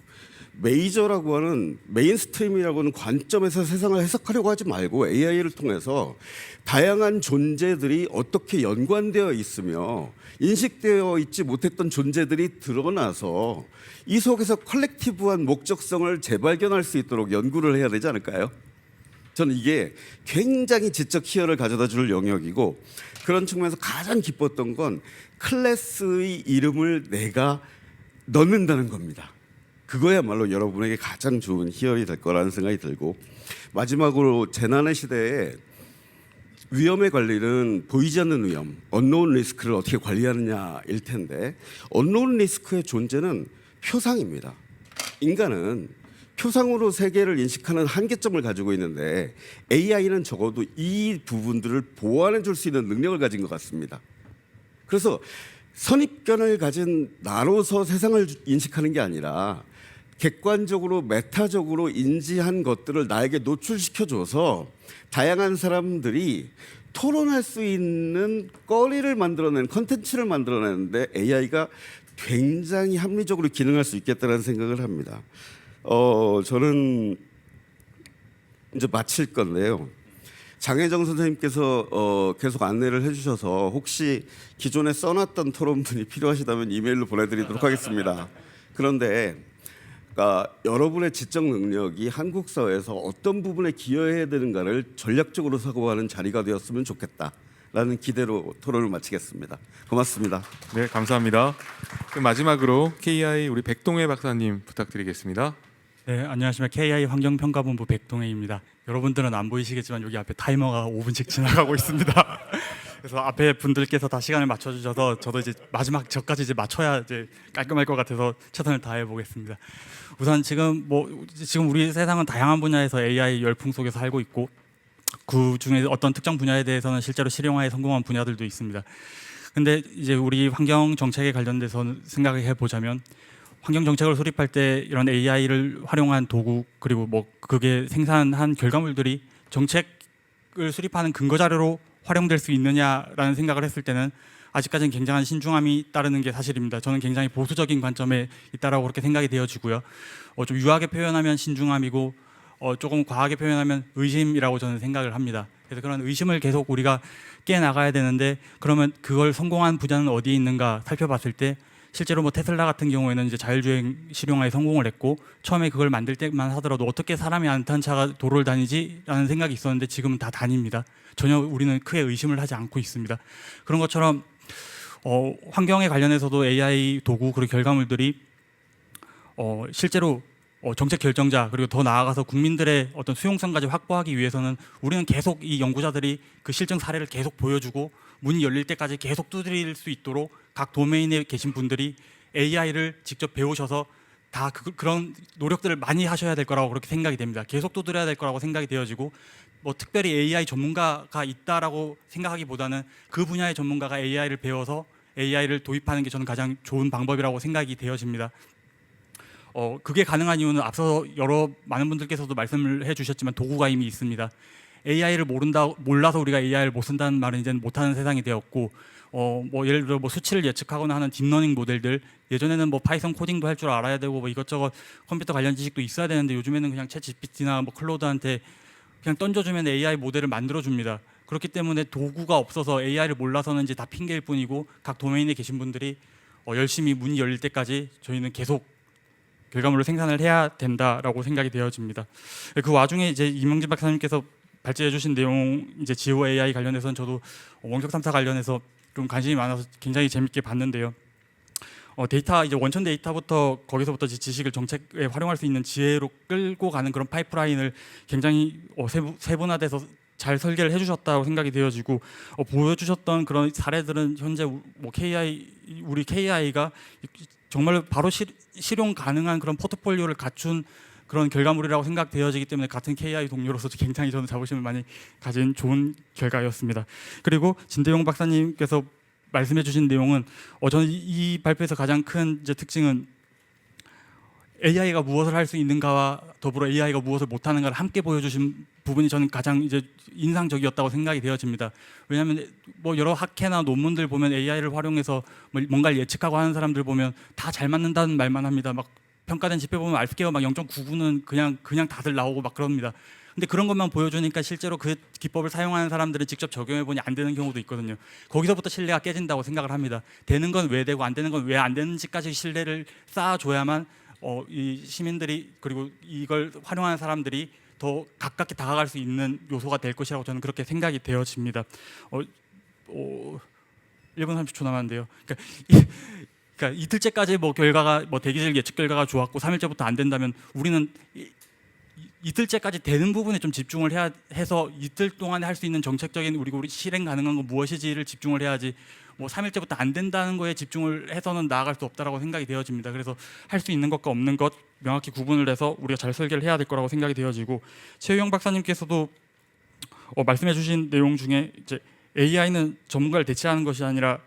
메이저라고 하는 메인스트림이라고 하는 관점에서 세상을 해석하려고 하지 말고 AI를 통해서 다양한 존재들이 어떻게 연관되어 있으며 인식되어 있지 못했던 존재들이 드러나서 이 속에서 컬렉티브한 목적성을 재발견할 수 있도록 연구를 해야 되지 않을까요? 저는 이게 굉장히 지적 희열을 가져다 줄 영역이고, 그런 측면에서 가장 기뻤던 건 클래스의 이름을 내가 넣는다는 겁니다. 그거야말로 여러분에게 가장 좋은 희열이 될 거라는 생각이 들고, 마지막으로 재난의 시대에 위험의 관리는 보이지 않는 위험, 언노운 리스크를 어떻게 관리하느냐일 텐데, 언노운 리스크의 존재는 표상입니다. 인간은 표상으로 세계를 인식하는 한계점을 가지고 있는데 AI는 적어도 이 부분들을 보완해 줄 수 있는 능력을 가진 것 같습니다. 그래서 선입견을 가진 나로서 세상을 인식하는 게 아니라 객관적으로 메타적으로 인지한 것들을 나에게 노출시켜줘서 다양한 사람들이 토론할 수 있는 거리를 만들어내는, 컨텐츠를 만들어내는데 AI가 굉장히 합리적으로 기능할 수 있겠다는 생각을 합니다. 저는 이제 마칠 건데요. 장혜정 선생님께서 계속 안내를 해주셔서 혹시 기존에 써놨던 토론분이 필요하시다면 이메일로 보내드리도록 하겠습니다. 그런데 그러니까 여러분의 지적 능력이 한국 사회에서 어떤 부분에 기여해야 되는가를 전략적으로 사고하는 자리가 되었으면 좋겠다라는 기대로 토론을 마치겠습니다. 고맙습니다. 네, 감사합니다. 그럼 마지막으로 KI 우리 백동해 박사님 부탁드리겠습니다. 네, 안녕하십니까. KI 환경평가본부 백동해입니다. 여러분들은 안 보이시겠지만 여기 앞에 타이머가 5분씩 지나가고 있습니다. 그래서 앞에 분들께서 다 시간을 맞춰주셔서 저도 이제 마지막 저까지 이제 맞춰야 이제 깔끔할 것 같아서 최선을 다해 보겠습니다. 우선 지금 우리 세상은 다양한 분야에서 AI 열풍 속에 살고 있고, 그 중에 어떤 특정 분야에 대해서는 실제로 실용화에 성공한 분야들도 있습니다. 근데 이제 우리 환경 정책에 관련돼서 생각해 보자면, 환경 정책을 수립할 때 이런 AI를 활용한 도구, 그리고 뭐 그게 생산한 결과물들이 정책을 수립하는 근거 자료로 활용될 수 있느냐라는 생각을 했을 때는 아직까지는 굉장한 신중함이 따르는 게 사실입니다. 저는 굉장히 보수적인 관점에 있다라고 그렇게 생각이 되어지고요. 좀 유하게 표현하면 신중함이고, 조금 과하게 표현하면 의심이라고 저는 생각을 합니다. 그래서 그런 의심을 계속 우리가 깨 나가야 되는데, 그러면 그걸 성공한 분야는 어디에 있는가 살펴봤을 때, 실제로 뭐 테슬라 같은 경우에는 이제 자율주행 실용화에 성공을 했고, 처음에 그걸 만들 때만 하더라도 어떻게 사람이 안 탄 차가 도로를 다니지라는 생각이 있었는데 지금은 다 다닙니다. 전혀 우리는 크게 의심을 하지 않고 있습니다. 그런 것처럼 환경에 관련해서도 AI 도구 그리고 결과물들이 실제로 정책 결정자, 그리고 더 나아가서 국민들의 어떤 수용성까지 확보하기 위해서는 우리는 계속 이 연구자들이 그 실증 사례를 계속 보여주고, 문이 열릴 때까지 계속 두드릴 수 있도록 각 도메인에 계신 분들이 AI를 직접 배우셔서 다 그런 노력들을 많이 하셔야 될 거라고 그렇게 생각이 됩니다. 계속 두드려야 될 거라고 생각이 되어지고, 뭐 특별히 AI 전문가가 있다라고 생각하기보다는 그 분야의 전문가가 AI를 배워서 AI를 도입하는 게 저는 가장 좋은 방법이라고 생각이 되어집니다. 그게 가능한 이유는 앞서 많은 분들께서도 말씀을 해주셨지만 도구가 이미 있습니다. AI를 몰라서 우리가 AI를 못 쓴다는 말은 이제는 못하는 세상이 되었고, 뭐 예를 들어 뭐 수치를 예측하거나 하는 딥러닝 모델들, 예전에는 뭐 파이썬 코딩도 할 줄 알아야 되고 뭐 이것저것 컴퓨터 관련 지식도 있어야 되는데, 요즘에는 그냥 챗 GPT나 뭐 클로드한테 그냥 던져주면 AI 모델을 만들어줍니다. 그렇기 때문에 도구가 없어서 AI를 몰라서는 이제 다 핑계일 뿐이고 각 도메인에 계신 분들이 열심히 문이 열릴 때까지 저희는 계속 결과물을 생산을 해야 된다라고 생각이 되어집니다. 그 와중에 이제 이명진 박사님께서 발제해 주신 내용 이제 지오 AI 관련해서는 저도 원격 3사 관련해서 좀 관심이 많아서 굉장히 재밌게 봤는데요. 데이터 이제 원천 데이터부터 거기서부터 지식을 정책에 활용할 수 있는 지혜로 끌고 가는 그런 파이프라인을 굉장히 세분화돼서 잘 설계를 해주셨다고 생각이 되어지고 보여주셨던 그런 사례들은 현재 우리 KI가 정말 바로 실용 가능한 그런 포트폴리오를 갖춘 그런 결과물이라고 생각되어지기 때문에 같은 KI 동료로서 굉장히 저는 자부심을 많이 가진 좋은 결과였습니다. 그리고 진대용 박사님께서 말씀해주신 내용은 저는 이 발표에서 가장 큰 이제 특징은 AI가 무엇을 할 수 있는가와 더불어 AI가 무엇을 못하는가를 함께 보여주신 부분이 저는 가장 이제 인상적이었다고 생각이 되어집니다. 왜냐하면 여러 학회나 논문들 보면 AI를 활용해서 뭔가를 예측하고 하는 사람들 보면 다 잘 맞는다는 말만 합니다. 막 평가된 지표 보면 알프케어 막 0.99는 그냥 다들 나오고 막 그럽니다. 근데 그런 것만 보여주니까 실제로 그 기법을 사용하는 사람들은 직접 적용해 보니 안 되는 경우도 있거든요. 거기서부터 신뢰가 깨진다고 생각을 합니다. 되는 건 왜 되고 안 되는 건 왜 안 되는지까지 신뢰를 쌓아줘야만 이 시민들이 그리고 이걸 활용하는 사람들이 더 가깝게 다가갈 수 있는 요소가 될 것이라고 저는 그렇게 생각이 되어집니다. 1분 30초 남았는데요. 그러니까 이틀째까지 결과가 대기질 예측 결과가 좋았고 3일째부터 안 된다면 우리는 이틀째까지 되는 부분에 좀 집중을 해서 이틀 동안에 할 수 있는 정책적인 우리 실행 가능한 건 무엇이지를 집중을 해야지 3일째부터 안 된다는 거에 집중을 해서는 나아갈 수 없다라고 생각이 되어집니다. 그래서 할 수 있는 것과 없는 것 명확히 구분을 해서 우리가 잘 설계를 해야 될 거라고 생각이 되어지고 최유영 박사님께서도 말씀해 주신 내용 중에 이제 AI는 전문가를 대체하는 것이 아니라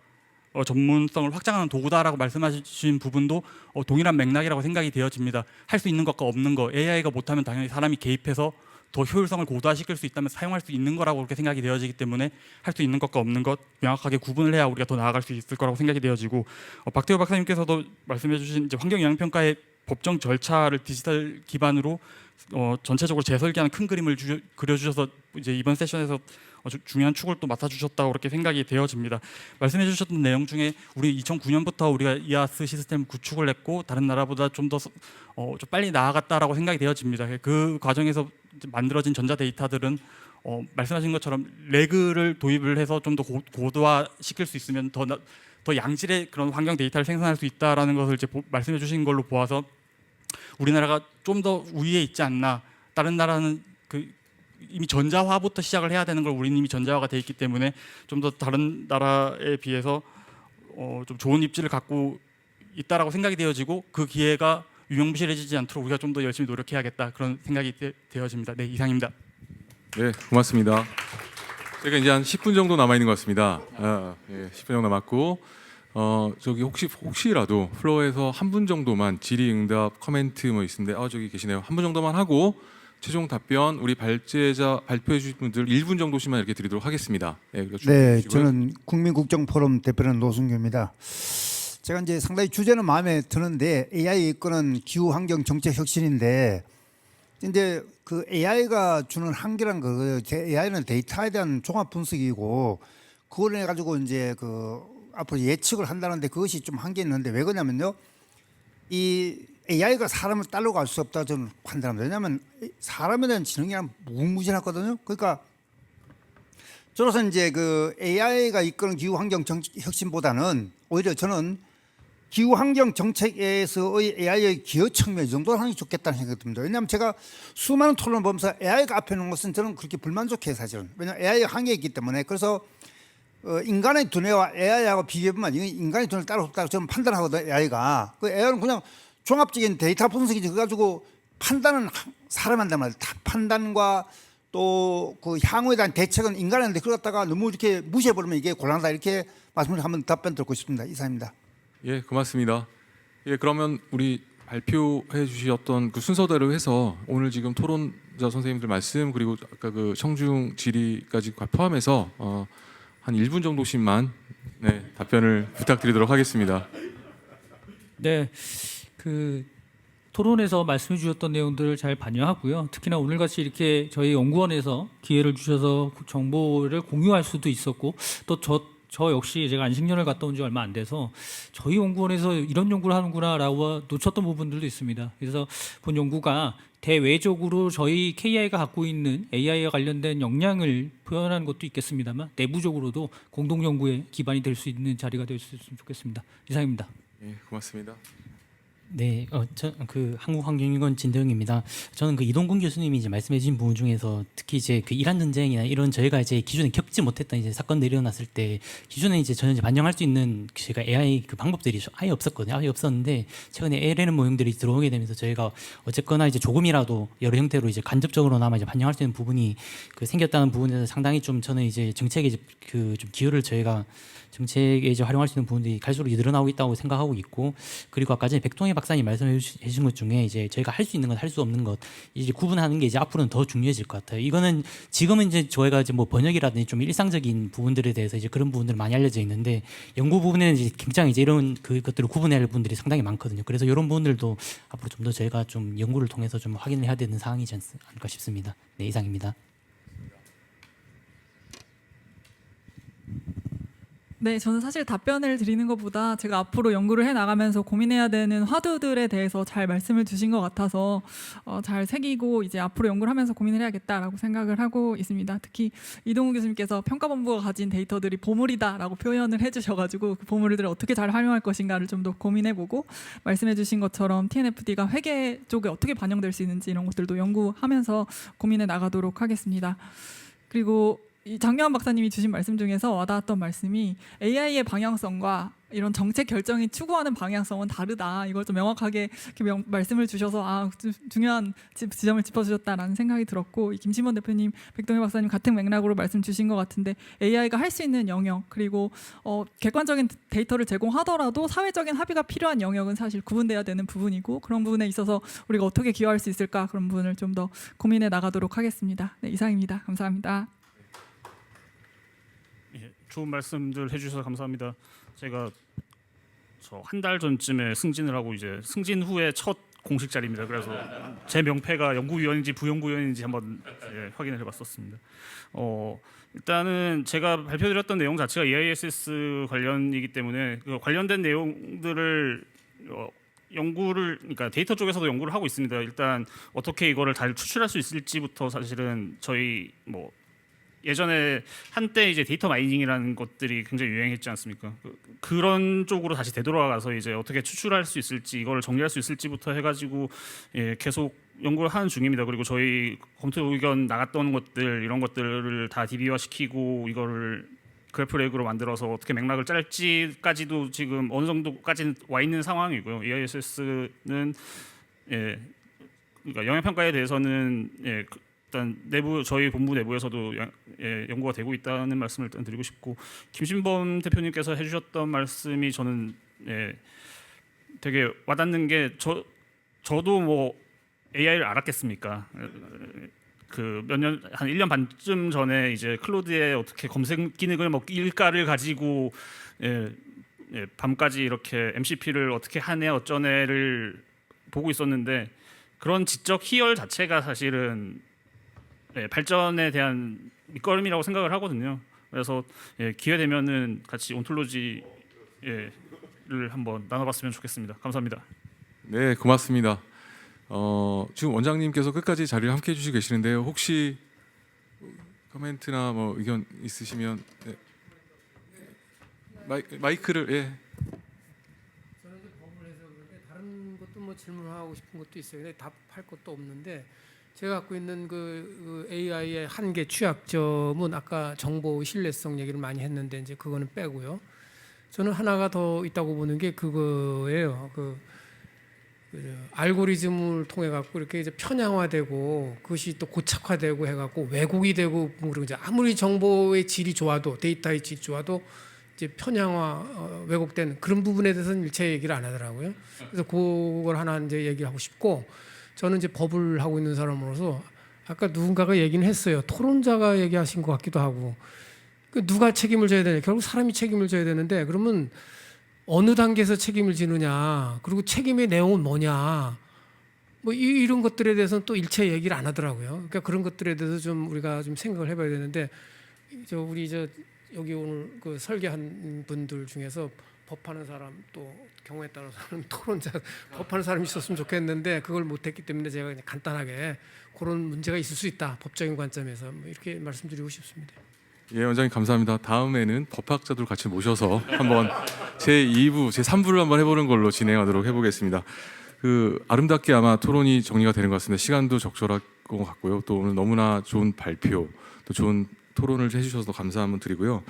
전문성을 확장하는 도구다라고 말씀하신 부분도 동일한 맥락이라고 생각이 되어집니다. 할 수 있는 것과 없는 거 AI가 못하면 당연히 사람이 개입해서 더 효율성을 고도화시킬 수 있다면 사용할 수 있는 거라고 그렇게 생각이 되어지기 때문에 할 수 있는 것과 없는 것 명확하게 구분을 해야 우리가 더 나아갈 수 있을 거라고 생각이 되어지고 박태호 박사님께서도 말씀해 주신 이제 환경 영향평가의 법정 절차를 디지털 기반으로 전체적으로 재설계하는 큰 그림을 그려주셔서 이제 이번 세션에서 중요한 축을 또 맡아주셨다고 그렇게 생각이 되어집니다. 말씀해 주셨던 내용 중에 우리 2009년부터 우리가 이아스 시스템 구축을 했고 다른 나라보다 좀 더 좀 빨리 나아갔다라고 생각이 되어집니다. 그 과정에서 만들어진 전자 데이터들은 말씀하신 것처럼 레그를 도입을 해서 좀 더 고도화시킬 수 있으면 더 양질의 그런 환경 데이터를 생산할 수 있다라는 것을 이제 말씀해 주신 걸로 보아서 우리나라가 좀 더 우위에 있지 않나. 다른 나라는 이미 전자화부터 시작을 해야 되는 걸 우리는 이미 전자화가 돼 있기 때문에 좀 더 다른 나라에 비해서 좀 좋은 입지를 갖고 있다라고 생각이 되어지고 그 기회가 유명무실해지지 않도록 우리가 좀 더 열심히 노력해야겠다 그런 생각이 되어집니다. 네, 이상입니다. 네, 고맙습니다. 제가 이제 한 10분 정도 남아 있는 것 같습니다. 10분 정도 남았고 저기 혹시라도 플로어에서 한 분 정도만 질의응답 코멘트 있는데 저기 계시네요. 한 분 정도만 하고 최종 답변 우리 발제자 발표해 주신 분들 1분 정도씩만 이렇게 드리도록 하겠습니다. 네, 저는 국민국정포럼 대표는 노승규입니다. 제가 이제 상당히 주제는 마음에 드는데 AI 이끄는 기후 환경 정책 혁신인데 이제 그 AI가 주는 한계란 거 AI는 데이터에 대한 종합 분석이고 그걸 해 가지고 이제 앞으로 예측을 한다는데 그것이 좀 한계 있는데 왜 그러냐면요. 이 AI가 사람을 따라갈 수 없다 저는 판단합니다. 왜냐하면 사람에 대한 지능이 무궁무진하거든요. 그러니까 저로서 이제 AI가 이끄는 기후 환경 정책 혁신보다는 오히려 저는 기후 환경 정책에서의 AI의 기여 측면 이 정도 하는 게 좋겠다는 생각이 듭니다. 왜냐하면 제가 수많은 토론을 보면서 AI가 앞에 놓은 것은 저는 그렇게 불만족해요 사실은. 왜냐하면 AI가 한계가 있기 때문에. 그래서 인간의 두뇌와 AI하고 비교해보면 인간의 두뇌를 따라붙다고 저는 판단하거든요. AI가. AI는 그냥 종합적인 데이터 분석이지 그래가지고 판단은 사람이 한단 말이에요. 판단과 또 향후에 대한 대책은 인간한테 그러다가 너무 이렇게 무시해버리면 이게 곤란하다 이렇게 말씀을 한번 답변 듣고 싶습니다. 이상입니다. 예, 고맙습니다. 예, 그러면 우리 발표해 주셨던 그 순서대로 해서 오늘 지금 토론자 선생님들 말씀 그리고 아까 청중 질의까지 포함해서 한 1분 정도씩만 답변을 부탁드리도록 하겠습니다. 네, 토론에서 말씀해 주셨던 내용들을 잘 반영하고요. 특히나 오늘같이 이렇게 저희 연구원에서 기회를 주셔서 정보를 공유할 수도 있었고 또 저 역시 제가 안식년을 갔다 온 지 얼마 안 돼서 저희 연구원에서 이런 연구를 하는구나라고 놓쳤던 부분들도 있습니다. 그래서 본 연구가 대외적으로 저희 KI가 갖고 있는 AI와 관련된 역량을 표현하는 것도 있겠습니다만 내부적으로도 공동 연구의 기반이 될 수 있는 자리가 될 수 있으면 좋겠습니다. 이상입니다. 예, 고맙습니다. 네, 저 그 한국환경연구원 진대영입니다. 저는 그 이동근 교수님이 이제 말씀해주신 부분 중에서 특히 이제 그 이란 전쟁이나 이런 저희가 이제 기존에 겪지 못했던 이제 사건들이 일어났을 때 기존에 이제 저는 이제 반영할 수 있는 제가 AI 그 방법들이 아예 없었거든요. 아예 없었는데 최근에 LLM 모형들이 들어오게 되면서 저희가 어쨌거나 이제 조금이라도 여러 형태로 이제 간접적으로나마 이제 반영할 수 있는 부분이 그 생겼다는 부분에서 상당히 좀 저는 이제 정책에 이제 그 좀 기여를 저희가 정책에 이제 활용할 수 있는 부분들이 갈수록 늘어나고 있다고 생각하고 있고 그리고 아까 전에 백동희 박사님 말씀해 주신 것 중에 이제 저희가 할 수 있는 것 할 수 없는 것 이제 구분하는 게 이제 앞으로는 더 중요해질 것 같아요. 이거는 지금은 이제 저희가 이제 뭐 번역이라든지 좀 일상적인 부분들에 대해서 이제 그런 부분들 많이 알려져 있는데 연구 부분에는 이제 굉장히 이제 이런 그것들을 구분해야 할 부분들이 상당히 많거든요. 그래서 이런 부분들도 앞으로 좀 더 저희가 좀 연구를 통해서 좀 확인을 해야 되는 상황이지 않을까 싶습니다. 네, 이상입니다. 네, 저는 사실 답변을 드리는 것보다 제가 앞으로 연구를 해 나가면서 고민해야 되는 화두들에 대해서 잘 말씀을 주신 것 같아서 잘 새기고 이제 앞으로 연구를 하면서 고민을 해야겠다라고 생각을 하고 있습니다. 특히 이동훈 교수님께서 평가본부가 가진 데이터들이 보물이다라고 표현을 해주셔가지고 그 보물들을 어떻게 잘 활용할 것인가를 좀 더 고민해보고 말씀해주신 것처럼 TNFD가 회계 쪽에 어떻게 반영될 수 있는지 이런 것들도 연구하면서 고민해 나가도록 하겠습니다. 그리고 이 장려한 박사님이 주신 말씀 중에서 와닿았던 말씀이 AI의 방향성과 이런 정책 결정이 추구하는 방향성은 다르다. 이걸 좀 명확하게 이렇게 말씀을 주셔서 중요한 지점을 짚어주셨다라는 생각이 들었고 이 김심원 대표님, 백동희 박사님 같은 맥락으로 말씀 주신 것 같은데 AI가 할 수 있는 영역 그리고 객관적인 데이터를 제공하더라도 사회적인 합의가 필요한 영역은 사실 구분돼야 되는 부분이고 그런 부분에 있어서 우리가 어떻게 기여할 수 있을까 그런 부분을 좀 더 고민해 나가도록 하겠습니다. 네, 이상입니다. 감사합니다. 좋은 말씀들 해주셔서 감사합니다. 제가 저 한 달 전쯤에 승진을 하고 이제 승진 후에 첫 공식 자리입니다. 그래서 제 명패가 연구위원인지 부연구위원인지 한번 확인을 해봤었습니다. 일단은 제가 발표드렸던 내용 자체가 EISS 관련이기 때문에 그 관련된 내용들을 그러니까 데이터 쪽에서도 연구를 하고 있습니다. 일단 어떻게 이거를 다 추출할 수 있을지부터 사실은 저희 뭐 예전에 한때 이제 데이터 마이닝이라는 것들이 굉장히 유행했지 않습니까? 그런 쪽으로 다시 되돌아가서 이제 어떻게 추출할 수 있을지 이걸 정리할 수 있을지부터 해가지고 계속 연구를 하는 중입니다. 그리고 저희 검토 의견 나갔던 것들 이런 것들을 다 DB화 시키고 이거를 그래프렉으로 만들어서 어떻게 맥락을 짤지까지도 지금 어느 정도까지는 와 있는 상황이고요. EISS는 그러니까 영향 평가에 대해서는 일단 저희 본부 내부에서도 연구가 되고 있다는 말씀을 일단 드리고 싶고 김신범 대표님께서 해주셨던 말씀이 저는 되게 와닿는 게 저도 뭐 AI를 알았겠습니까? 그 몇 년 한 1년 반쯤 전에 이제 클로드에 어떻게 검색 기능을 뭐 일가를 가지고 밤까지 이렇게 MCP를 어떻게 하네 어쩌네를 보고 있었는데 그런 지적 희열 자체가 사실은 발전에 대한 밑거름이라고 생각을 하거든요. 그래서 기회 되면은 같이 온톨로지를 한번 나눠봤으면 좋겠습니다. 감사합니다. 네, 고맙습니다. 지금 원장님께서 끝까지 자리를 함께 해주시고 계시는데요. 혹시 코멘트나 뭐 의견 있으시면 마이크를 저는 이제 법을 해서 그런데 다른 것도 뭐 질문하고 싶은 것도 있어요. 근데 답할 것도 없는데 제가 갖고 있는 그 AI의 한계 취약점은 아까 정보 신뢰성 얘기를 많이 했는데 이제 그거는 빼고요. 저는 하나가 더 있다고 보는 게 그거예요. 그 알고리즘을 통해 갖고 이렇게 이제 편향화되고 그것이 또 고착화되고 해갖고 왜곡이 되고 그리고 이제 아무리 정보의 질이 좋아도 데이터의 질이 좋아도 이제 편향화 왜곡된 그런 부분에 대해서는 일체 얘기를 안 하더라고요. 그래서 그걸 하나 이제 얘기하고 싶고. 저는 이제 법을 하고 있는 사람으로서 아까 누군가가 얘기는 했어요. 토론자가 얘기하신 것 같기도 하고 누가 책임을 져야 되냐. 결국 사람이 책임을 져야 되는데 그러면 어느 단계에서 책임을 지느냐 그리고 책임의 내용은 뭐냐 뭐 이런 것들에 대해서는 또 일체 얘기를 안 하더라고요. 그러니까 그런 것들에 대해서 좀 우리가 좀 생각을 해봐야 되는데 우리 여기 오늘 그 설계한 분들 중에서 법하는 사람 또 경우에 따라서는 토론자 법하는 사람이 있었으면 좋겠는데 그걸 못했기 때문에 제가 그냥 간단하게 그런 문제가 있을 수 있다 법적인 관점에서 뭐 이렇게 말씀드리고 싶습니다. 예, 원장님 감사합니다. 다음에는 법학자들 같이 모셔서 한번 제 2부, 제 3부를 한번 해보는 걸로 진행하도록 해보겠습니다. 아름답게 아마 토론이 정리가 되는 것 같습니다. 시간도 적절할 것 같고요. 또 오늘 너무나 좋은 발표, 또 좋은 토론을 해주셔서 감사함을 드리고요.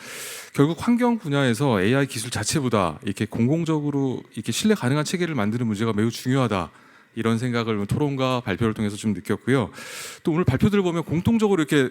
결국 환경 분야에서 AI 기술 자체보다 이렇게 공공적으로 이렇게 신뢰 가능한 체계를 만드는 문제가 매우 중요하다. 이런 생각을 토론과 발표를 통해서 좀 느꼈고요. 또 오늘 발표들을 보면 공통적으로 이렇게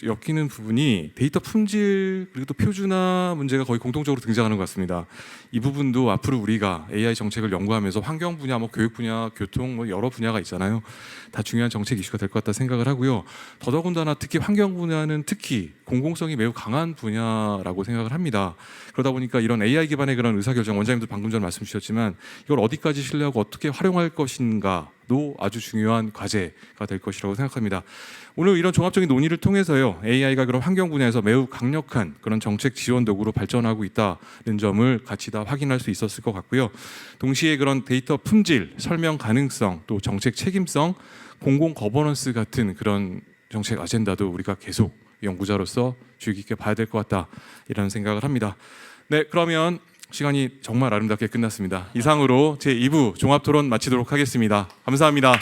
엮이는 부분이 데이터 품질 그리고 또 표준화 문제가 거의 공통적으로 등장하는 것 같습니다. 이 부분도 앞으로 우리가 AI 정책을 연구하면서 환경 분야, 뭐 교육 분야, 교통 뭐 여러 분야가 있잖아요. 다 중요한 정책 이슈가 될 것 같다 생각을 하고요. 더더군다나 특히 환경 분야는 특히 공공성이 매우 강한 분야라고 생각을 합니다. 그러다 보니까 이런 AI 기반의 그런 의사결정, 원장님도 방금 전 말씀 주셨지만 이걸 어디까지 신뢰하고 어떻게 활용할 것인가도 아주 중요한 과제가 될 것이라고 생각합니다. 오늘 이런 종합적인 논의를 통해서요, AI가 그런 환경 분야에서 매우 강력한 그런 정책 지원 도구로 발전하고 있다는 점을 같이 다 확인할 수 있었을 것 같고요. 동시에 그런 데이터 품질, 설명 가능성, 또 정책 책임성, 공공 거버넌스 같은 그런 정책 아젠다도 우리가 계속 연구자로서 주의 깊게 봐야 될 것 같다 이런 생각을 합니다. 네, 그러면 시간이 정말 아름답게 끝났습니다. 이상으로 제 2부 종합토론 마치도록 하겠습니다. 감사합니다.